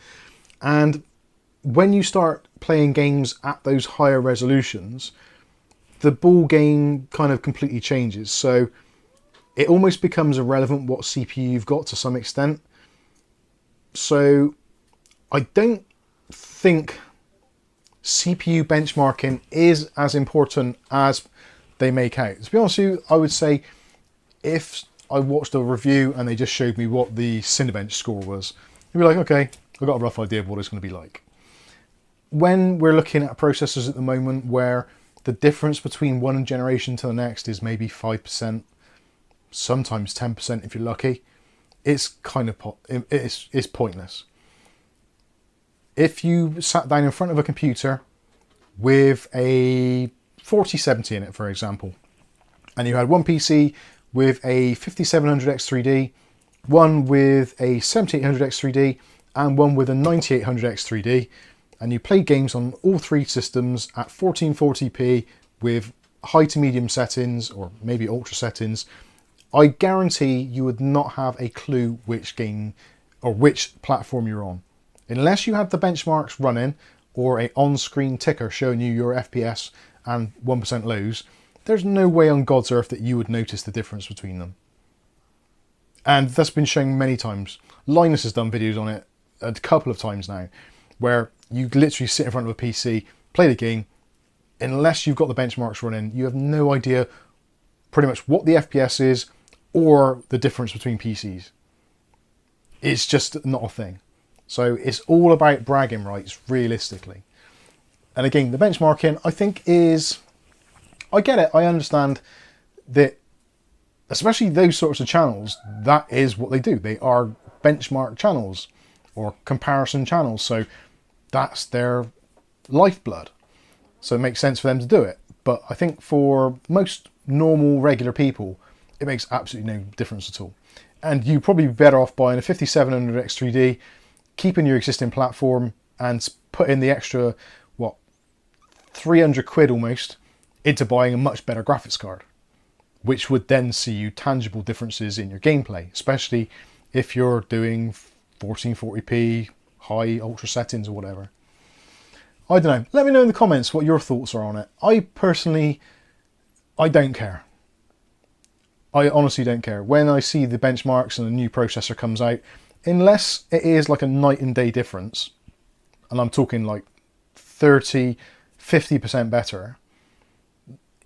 And when you start playing games at those higher resolutions, the ball game kind of completely changes. So it almost becomes irrelevant what CPU you've got to some extent. So I don't think CPU benchmarking is as important as they make out. To be honest with you, I would say if I watched a review and they just showed me what the Cinebench score was, I'd be like, okay, I've got a rough idea of what it's going to be like. When we're looking at processors at the moment where the difference between one generation to the next is maybe 5%, sometimes 10% if you're lucky, it's kind of it's pointless. if you sat down in front of a computer with a 4070 in it, for example, and you had one PC with a 5700X3D, one with a 7800X3D, and one with a 9800X3D, and you played games on all three systems at 1440p with high to medium settings, or maybe ultra settings, I guarantee you would not have a clue which game or which platform you're on. Unless you had the benchmarks running or a on-screen ticker showing you your FPS and 1% lows, there's no way on God's earth that you would notice the difference between them. And that's been shown many times. Linus has done videos on it a couple of times now, where you literally sit in front of a PC, play the game, unless you've got the benchmarks running, you have no idea pretty much what the FPS is or the difference between PCs. It's just not a thing. So it's all about bragging rights, realistically. And again, the benchmarking, I think is... I get it, I understand that, especially those sorts of channels, that is what they do. They are benchmark channels or comparison channels. So that's their lifeblood. So it makes sense for them to do it. But I think for most normal, regular people, it makes absolutely no difference at all. And you'd probably be better off buying a 5700X3D, keeping your existing platform and put in the extra, what, 300 quid almost into buying a much better graphics card, which would then see you tangible differences in your gameplay, especially if you're doing 1440p, high ultra settings or whatever. I don't know. Let me know in the comments what your thoughts are on it. I personally, I don't care. I honestly don't care. When I see the benchmarks and a new processor comes out, unless it is like a night and day difference, and I'm talking like 30, 50% better,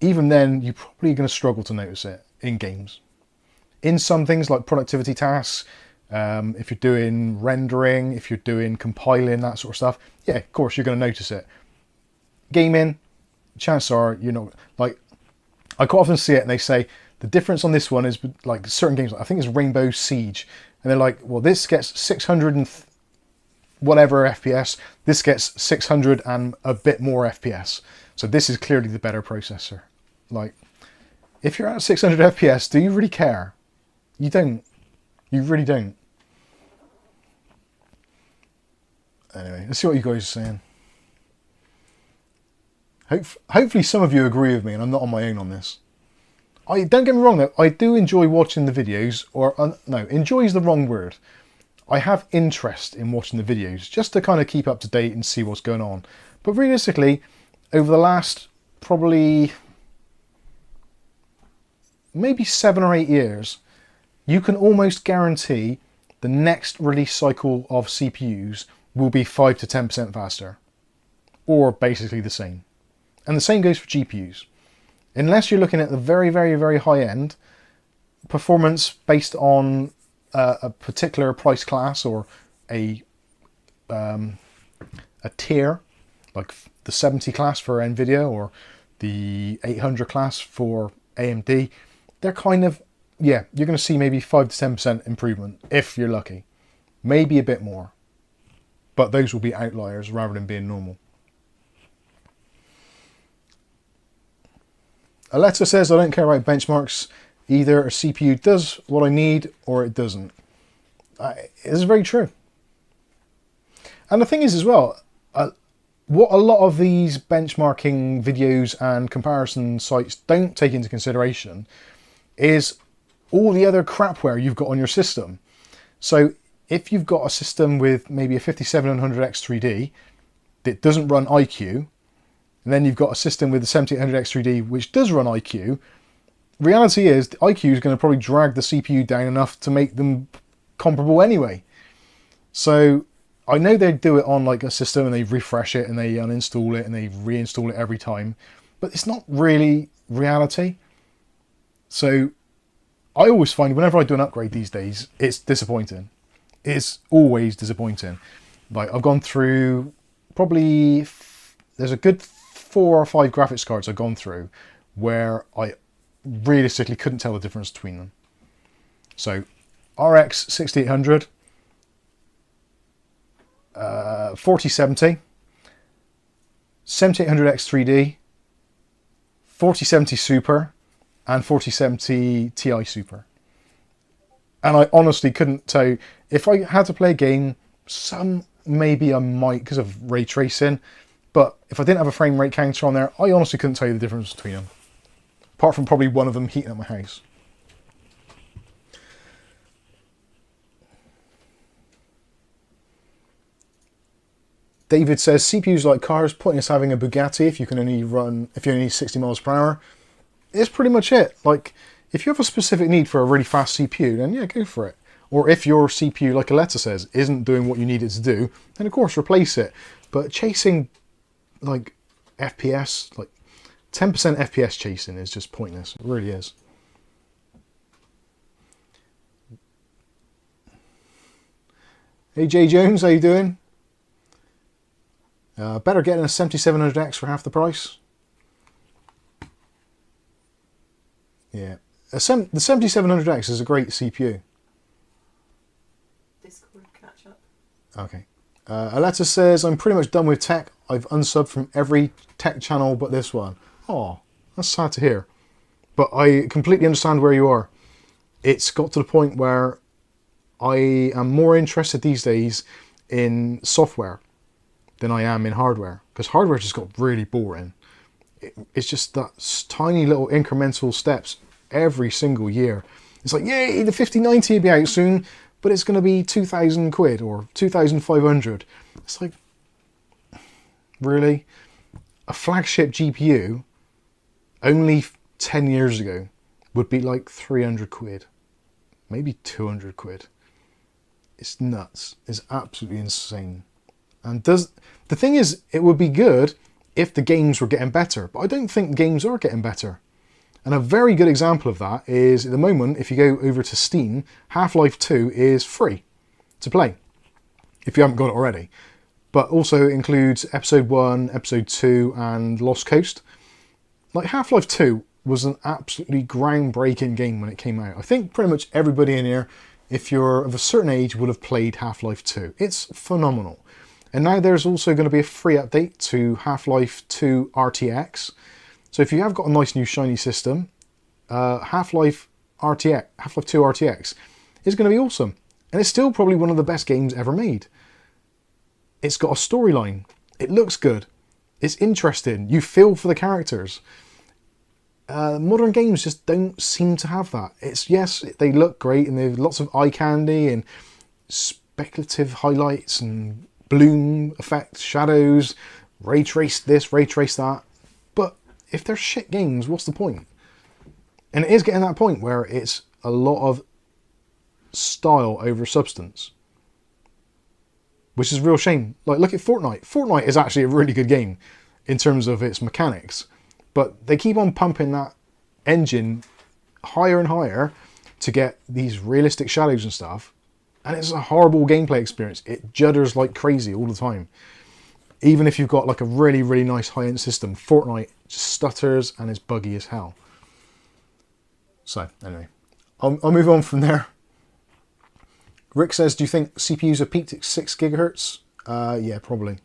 even then you're probably going to struggle to notice it in games. In some things like productivity tasks, if you're doing rendering, if you're doing compiling, that sort of stuff, yeah, of course you're going to notice it. Gaming, chances are you're not. Like, I quite often see it and they say, the difference on this one is like certain games, I think it's Rainbow Siege, and they're like, well, this gets 600 and whatever FPS, this gets 600 and a bit more FPS. So this is clearly the better processor. Like, if you're at 600 FPS, do you really care? You don't. You really don't. Anyway, let's see what you guys are saying. Hopefully some of you agree with me and I'm not on my own on this. Don't get me wrong though, I do enjoy watching the videos, or no, enjoy is the wrong word. I have interest in watching the videos just to kind of keep up to date and see what's going on. But realistically, over the last probably maybe 7 or 8 years, you can almost guarantee the next release cycle of CPUs will be 5 to 10% faster, or basically the same. And the same goes for GPUs. Unless you're looking at the very, very, very high end, performance based on a particular price class or a tier, like the 70 class for NVIDIA or the 800 class for AMD, they're kind of, yeah, you're going to see maybe 5 to 10% improvement if you're lucky. Maybe a bit more. But those will be outliers rather than being normal. Alexa says, I don't care about benchmarks. Either a CPU does what I need or it doesn't. It's very true. And the thing is as well, what a lot of these benchmarking videos and comparison sites don't take into consideration is all the other crapware you've got on your system. So if you've got a system with maybe a 5700X3D that doesn't run IQ, and then you've got a system with the 7800X3D which does run IQ, reality is the IQ is going to probably drag the CPU down enough to make them comparable anyway. So I know they do it on like a system and they refresh it and they uninstall it and they reinstall it every time, but it's not really reality. So I always find whenever I do an upgrade these days, it's disappointing. It's always disappointing. Like, I've gone through probably, there's a good 4 or 5 graphics cards I've gone through where I realistically couldn't tell the difference between them. So RX 6800, 4070, 7800X 3D, 4070 Super, and 4070 Ti Super. And I honestly couldn't tell you, if I had to play a game, some maybe I might because of ray tracing, but if I didn't have a frame rate counter on there, I honestly couldn't tell you the difference between them. Apart from probably one of them heating up my house. David says CPUs like cars, pointless having a Bugatti if you only need 60 miles per hour. It's pretty much it. Like, if you have a specific need for a really fast CPU, then yeah, go for it. Or if your CPU, like Aletta says, isn't doing what you need it to do, then of course replace it. But chasing like FPS, like 10% FPS chasing is just pointless. It really is. Hey Jay Jones, how you doing? Better getting a 7700X for half the price. Yeah, the 7700X is a great CPU. Discord catch up. Okay. Aletta says, I'm pretty much done with tech. I've unsubbed from every tech channel but this one. Oh, that's sad to hear. But I completely understand where you are. It's got to the point where I am more interested these days in software than I am in hardware. Because hardware just got really boring. It's just that tiny little incremental steps every single year. It's like, yay, the 5090 will be out soon, but it's going to be 2,000 quid or 2,500. It's like, really? A flagship GPU only 10 years ago would be like 300 quid, maybe 200 quid. It's nuts. It's absolutely insane. And the thing is, it would be good if the games were getting better, but I don't think games are getting better. And a very good example of that is, at the moment, if you go over to Steam, Half-Life 2 is free to play, if you haven't got it already. But also includes Episode 1, Episode 2, and Lost Coast. Like, Half-Life 2 was an absolutely groundbreaking game when it came out. I think pretty much everybody in here, if you're of a certain age, would have played Half-Life 2. It's phenomenal. And now there's also going to be a free update to Half-Life 2 RTX. So if you have got a nice new shiny system, Half-Life 2 RTX is going to be awesome. And it's still probably one of the best games ever made. It's got a storyline. It looks good. It's interesting. You feel for the characters. Modern games just don't seem to have that. It's, yes, they look great and there's lots of eye candy and speculative highlights and bloom effects, shadows, ray trace this, ray trace that. But if they're shit games, what's the point? And it is getting that point where it's a lot of style over substance, which is a real shame. Like, look at Fortnite. Fortnite is actually a really good game in terms of its mechanics, but they keep on pumping that engine higher and higher to get these realistic shadows and stuff, and it's a horrible gameplay experience. It judders like crazy all the time. Even if you've got like a really, really nice high-end system, Fortnite just stutters and is buggy as hell. So, anyway, I'll move on from there. Rick says, do you think CPUs are peaked at 6 gigahertz? Yeah, probably.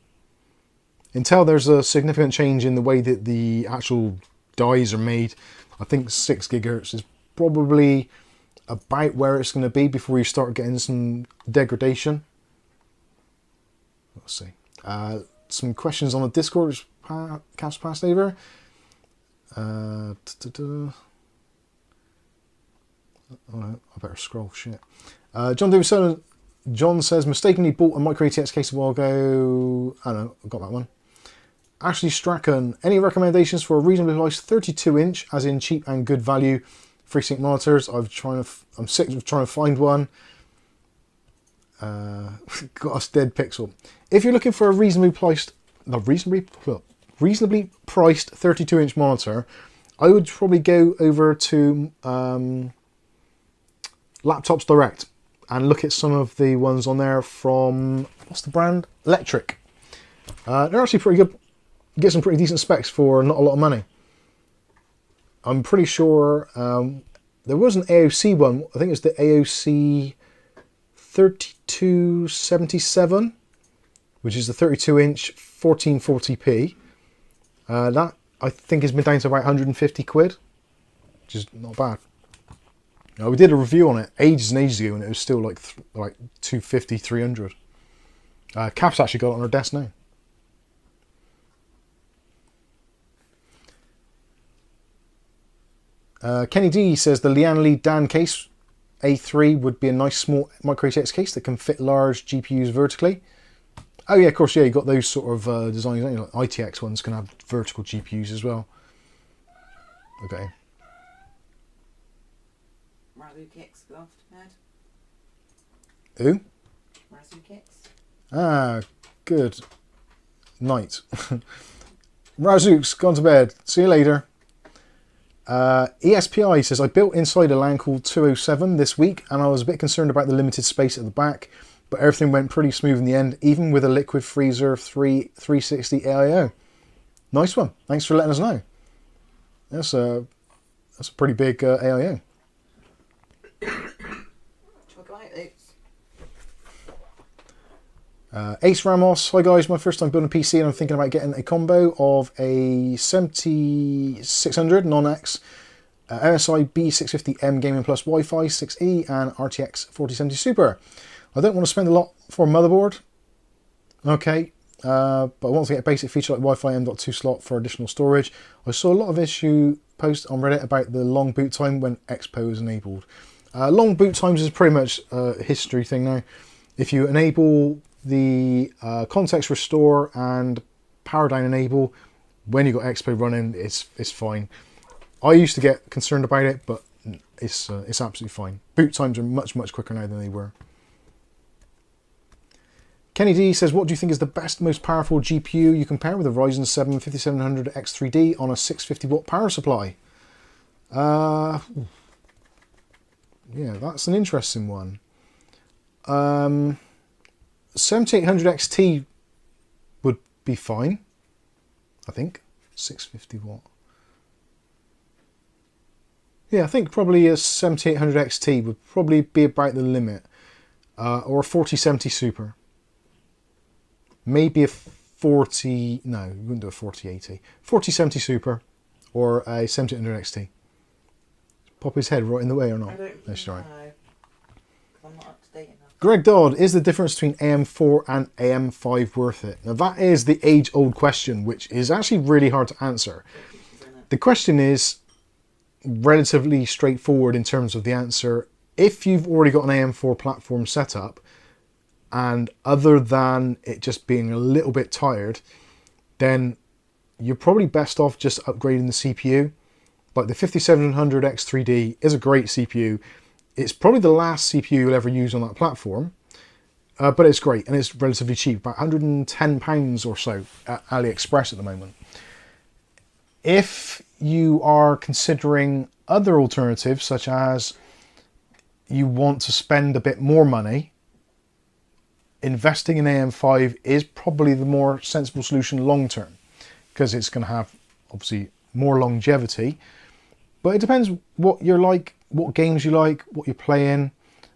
Until there's a significant change in the way that the actual dies are made, I think 6 gigahertz is probably about where it's going to be before you start getting some degradation. Let's see. Some questions on the Discord, which Cap's passed over. Oh, I better scroll, shit. John says, mistakenly bought a micro ATX case a while ago. I don't know, I got that one. Ashley Strachan, any recommendations for a reasonably priced 32-inch, as in cheap and good value, FreeSync monitors? I'm sick of trying to find one. Got us dead pixel. If you're looking for a reasonably priced 32-inch monitor, I would probably go over to Laptops Direct and look at some of the ones on there from, what's the brand? Electric. They're actually pretty good. You get some pretty decent specs for not a lot of money. I'm pretty sure there was an AOC one. I think it's the AOC 3277. which is the 32-inch 1440p. That I think has been down to about 150 quid, which is not bad. Now, we did a review on it ages and ages ago, and it was still like 250, 300. Cap's actually got it on her desk now. Kenny D says the Lianli Lian Case A3 would be a nice small micro ATX case that can fit large GPUs vertically. Oh yeah, of course, yeah, you got those sort of designs, like ITX ones can have vertical GPUs as well. Okay. Razukix left, Ned. Who? Razukix. Ah, good night. Razuk's gone to bed. See you later. ESPI says, I built inside a Lancool 207 this week and I was a bit concerned about the limited space at the back, but everything went pretty smooth in the end, even with a liquid freezer 360 AIO. Nice one. Thanks for letting us know. That's a pretty big AIO. Ace Ramos, hi guys, my first time building a PC and I'm thinking about getting a combo of a 7600 non-X, MSI B650M Gaming Plus Wi-Fi 6E and RTX 4070 Super. I don't want to spend a lot for a motherboard, okay, but I want to get a basic feature like Wi-Fi M.2 slot for additional storage. I saw a lot of issue posts on Reddit about the long boot time when Expo is enabled. Long boot times is pretty much a history thing now. If you enable the context restore and power down enable when you got Expo running, it's fine. I used to get concerned about it, but it's absolutely fine. Boot times are much quicker now than they were. Kenny D says, what do you think is the best, most powerful GPU you compare with a Ryzen 7 5700 X3D on a 650 watt power supply? Yeah, that's an interesting one. 7800 XT would be fine, I think. 650 watt. Yeah, I think probably a 7800 XT would probably be about the limit. Or a 4070 Super. Maybe a 40... No, we wouldn't do a 4080. 4070 Super or a 7800 XT. Pop his head right in the way or not? I don't That's right. know. I'm not up to date enough. Greg Dodd, is the difference between AM4 and AM5 worth it? Now that is the age-old question, which is actually really hard to answer. The question is relatively straightforward in terms of the answer. If you've already got an AM4 platform set up, and other than it just being a little bit tired, then you're probably best off just upgrading the CPU. Like the 5700 X3D is a great CPU. It's probably the last CPU you'll ever use on that platform, but it's great and it's relatively cheap, about £110 or so at AliExpress at the moment. If you are considering other alternatives, such as you want to spend a bit more money, investing in AM5 is probably the more sensible solution long term, because it's going to have obviously more longevity. But it depends what you're like, what games you like, what you're playing.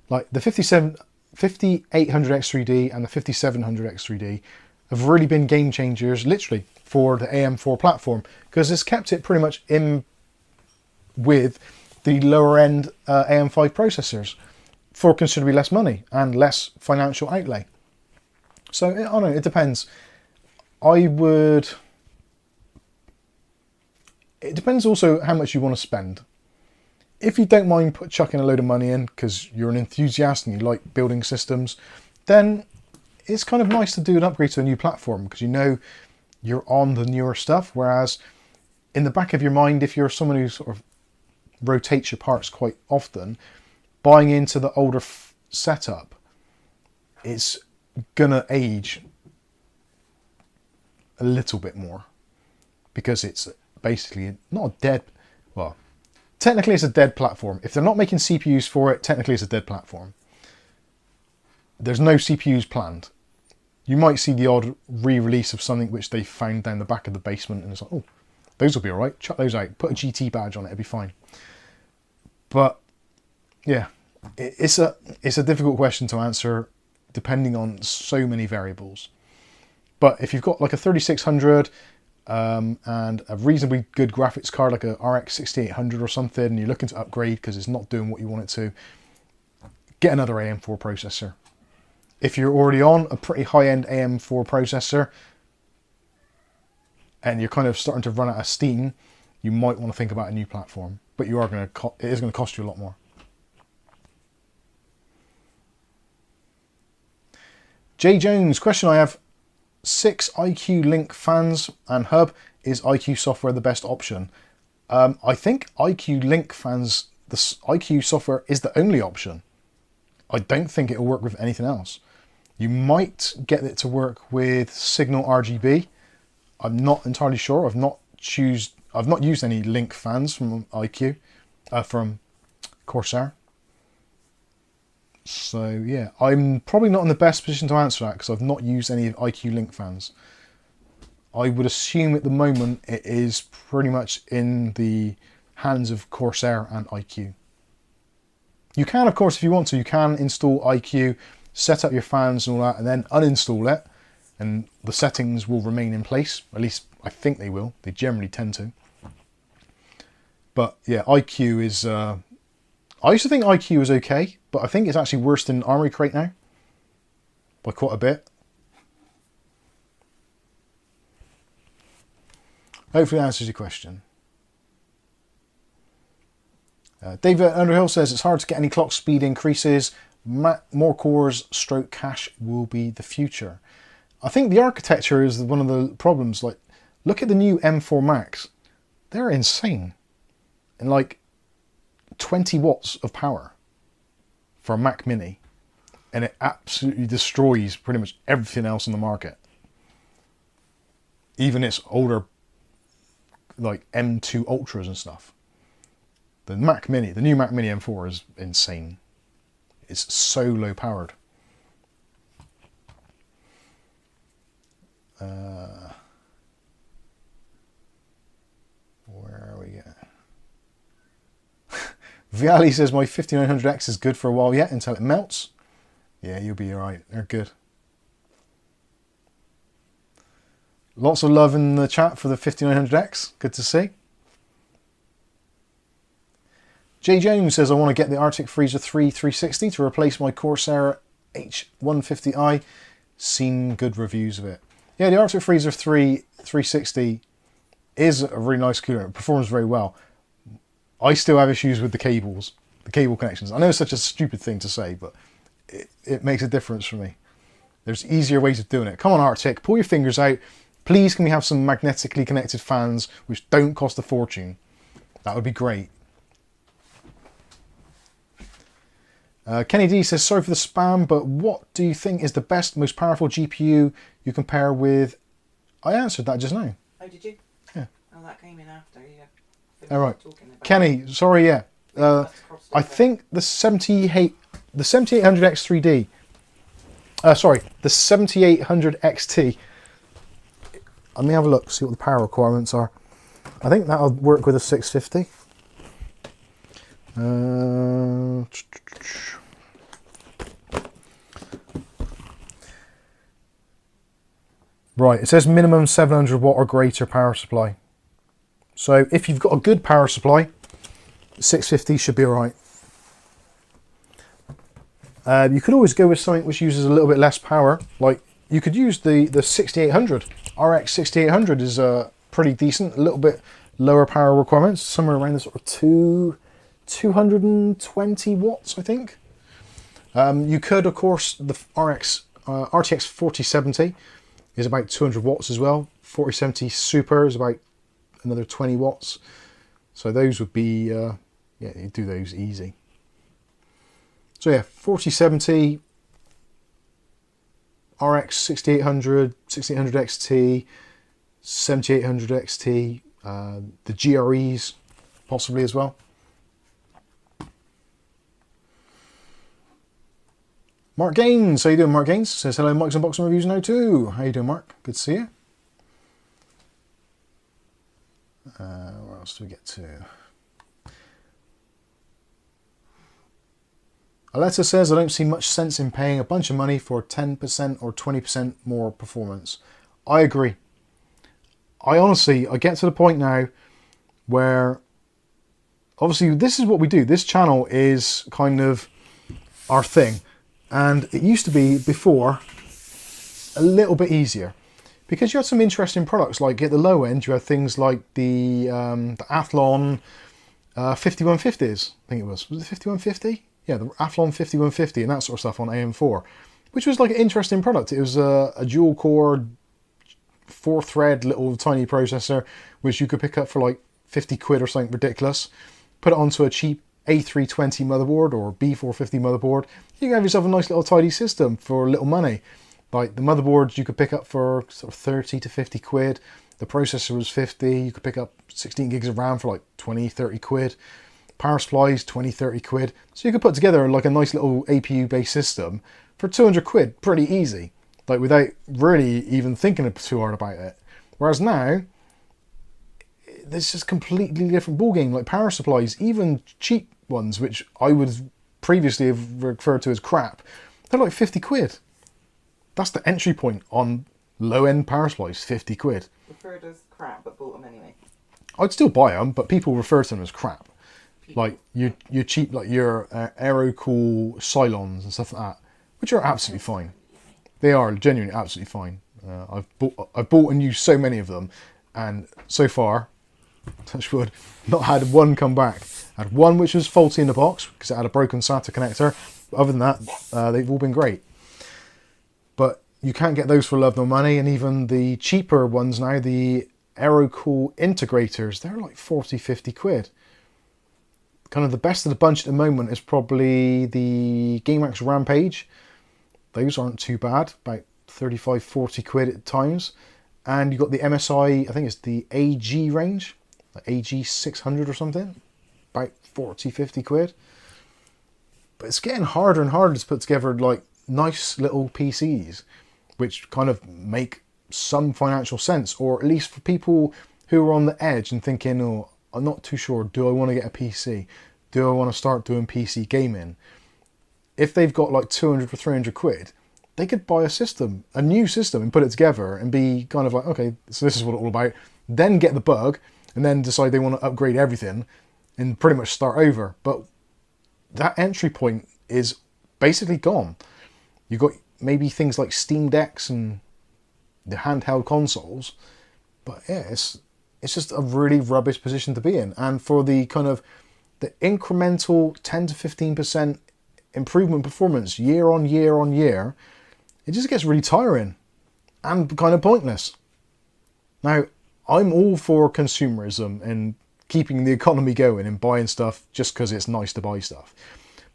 Like the 5800 X3D and the 5700 X3D have really been game changers, literally, for the AM4 platform, because it's kept it pretty much in with the lower end AM5 processors for considerably less money and less financial outlay. So I don't know, it depends. It depends also how much you want to spend. If you don't mind chucking a load of money in because you're an enthusiast and you like building systems, then it's kind of nice to do an upgrade to a new platform because you know you're on the newer stuff. Whereas in the back of your mind, if you're someone who sort of rotates your parts quite often, buying into the older setup, it's gonna age a little bit more because it's basically not a dead, well, technically it's a dead platform. If they're not making CPUs for it, technically it's a dead platform. There's no CPUs planned. You might see the odd re-release of something which they found down the back of the basement and it's like, oh, those will be all right, chuck those out, put a GT badge on it, it'll be fine. But yeah, it's a difficult question to answer depending on so many variables. But if you've got like a 3600 and a reasonably good graphics card, like a RX 6800 or something, and you're looking to upgrade because it's not doing what you want it to, get another AM4 processor. If you're already on a pretty high-end AM4 processor and you're kind of starting to run out of steam, you might want to think about a new platform, but you are going to it is going to cost you a lot more. Jay Jones, question I have: 6 IQ Link fans and hub. Is IQ software the best option? I think IQ Link fans, the IQ software is the only option. I don't think it'll work with anything else. You might get it to work with Signal RGB. I'm not entirely sure. I've not used any Link fans from IQ, from Corsair. So yeah, I'm probably not in the best position to answer that because I've not used any IQ Link fans. I would assume at the moment it is pretty much in the hands of Corsair and IQ. You can, of course, if you want to, you can install IQ, set up your fans and all that, and then uninstall it, and the settings will remain in place. At least I think they will. They generally tend to. But yeah, IQ is... I used to think IQ was okay, but I think it's actually worse than Armoury Crate now. By quite a bit. Hopefully that answers your question. David Underhill says it's hard to get any clock speed increases. More cores stroke cache will be the future. I think the architecture is one of the problems. Like, look at the new M4 Max. They're insane. And like 20 watts of power for a Mac Mini. And it absolutely destroys pretty much everything else on the market. Even its older like M2 Ultras and stuff. The Mac Mini, the new Mac Mini M4 is insane. It's so low powered. Where are we at? Viali says my 5900X is good for a while yet until it melts. Yeah, you'll be alright. They're good. Lots of love in the chat for the 5900X. Good to see. Jay Jones says I want to get the Arctic Freezer 3 360 to replace my Corsair H150i. Seen good reviews of it. Yeah, the Arctic Freezer 3 360 is a really nice cooler. It performs very well. I still have issues with the cables, the cable connections. I know it's such a stupid thing to say, but it makes a difference for me. There's easier ways of doing it. Come on, Arctic, pull your fingers out. Please, can we have some magnetically connected fans which don't cost a fortune? That would be great. Kenny D says, sorry for the spam, but what do you think is the best, most powerful GPU you compare with? I answered that just now. Oh, did you? Yeah. Oh, that came in after you. All right. Kenny, sorry, yeah. I think the 7800X 3D. Sorry, the 7800 XT. Let me have a look, see what the power requirements are. I think that'll work with a 650. Right, it says minimum 700 watt or greater power supply. So if you've got a good power supply, 650 should be alright. You could always go with something which uses a little bit less power. Like, you could use the 6800. RX 6800 is pretty decent, a little bit lower power requirements, somewhere around the sort of 220 watts, I think. You could, of course, the RTX 4070 is about 200 watts as well. 4070 Super is about another 20 watts. So those would be, yeah, you do those easy. So yeah, 4070, RX 6800, 6800 XT, 7800 XT, the GREs possibly as well. Mark Gaines, how you doing, Mark Gaines? Says hello, Mike's Unboxing Reviews now too. How you doing, Mark? Good to see you. Where else do we get to? Aletta says, I don't see much sense in paying a bunch of money for 10% or 20% more performance. I agree. I get to the point now where, obviously, this is what we do. This channel is kind of our thing. And it used to be, before, a little bit easier. Because you had some interesting products, like at the low end, you had things like the Athlon 5150s, I think it was. Was it 5150? Yeah, the Athlon 5150 and that sort of stuff on AM4, which was like an interesting product. It was a dual core, 4-thread little tiny processor, which you could pick up for like 50 quid or something ridiculous. Put it onto a cheap A320 motherboard or B450 motherboard. You can have yourself a nice little tidy system for little money. Like the motherboards you could pick up for sort of 30 to 50 quid. The processor was 50. You could pick up 16 gigs of RAM for like 20, 30 quid. Power supplies, 20, 30 quid. So you could put together like a nice little APU based system for 200 quid, pretty easy. Like without really even thinking too hard about it. Whereas now, there's just completely different ballgame. Like power supplies, even cheap ones, which I would previously have referred to as crap, they're like 50 quid. That's the entry point on low-end power supplies, 50 quid. Referred as crap, but bought them anyway. I'd still buy them, but people refer to them as crap. Like your cheap, like your Aerocool Cylons and stuff like that, which are absolutely fine. They are genuinely absolutely fine. I've bought and used so many of them, and so far, touch wood, not had one come back. I had one which was faulty in the box because it had a broken SATA connector. But other than that, they've all been great. But you can't get those for love nor money, and even the cheaper ones now, the Aerocool integrators, they're like 40, 50 quid. Kind of the best of the bunch at the moment is probably the GameX Rampage. Those aren't too bad, about 35, 40 quid at times. And you've got the MSI, I think it's the AG range, like AG 600 or something, about 40, 50 quid. But it's getting harder and harder to put together like nice little PCs, which kind of make some financial sense, or at least for people who are on the edge and thinking, oh, I'm not too sure, do I want to get a PC? Do I want to start doing PC gaming? If they've got like 200 or 300 quid, they could buy a system, a new system, and put it together and be kind of like, okay, so this is what it's all about. Then get the bug, and then decide they want to upgrade everything and pretty much start over. But that entry point is basically gone. You've got maybe things like Steam Decks and the handheld consoles, but yeah, it's just a really rubbish position to be in. And for the kind of the incremental 10 to 15% improvement performance year on year on year, it just gets really tiring and kind of pointless. Now, I'm all for consumerism and keeping the economy going and buying stuff just because it's nice to buy stuff.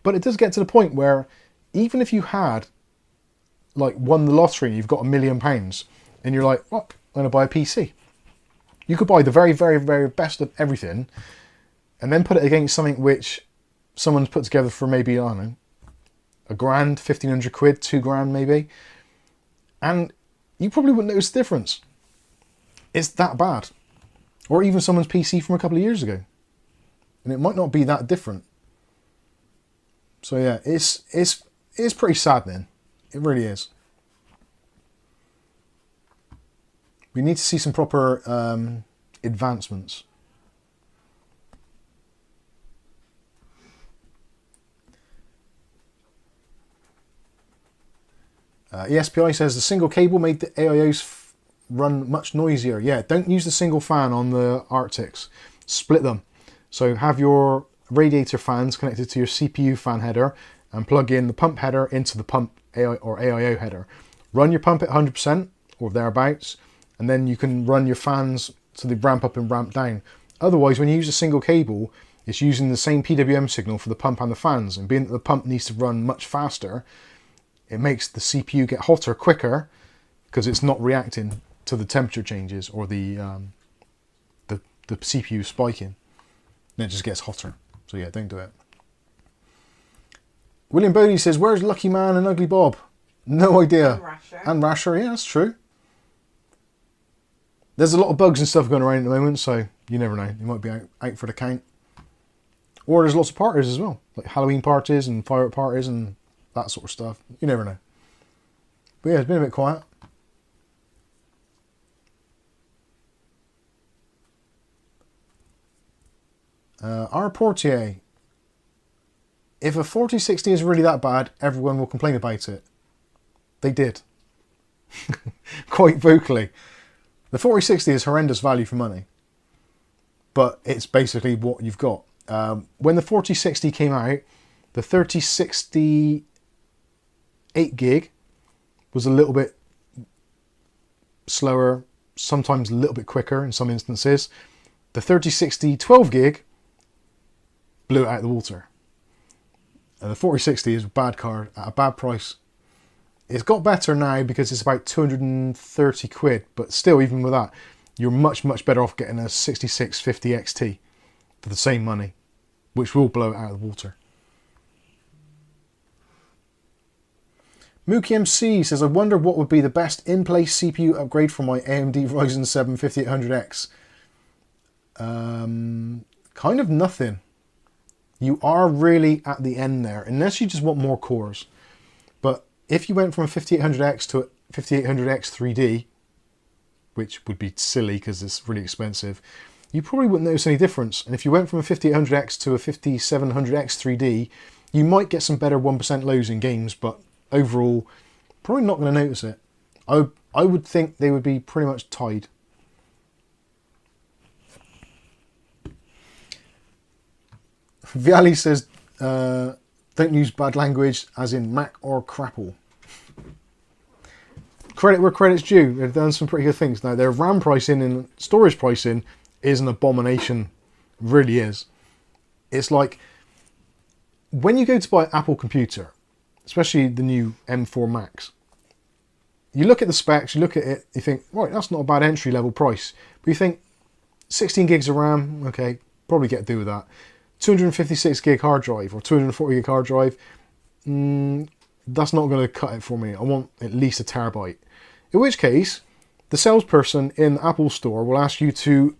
But it does get to the point where even if you had like won the lottery and you've got £1 million and you're like, oh, I'm going to buy a PC. You could buy the very, very, very best of everything and then put it against something which someone's put together for maybe, I don't know, £1,000, 1,500 quid, £2,000 maybe. And you probably wouldn't notice the difference. It's that bad. Or even someone's PC from a couple of years ago. And it might not be that different. So yeah, it's pretty saddening. It really is. We need to see some proper advancements. ESPI says the single cable made the AIOs run much noisier. Yeah, don't use the single fan on the ATX. Split them. So have your radiator fans connected to your CPU fan header and plug in the pump header into the pump AI or AIO header. Run your pump at 100% or thereabouts, and then you can run your fans so they ramp up and ramp down. Otherwise, when you use a single cable, it's using the same PWM signal for the pump and the fans, and being that the pump needs to run much faster, it makes the CPU get hotter quicker because it's not reacting to the temperature changes or the CPU spiking. Then it just gets hotter. So yeah, don't do it. William Bodie says, where's Lucky Man and Ugly Bob? No idea. And Rasher. And Rasher, yeah, that's true. There's a lot of bugs and stuff going around at the moment, so you never know. You might be out for the count. Or there's lots of parties as well, like Halloween parties and firework parties and that sort of stuff. You never know. But yeah, it's been a bit quiet. Our Portier. If a 4060 is really that bad, everyone will complain about it. They did. Quite vocally. The 4060 is horrendous value for money. But it's basically what you've got. When the 4060 came out, the 3060 8GB was a little bit slower, sometimes a little bit quicker in some instances. The 3060 12GB blew it out of the water. And the 4060 is a bad card at a bad price. It's got better now because it's about 230 quid, but still, even with that, you're much, much better off getting a 6650 XT for the same money, which will blow it out of the water. Mookie MC says, I wonder what would be the best in-place CPU upgrade for my AMD Ryzen 7 5800X. Kind of nothing. You are really at the end there, unless you just want more cores. But if you went from a 5800X to a 5800X 3D, which would be silly because it's really expensive, you probably wouldn't notice any difference. And if you went from a 5800X to a 5700X 3D, you might get some better 1% lows in games, but overall, probably not going to notice it. I would think they would be pretty much tied. Viali says, don't use bad language as in Mac or crapple. Credit where credit's due. They've done some pretty good things. Now, their RAM pricing and storage pricing is an abomination. It really is. It's like, when you go to buy an Apple computer, especially the new M4 Max, you look at the specs, you look at it, you think, right, that's not a bad entry level price. But you think, 16 gigs of RAM, okay, probably get to do with that. 256 gig hard drive or 240 gig hard drive, that's not going to cut it for me. I want at least a terabyte. In which case, the salesperson in the Apple store will ask you to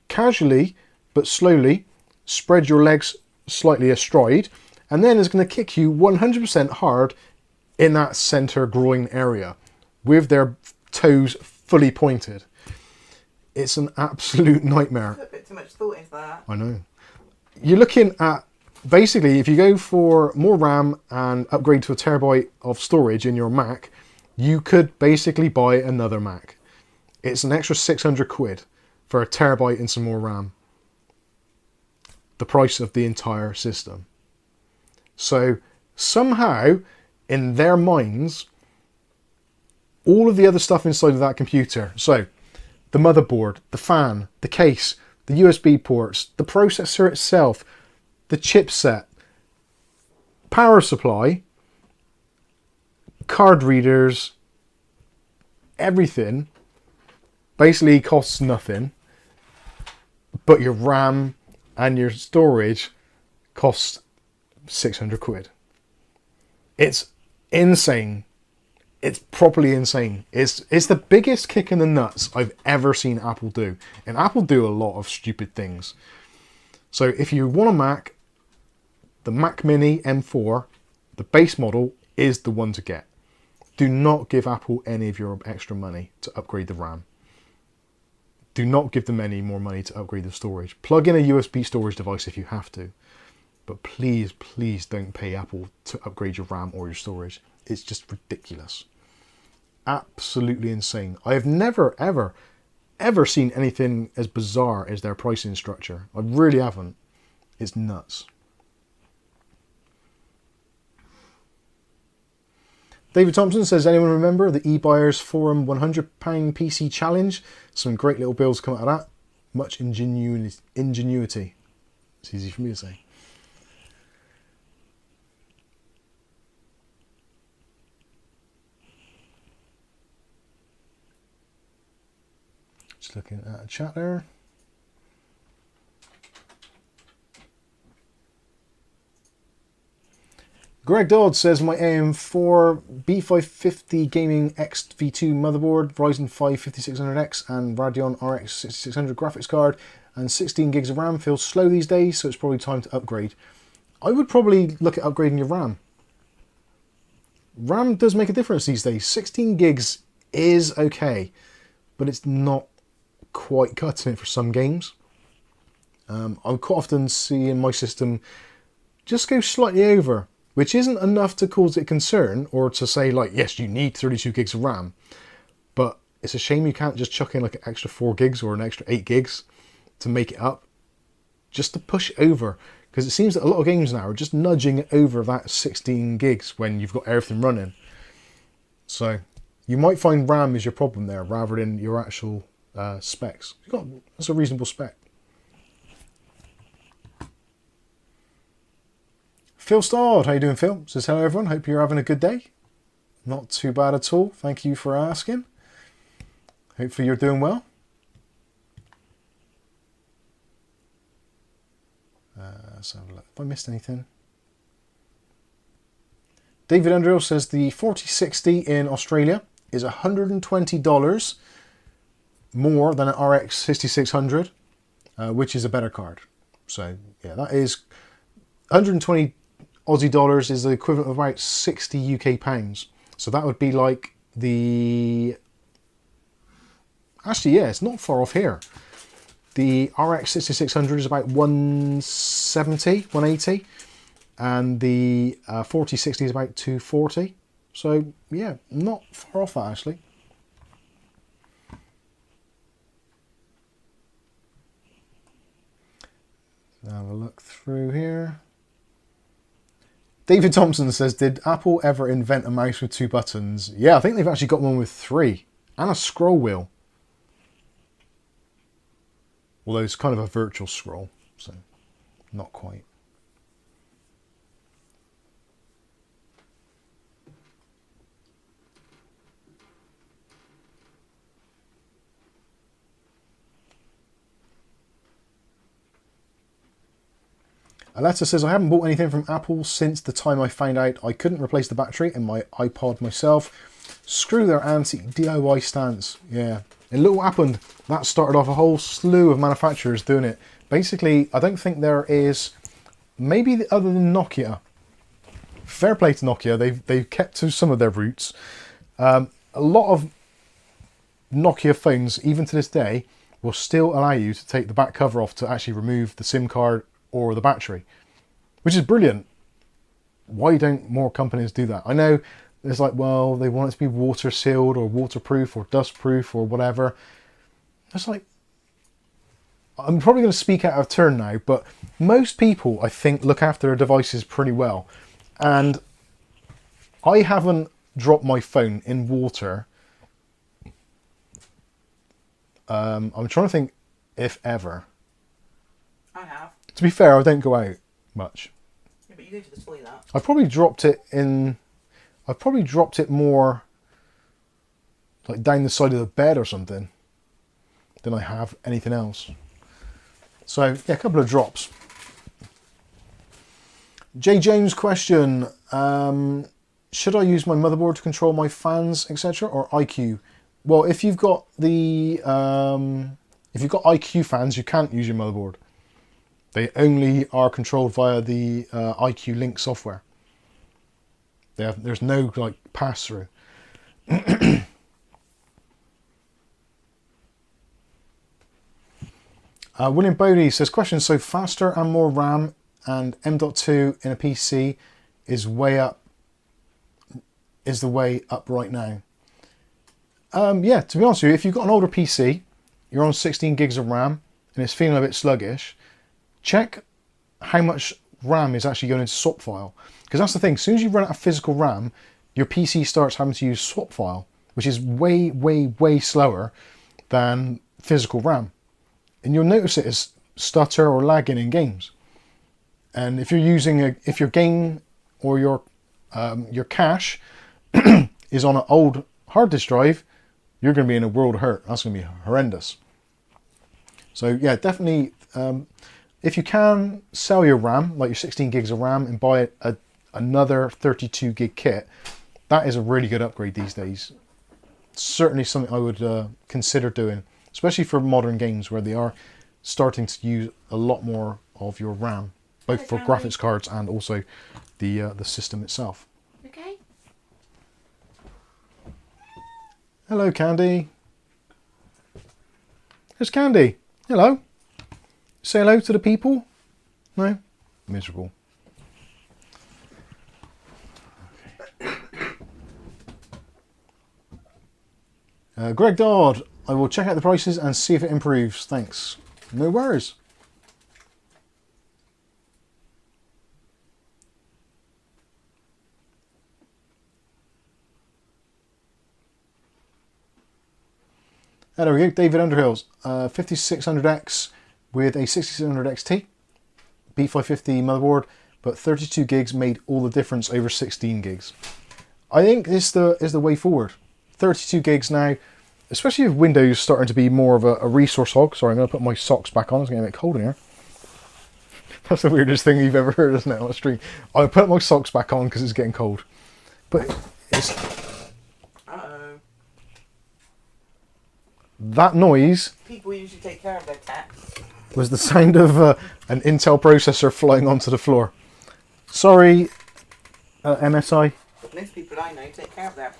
casually but slowly spread your legs slightly astride, and then is going to kick you 100% hard in that center groin area with their toes fully pointed. It's an absolute nightmare. Put a bit too much thought into that. I know. You're looking at, basically, if you go for more RAM and upgrade to a terabyte of storage in your Mac, you could basically buy another Mac. It's an extra 600 quid for a terabyte and some more RAM. The price of the entire system. So somehow, in their minds, all of the other stuff inside of that computer, so the motherboard, the fan, the case, the USB ports, the processor itself, the chipset, power supply, card readers, everything basically costs nothing, but your RAM and your storage costs 600 quid. It's insane. It's properly insane. It's the biggest kick in the nuts I've ever seen Apple do. And Apple do a lot of stupid things. So if you want a Mac, the Mac Mini M4, the base model, is the one to get. Do not give Apple any of your extra money to upgrade the RAM. Do not give them any more money to upgrade the storage. Plug in a USB storage device if you have to. But please, please don't pay Apple to upgrade your RAM or your storage. It's just ridiculous. Absolutely insane. I have never, ever, ever seen anything as bizarre as their pricing structure. I really haven't. It's nuts. David Thompson says, anyone remember the eBuyers Forum £100 PC challenge? Some great little builds come out of that. Much ingenuity. It's easy for me to say. Just looking at a chat there. Greg Dodd says, my AM4 B550 Gaming XV2 motherboard, Ryzen 5 5600X and Radeon RX 6600 graphics card and 16 gigs of RAM feels slow these days, so it's probably time to upgrade. I would probably look at upgrading your RAM. RAM does make a difference these days. 16 gigs is okay, but it's not quite cutting it for some games. I quite often see in my system just go slightly over, which isn't enough to cause it concern or to say like, yes, you need 32 gigs of RAM, but it's a shame you can't just chuck in like an extra 4 gigs or an extra 8 gigs to make it up, just to push it over, because it seems that a lot of games now are just nudging it over that 16 gigs when you've got everything running. So you might find RAM is your problem there rather than your actual specs. That's a reasonable spec. Phil Stodd, how you doing, Phil? Says hello everyone, hope you're having a good day. Not too bad at all, thank you for asking. Hopefully you're doing well. Let's have a look. Have I missed anything? David Andrew says the 4060 in Australia is $120 more than an RX 6600, which is a better card. So yeah, that is 120 Aussie dollars is the equivalent of about 60 UK pounds. So that would be like the... Actually, yeah, it's not far off here. The RX 6600 is about 170, 180. And the 4060 is about 240. So yeah, not far off that actually. Have a look through here. David Thompson says, did Apple ever invent a mouse with 2 buttons? Yeah, I think they've actually got one with 3 and a scroll wheel. Although it's kind of a virtual scroll, so not quite. Aletta says, I haven't bought anything from Apple since the time I found out I couldn't replace the battery in my iPod myself. Screw their anti-DIY stance. Yeah. And look what happened. That started off a whole slew of manufacturers doing it. Basically, I don't think there is, maybe other than Nokia. Fair play to Nokia. They've kept to some of their roots. A lot of Nokia phones, even to this day, will still allow you to take the back cover off to actually remove the SIM card or the battery, which is brilliant. Why don't more companies do that? I know it's like, well, they want it to be water sealed or waterproof or dust proof or whatever. It's like, I'm probably going to speak out of turn now, but most people, I think, look after their devices pretty well. And I haven't dropped my phone in water. I'm trying to think if ever. I have. To be fair, I don't go out much. Yeah, but you go to the toilet. I probably dropped it in... I've probably dropped it more like down the side of the bed or something than I have anything else. So yeah, a couple of drops. Jay James question, should I use my motherboard to control my fans, etc., or IQ? Well, if you've got the IQ fans, you can't use your motherboard. They only are controlled via the IQ Link software. There's no like pass through. William Bodie says, question, so faster and more RAM and M.2 in a PC is the way up right now. Yeah, to be honest with you, if you've got an older PC, you're on 16 gigs of RAM and it's feeling a bit sluggish, check how much RAM is actually going into swap file. Because that's the thing, as soon as you run out of physical RAM, your PC starts having to use swap file, which is way, way, way slower than physical RAM. And you'll notice it as stutter or lagging in games. And if you're using if your game or your cache is on an old hard disk drive, you're going to be in a world of hurt. That's going to be horrendous. So yeah, definitely, if you can sell your RAM, like your 16 gigs of RAM, and buy another 32 gig kit, that is a really good upgrade these days. Certainly something I would consider doing, especially for modern games where they are starting to use a lot more of your RAM, both for graphics cards and also the system itself. Okay. Hello, Candy. There's Candy. Hello. Say hello to the people? No? Miserable. Greg Dodd, I will check out the prices and see if it improves. Thanks. No worries. There we go, David Underhills, 5600X with a 6600 XT, B550 motherboard, but 32 gigs made all the difference over 16 gigs. I think this is the way forward. 32 gigs now, especially with Windows starting to be more of a resource hog. Sorry, I'm going to put my socks back on, it's getting a bit cold in here. That's the weirdest thing you've ever heard, isn't it, on a stream? I put my socks back on because it's getting cold. But it's... That noise... People usually take care of their cats. ...was the sound of an Intel processor flying onto the floor. Sorry, MSI. Most people I know take care of their...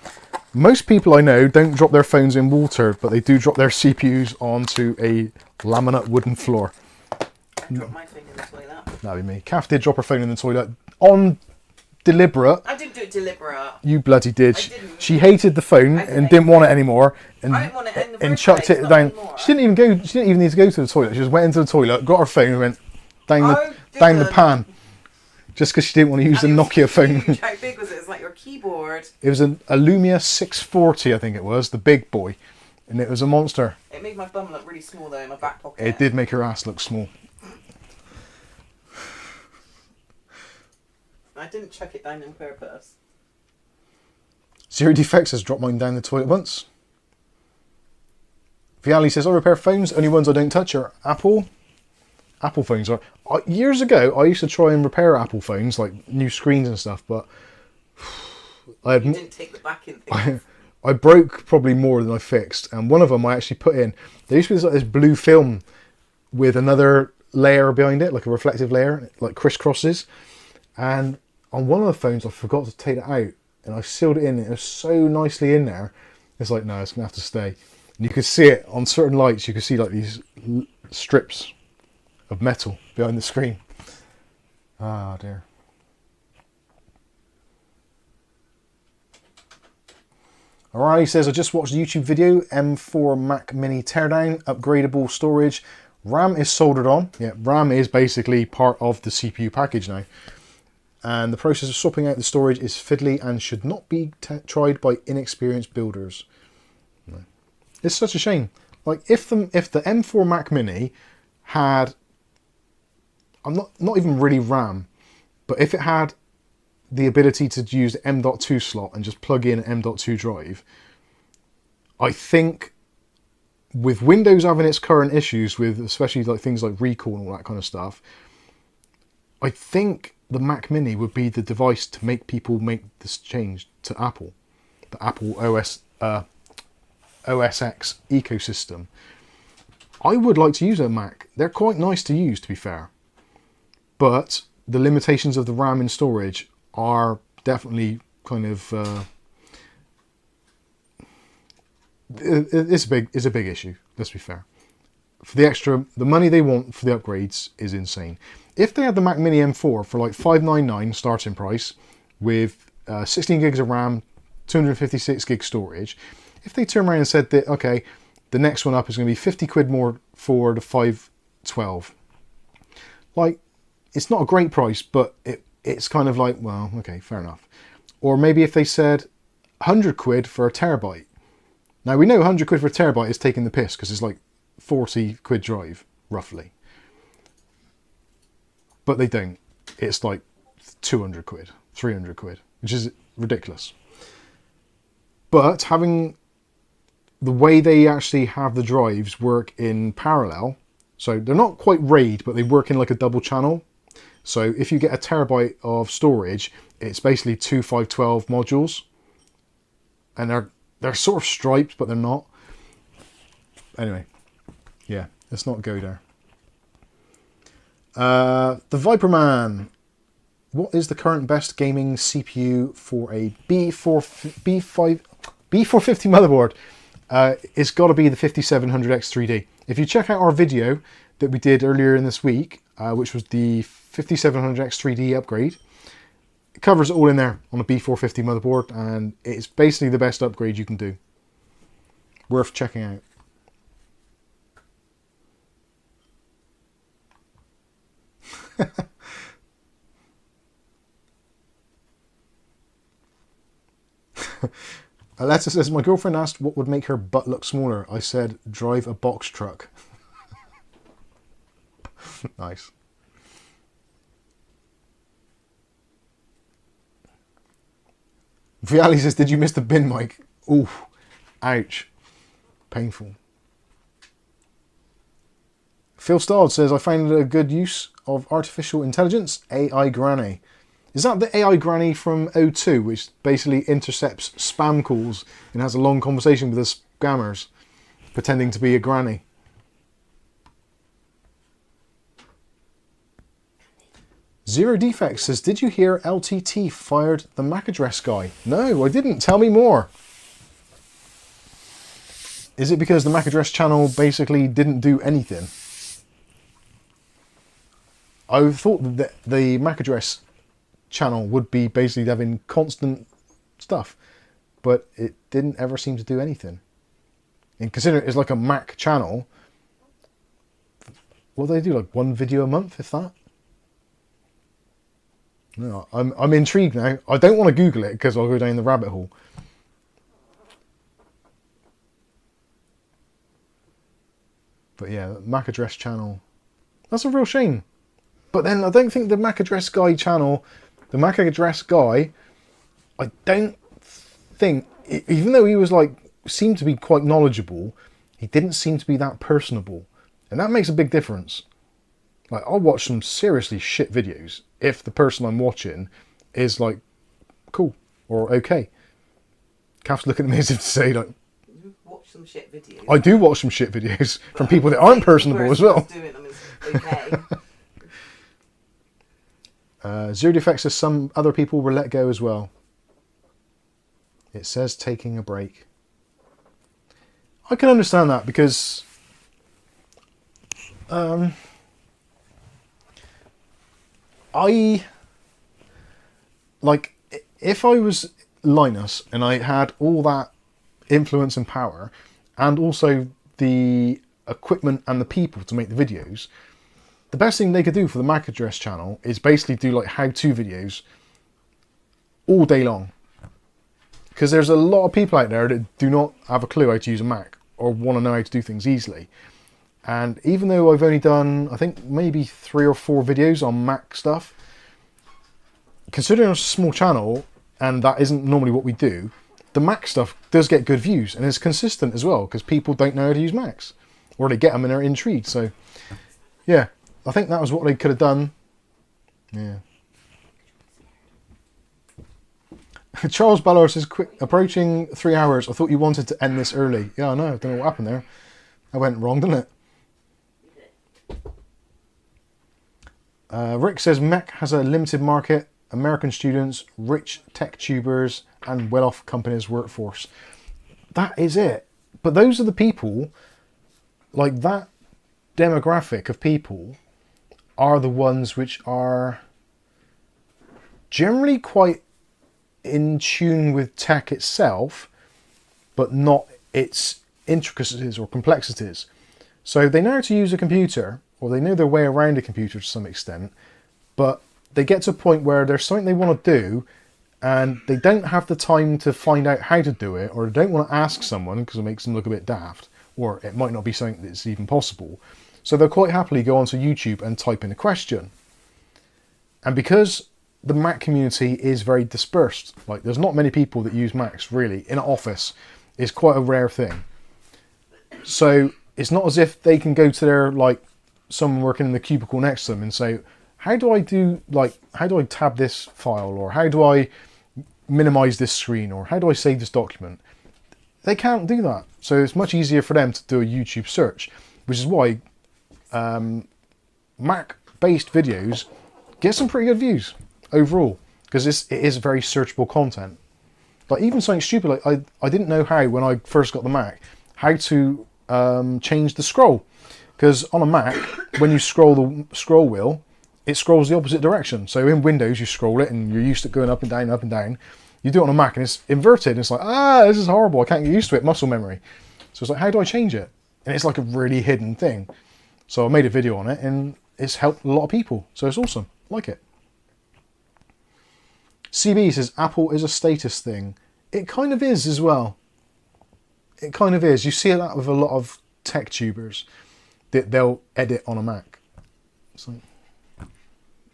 Most people I know don't drop their phones in water, but they do drop their CPUs onto a laminate wooden floor. I dropped my phone in the toilet. That'd be me. Kath did drop her phone in the toilet. On deliberate. I didn't do it deliberate. You bloody did. I didn't. She hated the phone and didn't want it anymore. And, I didn't want it in the and first chucked place, it not down. anymore. She didn't even need to go to the toilet. She just went into the toilet, got her phone and went down the pan. Just because she didn't want to use the Nokia phone. How big was it? It's like your keyboard. It was a Lumia 640, I think it was, the big boy. And it was a monster. It made my bum look really small though in my back pocket. It did make her ass look small. I didn't chuck it down on purpose. Zero Defects has dropped mine down the toilet once. Viali says, I repair phones, only ones I don't touch are Apple. Apple phones are... years ago, I used to try and repair Apple phones, like new screens and stuff, but... You didn't take the back in things. I broke probably more than I fixed, and one of them I actually put in. There used to be this blue film with another layer behind it, like a reflective layer, like crisscrosses. And on one of the phones, I forgot to take it out, and I sealed it in. It was so nicely in there. It's like, no, it's gonna have to stay. And you could see it on certain lights. You could see like these strips of metal behind the screen. Ah, dear. Alright, he says, I just watched a YouTube video, M4 Mac Mini teardown, upgradable storage. RAM is soldered on. Yeah, RAM is basically part of the CPU package now. And the process of swapping out the storage is fiddly and should not be tried by inexperienced builders. No. It's such a shame. Like, if the M4 Mac Mini had... I'm not even really RAM, but if it had the ability to use the M.2 slot and just plug in an M.2 drive, I think with Windows having its current issues with especially like things like recall and all that kind of stuff, I think the Mac Mini would be the device to make people make this change to Apple, the Apple OS X ecosystem. I would like to use a Mac. They're quite nice to use, to be fair, but the limitations of the RAM and storage are definitely kind of it's a big issue. Let's be fair. For the money they want for the upgrades is insane. If they had the Mac Mini M4 for like $599 starting price with 16 gigs of RAM, 256 gig storage, if they turn around and said that okay, the next one up is going to be 50 quid more for the 512, like, it's not a great price, but it's kind of like, well, okay, fair enough. Or maybe if they said 100 quid for a terabyte. Now we know 100 quid for a terabyte is taking the piss because it's like 40 quid drive, roughly. But they don't. It's like 200 quid, 300 quid, which is ridiculous. But having the way they actually have the drives work in parallel, so they're not quite RAID, but they work in like a double channel. So if you get a terabyte of storage, it's basically two 512 modules, and they're sort of striped, but they're not. Anyway, yeah, let's not go there. The Viperman. What is the current best gaming CPU for a B450 motherboard? It's got to be the 5700X3D. If you check out our video that we did earlier in this week, which was the 5700X 3D upgrade. It covers it all in there on a B450 motherboard, and it's basically the best upgrade you can do. Worth checking out. Alexa says, my girlfriend asked what would make her butt look smaller. I said, drive a box truck. Nice. Viali says, did you miss the bin mic? Ooh, ouch. Painful. Phil Stard says, I found a good use of artificial intelligence, AI Granny. Is that the AI Granny from O2, which basically intercepts spam calls and has a long conversation with the scammers, pretending to be a granny? Zero Defects says, did you hear LTT fired the MAC address guy? No, I didn't. Tell me more. Is it because the MAC address channel basically didn't do anything? I thought that the MAC address channel would be basically having constant stuff, but it didn't ever seem to do anything. And considering it's like a Mac channel, what do they do, like one video a month, if that? No, I'm intrigued now. I don't want to Google it because I'll go down the rabbit hole. But yeah, MAC address channel, that's a real shame. But then I don't think the MAC address guy channel, the MAC address guy, I don't think, even though he was like, seemed to be quite knowledgeable, he didn't seem to be that personable. And that makes a big difference. Like, I'll watch some seriously shit videos if the person I'm watching is like, cool, or okay. Kath's looking at me as if to say, like, You watch some shit videos. I do watch some shit videos from people that aren't personable as well. Doing them is okay. Zero Defects says some other people were let go as well. It says taking a break. I can understand that because like, if I was Linus and I had all that influence and power and also the equipment and the people to make the videos, the best thing they could do for the MAC address channel is basically do like how-to videos all day long. Because there's a lot of people out there that do not have a clue how to use a Mac or want to know how to do things easily. And even though I've only done, I think, maybe 3 or 4 videos on Mac stuff, considering it's a small channel and that isn't normally what we do, the Mac stuff does get good views and it's consistent as well because people don't know how to use Macs, or they get them and they're intrigued. So yeah, I think that was what they could have done. Yeah. Charles Ballard says, quick, approaching 3 hours. I thought you wanted to end this early. Yeah, I know. I don't know what happened there. I went wrong, didn't it? Rick says, Mac has a limited market. American students, rich tech tubers, and well-off companies' workforce. That is it. But those are the people, like that demographic of people, are the ones which are generally quite in tune with tech itself, but not its intricacies or complexities. So they know how to use a computer, or they know their way around a computer to some extent, but they get to a point where there's something they want to do and they don't have the time to find out how to do it, or they don't want to ask someone because it makes them look a bit daft, or it might not be something that's even possible. So they'll quite happily go onto YouTube and type in a question. And because the Mac community is very dispersed, like there's not many people that use Macs really in an office, it's quite a rare thing. So it's not as if they can go to their, like, someone working in the cubicle next to them and say, how do I tab this file, or how do I minimize this screen, or how do I save this document? They can't do that. So it's much easier for them to do a YouTube search, which is why Mac-based videos get some pretty good views overall, because it is very searchable content. Like even something stupid, like I didn't know how, when I first got the Mac, how to change the scroll. Because on a Mac, when you scroll the scroll wheel, it scrolls the opposite direction. So in Windows, you scroll it and you're used to going up and down, up and down. You do it on a Mac and it's inverted. And it's like, this is horrible. I can't get used to it. Muscle memory. So it's like, how do I change it? And it's like a really hidden thing. So I made a video on it and it's helped a lot of people. So it's awesome. Like it. CB says, Apple is a status thing. It kind of is as well. It kind of is. You see that with a lot of tech tubers that they'll edit on a Mac. It's like,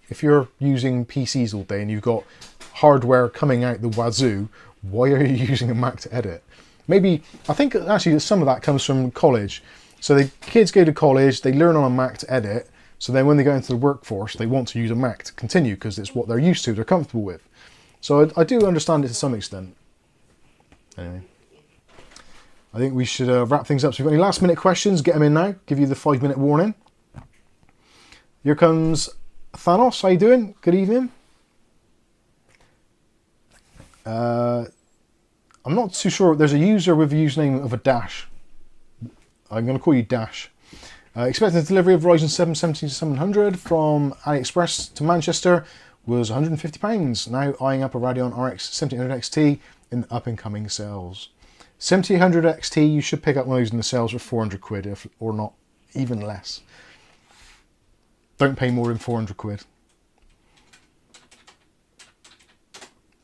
if you're using PCs all day and you've got hardware coming out the wazoo, why are you using a Mac to edit? Maybe, I think actually some of that comes from college. So the kids go to college, they learn on a Mac to edit, so then when they go into the workforce, they want to use a Mac to continue because it's what they're used to, they're comfortable with. So I do understand it to some extent. Anyway, I think we should wrap things up. So if you've got any last minute questions, get them in now. Give you the 5-minute warning. Here comes Thanos. How you doing? Good evening. I'm not too sure. There's a user with a username of a Dash. I'm going to call you Dash. Expecting the delivery of Ryzen 7 17700 from AliExpress to Manchester was £150. Now eyeing up a Radeon RX 7800 XT in the up-and-coming sales. 7800 XT, you should pick up one of those in the sales for 400 quid, if, or not, even less. Don't pay more than 400 quid.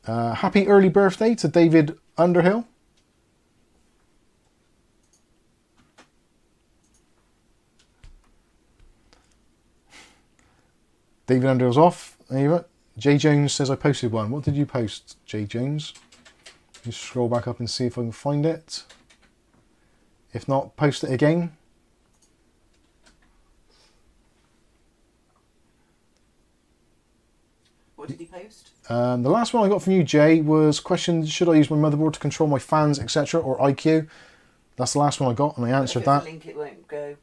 Happy early birthday to David Underhill. David Underhill's off. There you go. Jay Jones says I posted one. What did you post, Jay Jones? Just scroll back up and see if I can find it. If not, post it again. What did you post? The last one I got from you, Jay, was question: should I use my motherboard to control my fans, etc., or IQ? That's the last one I got, and I answered that. If it's a link, it won't go.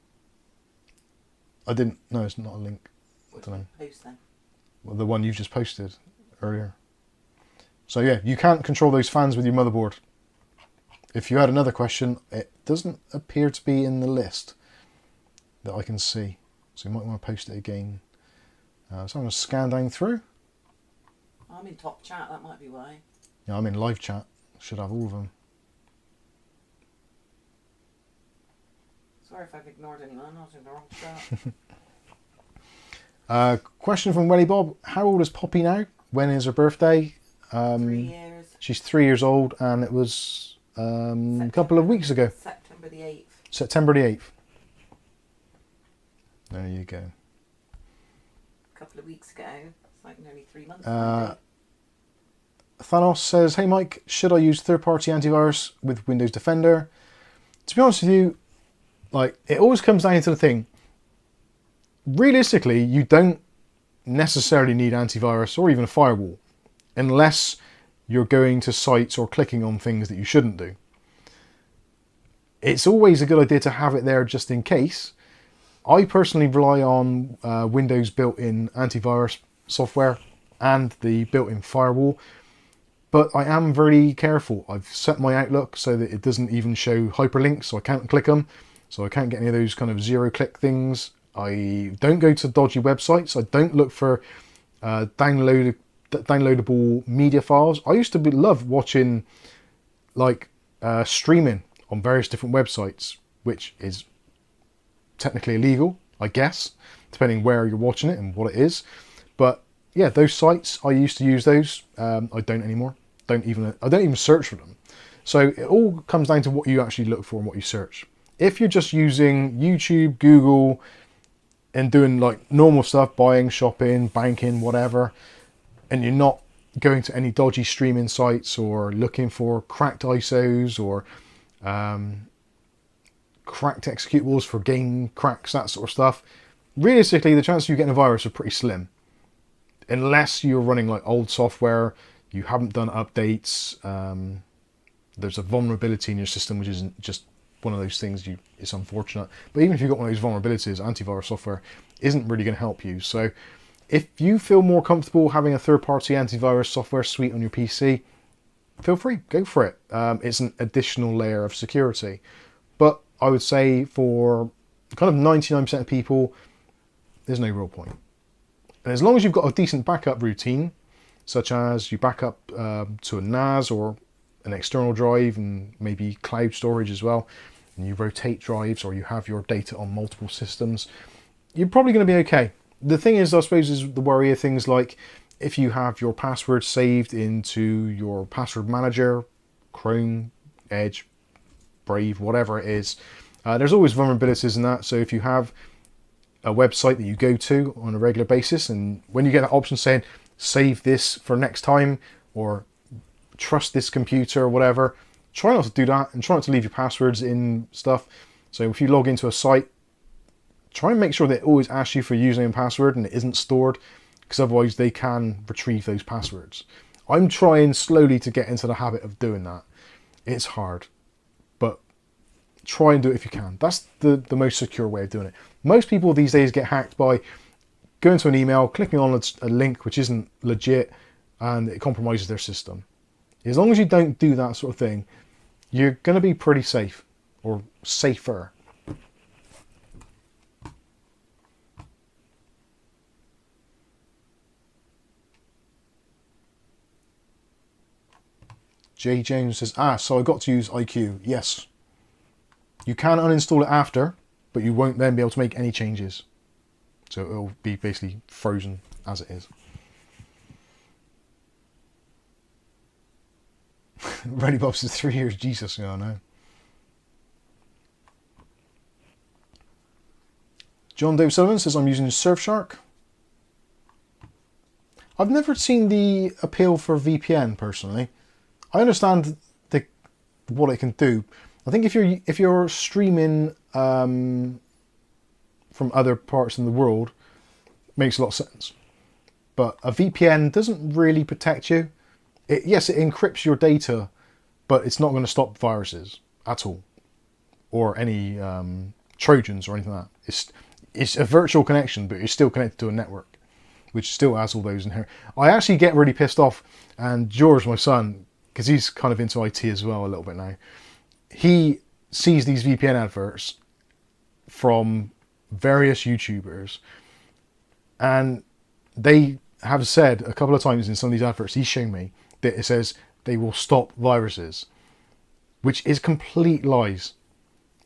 I didn't. No, it's not a link. What did you post then? Well, the one you just posted earlier. So yeah, you can't control those fans with your motherboard. If you had another question, it doesn't appear to be in the list that I can see. So you might want to post it again. So I'm going to scan down through. I'm in top chat, that might be why. Yeah, I'm in live chat. Should have all of them. Sorry if I've ignored anyone, I was in the wrong chat. Question from Welly Bob. How old is Poppy now? When is her birthday? 3 years. She's 3 years old, and it was a couple of weeks ago. September the 8th. September the 8th. There you go. A couple of weeks ago. It's like nearly 3 months. Thanos says, hey Mike, should I use third-party antivirus with Windows Defender? To be honest with you, like, it always comes down to the thing. Realistically, you don't necessarily need antivirus or even a firewall unless you're going to sites or clicking on things that you shouldn't do. It's always a good idea to have it there just in case. I personally rely on Windows built-in antivirus software and the built-in firewall, but I am very careful. I've set my Outlook so that it doesn't even show hyperlinks, so I can't click them, so I can't get any of those kind of zero-click things. I don't go to dodgy websites. I don't look for downloadable media files. I used to love watching like streaming on various different websites, which is technically illegal, I guess, depending where you're watching it and what it is. But yeah, those sites, I used to use those. I don't anymore. I don't even search for them. So it all comes down to what you actually look for and what you search. If you're just using YouTube, Google, and doing like normal stuff, buying, shopping, banking, whatever, and you're not going to any dodgy streaming sites or looking for cracked ISOs or cracked executables for game cracks, that sort of stuff, realistically the chances of you getting a virus are pretty slim. Unless you're running like old software, you haven't done updates, there's a vulnerability in your system, which isn't just one of those things, it's unfortunate. But even if you've got one of those vulnerabilities, antivirus software isn't really going to help you. So if you feel more comfortable having a third-party antivirus software suite on your PC, feel free, go for it. It's an additional layer of security. But I would say for kind of 99% of people, there's no real point. And as long as you've got a decent backup routine, such as you back up to a NAS or an external drive and maybe cloud storage as well, and you rotate drives or you have your data on multiple systems, you're probably going to be okay. The thing is, I suppose, is the worry of things like if you have your password saved into your password manager, Chrome, Edge, Brave, whatever it is, there's always vulnerabilities in that. So if you have a website that you go to on a regular basis, and when you get that option saying save this for next time or trust this computer or whatever, try not to do that, and try not to leave your passwords in stuff. So if you log into a site, try and make sure that it always asks you for username and password and it isn't stored, because otherwise they can retrieve those passwords. I'm trying slowly to get into the habit of doing that. It's hard, but try and do it if you can. That's the most secure way of doing it. Most people these days get hacked by going to an email, clicking on a link which isn't legit, and it compromises their system. As long as you don't do that sort of thing, you're going to be pretty safe, or safer. Jay James says, so I got to use iQ. Yes. You can uninstall it after, but you won't then be able to make any changes. So it'll be basically frozen as it is. Ready Bob says 3 years, Jesus, yeah, I know. John Dave Sullivan says, I'm using Surfshark. I've never seen the appeal for VPN personally. I understand what it can do. I think if you're streaming from other parts in the world, it makes a lot of sense. But a VPN doesn't really protect you. Yes, it encrypts your data, but it's not going to stop viruses at all, or any Trojans or anything like that. It's a virtual connection, but you're still connected to a network, which still has all those inherent. I actually get really pissed off, and George, my son, because he's kind of into IT as well a little bit now, he sees these VPN adverts from various YouTubers, and they have said a couple of times in some of these adverts he's shown me that it says they will stop viruses, which is complete lies.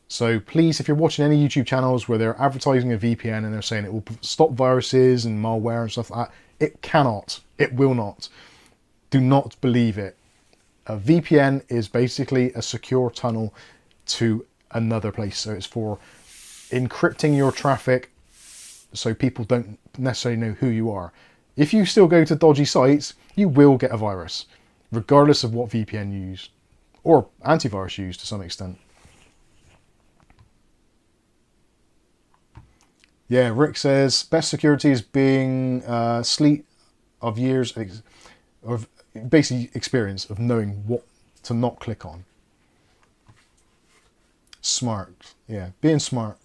So please, if you're watching any YouTube channels where they're advertising a VPN and they're saying it will stop viruses and malware and stuff like that, it cannot. It will not. Do not believe it. A VPN is basically a secure tunnel to another place. So it's for encrypting your traffic so people don't necessarily know who you are. If you still go to dodgy sites, you will get a virus, regardless of what VPN you use, or antivirus you use to some extent. Yeah, Rick says, best security is being sleet of years of basically experience of knowing what to not click on. Smart. Yeah, being smart.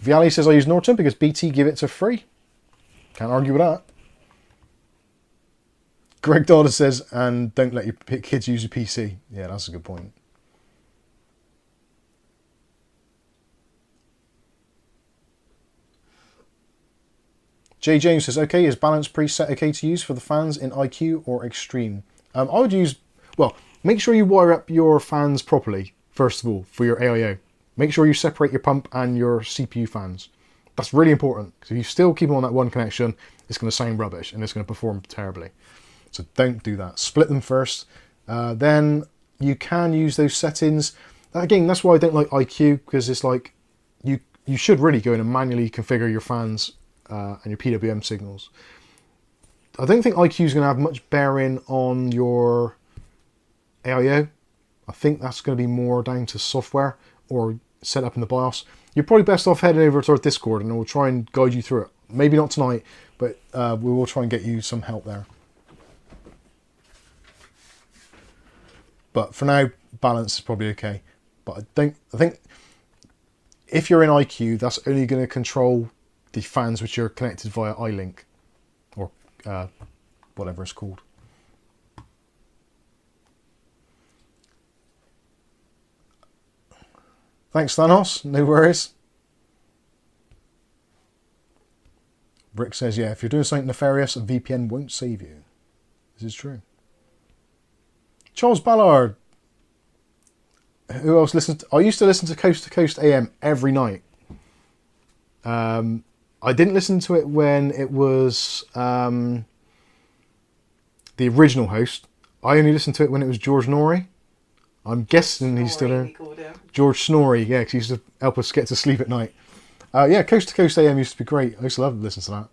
Viali says, I use Norton because BT give it to free. Can't argue with that. Greg Dodder says, and don't let your kids use a PC. Yeah, that's a good point. Jay James says, okay, is balance preset okay to use for the fans in IQ or Extreme? I would use, well, make sure you wire up your fans properly, first of all, for your AIO. Make sure you separate your pump and your CPU fans. That's really important, because if you still keep them on that one connection, it's going to sound rubbish and it's going to perform terribly. So don't do that. Split them first. Then you can use those settings. Again, that's why I don't like IQ, because it's like, you should really go in and manually configure your fans and your PWM signals. I don't think IQ is going to have much bearing on your AIO. I think that's going to be more down to software or set up in the BIOS. You're probably best off heading over to our Discord and we'll try and guide you through it. Maybe not tonight, but we will try and get you some help there. But for now, balance is probably okay. But I think if you're in IQ, that's only going to control the fans which are connected via iLink, or whatever it's called. Thanks, Thanos. No worries. Brick says, yeah, if you're doing something nefarious, a VPN won't save you. This is true. Charles Ballard. Who else listens? I used to listen to Coast AM every night. I didn't listen to it when it was the original host. I only listened to it when it was George Norrie. I'm guessing he's still there. George Snorri, yeah, because he used to help us get to sleep at night. Yeah, Coast AM used to be great. I used to love to listen to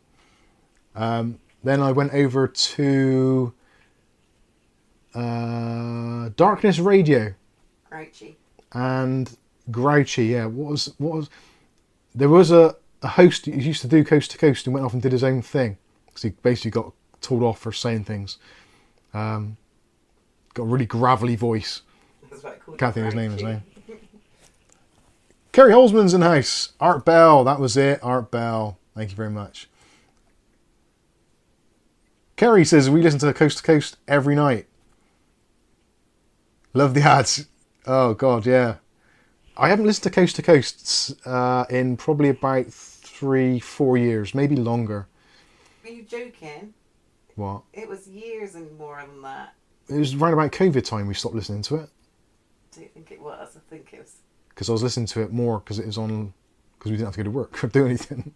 that. Then I went over to Darkness Radio. Grouchy. And Grouchy, yeah. What was? There was a host who used to do Coast to Coast and went off and did his own thing because he basically got told off for saying things. Got a really gravelly voice. Can't think of his name. Kerry Holzman's in house. Art Bell, that was it. Art Bell, thank you very much. Kerry says we listen to Coast every night. Love the ads. Oh god, yeah. I haven't listened to Coast in probably about 3-4 years, maybe longer. Are you joking? What? It was years and more than that. It was right about COVID time we stopped listening to it. I don't think it was. I think it was. Because I was listening to it more because it was on, because we didn't have to go to work or do anything.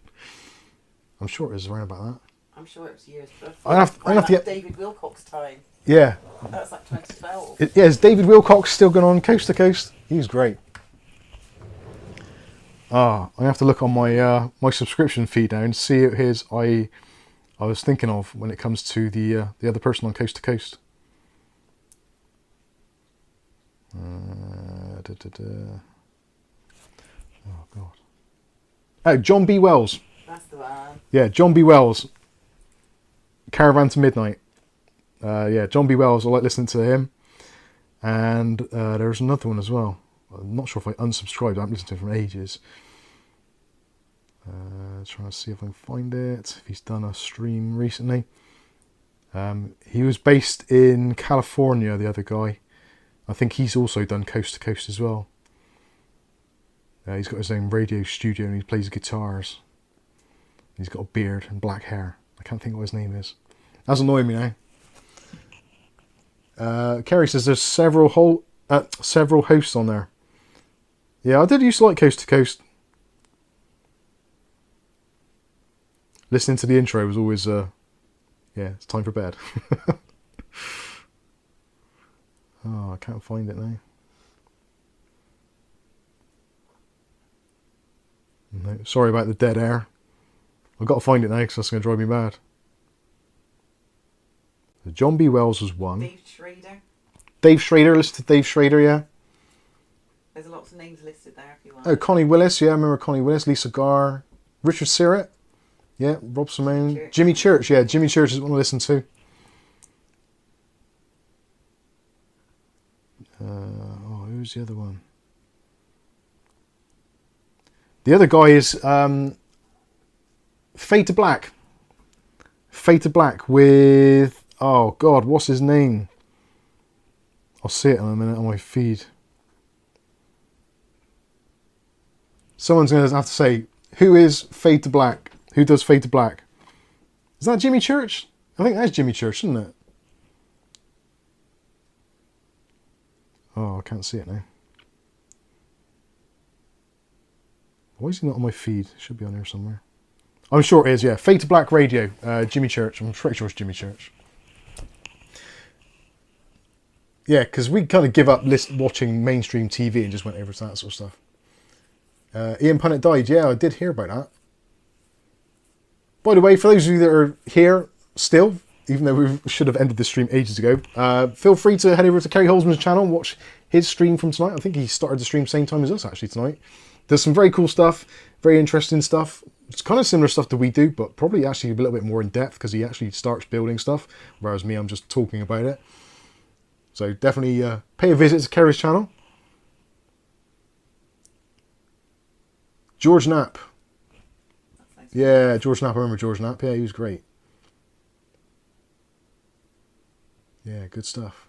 I'm sure it was around about that. I'm sure it was years. But I have to get David Wilcox time. Yeah. That was like 2012. Yeah, is David Wilcox still going on Coast to Coast? He's great. I have to look on my my subscription feed now and see who it is I was thinking of when it comes to the other person on Coast to Coast. Oh god. Oh, John B. Wells. That's the one. Yeah, John B. Wells. Caravan to Midnight. Yeah, John B. Wells. I like listening to him. And there's another one as well. I'm not sure if I unsubscribed. I haven't listened to him for ages. Trying to see if I can find it. If he's done a stream recently. He was based in California, the other guy. I think he's also done Coast to Coast as well. He's got his own radio studio and he plays guitars. He's got a beard and black hair. I can't think what his name is. That's annoying me now. Kerry says there's several hosts on there. Yeah, I did used to like Coast to Coast. Listening to the intro was always, yeah, it's time for bed. Oh, I can't find it now. No, sorry about the dead air. I've got to find it now because that's going to drive me mad. So John B. Wells was one. Dave Schrader. Dave Schrader, listen to Dave Schrader, yeah. There's lots of names listed there if you want. Oh, Connie Willis, yeah, I remember Connie Willis. Lisa Garr. Richard Sirrett. Yeah, Rob Simone. Jimmy Church, yeah. Jimmy Church is one to listen to. Who's the other one? The other guy is Fade to Black. Fade to Black with, oh god, what's his name? I'll see it in a minute on my feed. Someone's going to have to say, who is Fade to Black? Who does Fade to Black? Is that Jimmy Church? I think that's Jimmy Church, isn't it? Oh, I can't see it now. Why is he not on my feed? It should be on here somewhere. I'm sure it is, yeah. Fade to Black Radio, Jimmy Church. I'm pretty sure it's Jimmy Church. Yeah, because we kind of give up watching mainstream TV and just went over to that sort of stuff. Ian Punnett died. Yeah, I did hear about that. By the way, for those of you that are here still, even though we should have ended the stream ages ago, feel free to head over to Kerry Holzman's channel and watch his stream from tonight. I think he started the stream same time as us actually tonight. There's some very cool stuff, very interesting stuff. It's kind of similar stuff that we do, but probably actually a little bit more in depth because he actually starts building stuff, whereas me, I'm just talking about it. So definitely pay a visit to Kerry's channel. George Knapp. Yeah, George Knapp. I remember George Knapp. Yeah, he was great. Yeah, good stuff.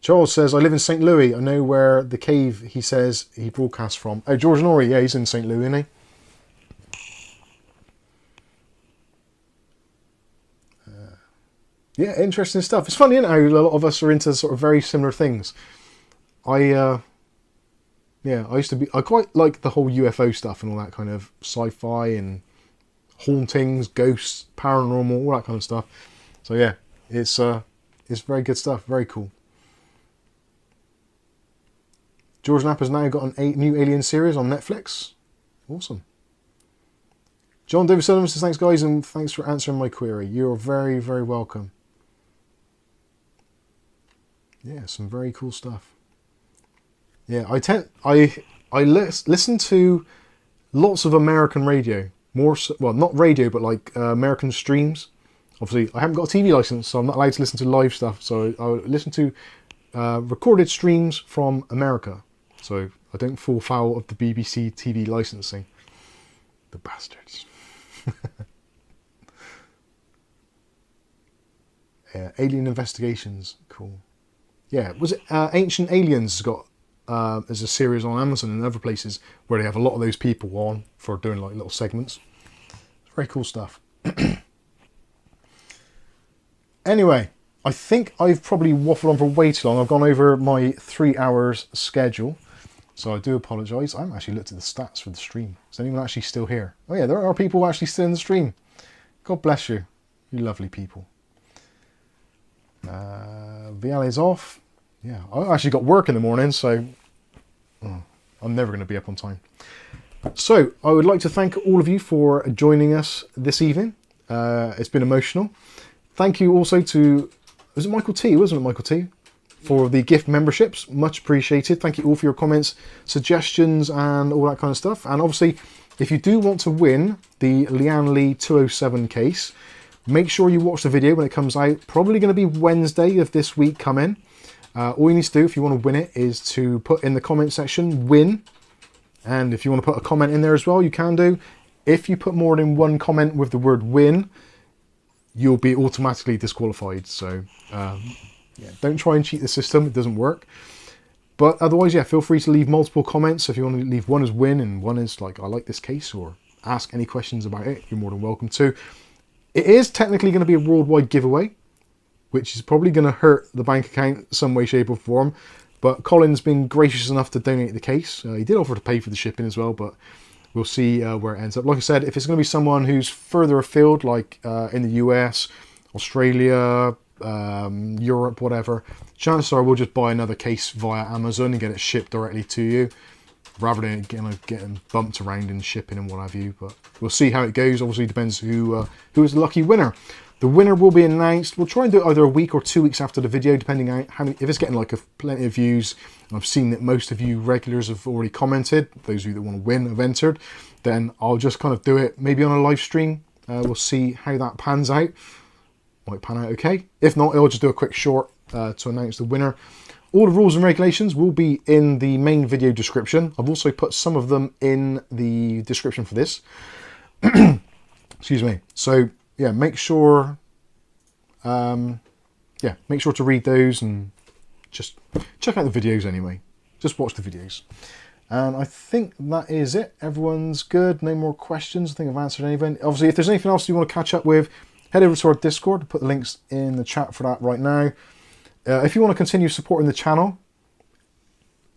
Charles says, I live in St. Louis. I know where the cave, he says, he broadcasts from. Oh, George Norrie, yeah, he's in St. Louis, isn't he? Yeah, interesting stuff. It's funny, isn't it, how a lot of us are into sort of very similar things. I quite like the whole UFO stuff and all that kind of sci-fi and hauntings, ghosts, paranormal, all that kind of stuff. So yeah, it's very good stuff, very cool. George Napper's now got a new Alien series on Netflix. Awesome. John David Sullivan says, thanks guys, and thanks for answering my query. You're very, very welcome. Yeah, some very cool stuff. Yeah, I listen to lots of American radio. More so, well, not radio, but like American streams. Obviously, I haven't got a TV license, so I'm not allowed to listen to live stuff. So I listen to recorded streams from America. So I don't fall foul of the BBC TV licensing. The bastards. Yeah, Alien Investigations, cool. Yeah, was it Ancient Aliens got as a series on Amazon and other places where they have a lot of those people on for doing like little segments. Very cool stuff. Anyway, I think I've probably waffled on for way too long. I've gone over my 3 hours schedule, so I do apologise. I haven't actually looked at the stats for the stream. Is anyone actually still here? Oh yeah, there are people actually still in the stream. God bless you, you lovely people. Vial is off. Yeah, I actually got work in the morning, so I'm never going to be up on time. So I would like to thank all of you for joining us this evening. It's been emotional. Thank you also to, was it Michael T? Wasn't it Michael T? For the gift memberships, much appreciated. Thank you all for your comments, suggestions, and all that kind of stuff. And obviously, if you do want to win the Lianli 207 case, make sure you watch the video when it comes out. Probably going to be Wednesday of this week coming. All you need to do if you want to win it is to put in the comment section, win. And if you want to put a comment in there as well, you can do. If you put more than one comment with the word win, you'll be automatically disqualified. So yeah, don't try and cheat the system. It doesn't work. But otherwise, yeah, feel free to leave multiple comments. If you want to leave one as win and one is like, I like this case, or ask any questions about it, you're more than welcome to. It is technically going to be a worldwide giveaway, which is probably going to hurt the bank account some way, shape or form. But Colin's been gracious enough to donate the case. He did offer to pay for the shipping as well, but we'll see where it ends up. Like I said, if it's going to be someone who's further afield, like in the US, Australia, Europe, whatever, chances are we'll just buy another case via Amazon and get it shipped directly to you, rather than getting bumped around in shipping and what have you. But we'll see how it goes. Obviously, it depends who is the lucky winner. The winner will be announced. We'll try and do it either a week or 2 weeks after the video, depending on how many. If it's getting like plenty of views, and I've seen that most of you regulars have already commented, those of you that want to win have entered, then I'll just kind of do it maybe on a live stream. We'll see how that pans out. Might pan out okay. If not, I'll just do a quick short to announce the winner. All the rules and regulations will be in the main video description. I've also put some of them in the description for this. Excuse me. So yeah, make sure make sure to read those and just check out the videos anyway. Just watch the videos. And I think that is it. Everyone's good. No more questions. I think I've answered anything. Obviously, if there's anything else you want to catch up with, head over to our Discord. I'll put the links in the chat for that right now. If you want to continue supporting the channel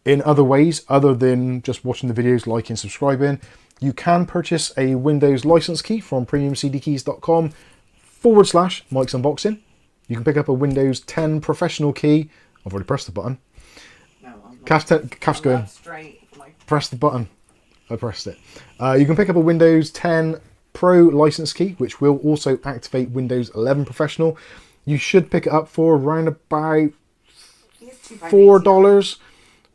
in other ways other than just watching the videos, liking, subscribing, you can purchase a Windows license key from premiumcdkeys.com/Mike's Unboxing. You can pick up a Windows 10 professional key. I've already pressed the button. No, I'm not. Calf's going. Straight. Press the button. I pressed it. You can pick up a Windows 10 Pro license key, which will also activate Windows 11 Professional. You should pick it up for around about $4,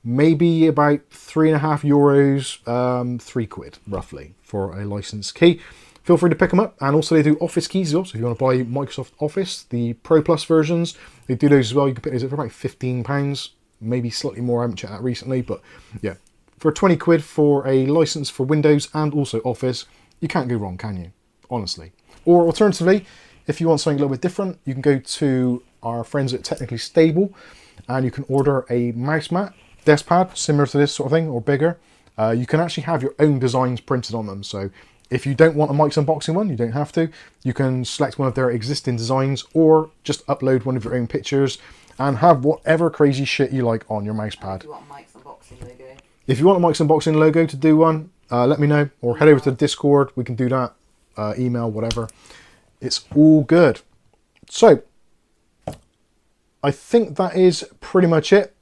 maybe about €3.50, £3 roughly for a license key. Feel free to pick them up, and also they do Office keys as well. So if you want to buy Microsoft Office, the Pro Plus versions, they do those as well. You can pick those up for about £15, maybe slightly more. I haven't checked that recently, but yeah, for £20 for a license for Windows and also Office, you can't go wrong, can you? Honestly. Or alternatively, if you want something a little bit different, you can go to our friends at Technically Stable. and you can order a mouse mat, desk pad, similar to this sort of thing, or bigger. You can actually have your own designs printed on them. So if you don't want a Mike's Unboxing one, you don't have to. You can select one of their existing designs or just upload one of your own pictures and have whatever crazy shit you like on your mouse pad. If you want Mike's Unboxing logo. If you want a Mike's Unboxing logo to do one, let me know, or head over to the Discord. We can do that, email, whatever. It's all good. So I think that is pretty much it.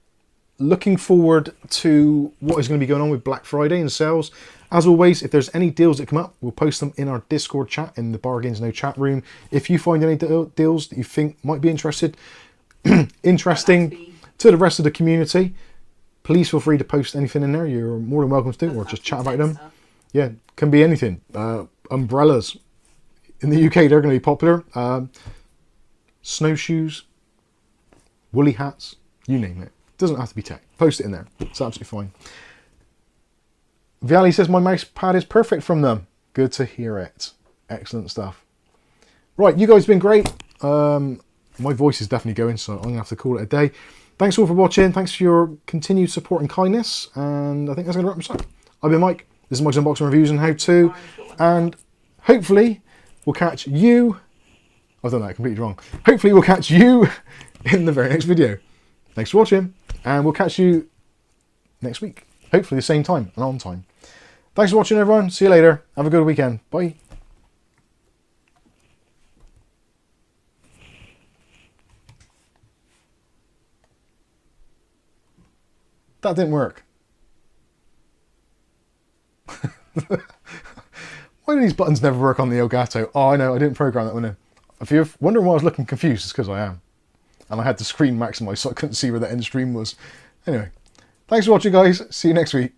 Looking forward to what is going to be going on with Black Friday and sales. As always, if there's any deals that come up, we'll post them in our Discord chat in the Bargains No Chat room. If you find any deals that you think might be interesting to the rest of the community, please feel free to post anything in there. You're more than welcome to do, or just chat about them. Yeah, can be anything. Umbrellas. In the UK, they're going to be popular. Snowshoes, woolly hats, you name it. Doesn't have to be tech. Post it in there. It's absolutely fine. Viali says my mouse pad is perfect from them. Good to hear it. Excellent stuff. Right, you guys have been great. My voice is definitely going, so I'm going to have to call it a day. Thanks all for watching. Thanks for your continued support and kindness. And I think that's going to wrap us up. I've been Mike. This is Mike's Unboxing Reviews and How To. And hopefully we'll catch you... I've done that completely wrong. Hopefully we'll catch you in the very next video. Thanks for watching. And we'll catch you next week. Hopefully the same time and on time. Thanks for watching, everyone. See you later. Have a good weekend. Bye. That didn't work. Why do these buttons never work on the Elgato? Oh, I know. I didn't program that one. If you're wondering why I was looking confused, it's because I am. And I had the screen maximized so I couldn't see where the end stream was. Anyway, thanks for watching, guys. See you next week.